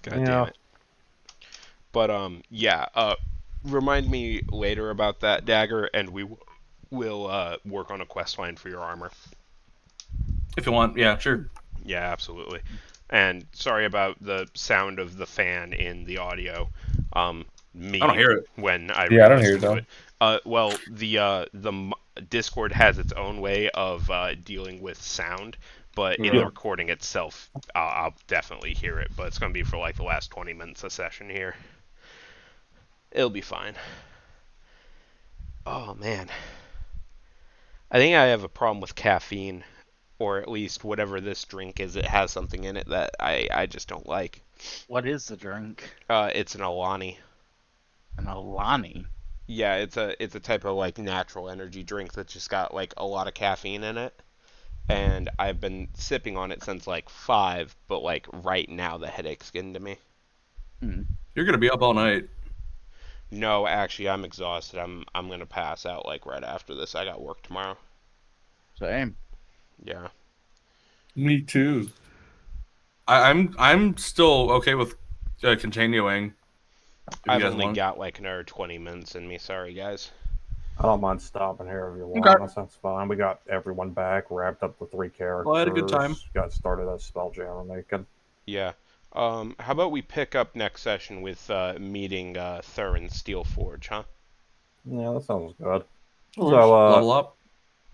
God damn it. But, yeah, remind me later about that dagger, and we will work on a quest line for your armor. If you want, yeah, sure. Yeah, absolutely. And sorry about the sound of the fan in the audio. I don't hear it. When I I don't hear it though. Well, the Discord has its own way of dealing with sound, but in Yeah. the recording itself, I'll definitely hear it. But it's gonna be for like the last 20 minutes of session here. It'll be fine. Oh man, I think I have a problem with caffeine, or at least whatever this drink is. It has something in it that I just don't like. What is the drink? It's an Alani. An Alani. Yeah, it's a type of like natural energy drink that's just got like a lot of caffeine in it. And I've been sipping on it since like 5, but like right now the headache's getting to me. You're gonna be up all night. No, actually I'm exhausted. I'm gonna pass out like right after this. I got work tomorrow. Same. Yeah. Me too. I'm still okay with continuing. If you I've guys only want. got like another 20 minutes in me. Sorry, guys. I don't mind stopping here if you want. Okay. That's fine. We got everyone back, wrapped up the 3 characters. Well, I had a good time. Got started at Spelljammer making. Yeah. How about we pick up next session with meeting Thurin Steelforge, huh? Yeah, that sounds good. Level up.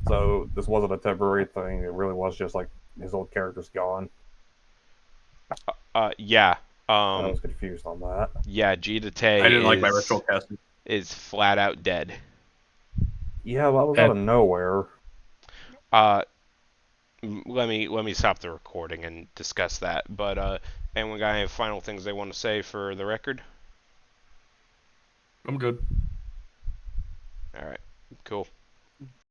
So this wasn't a temporary thing. It really was just like his old character's gone. Yeah. I was confused on that. Yeah, Jita I didn't like my ritual casting. is flat out dead. Yeah, well, that was out of nowhere. Let me stop the recording and discuss that. But anyone got any final things they want to say for the record? I'm good. All right, cool.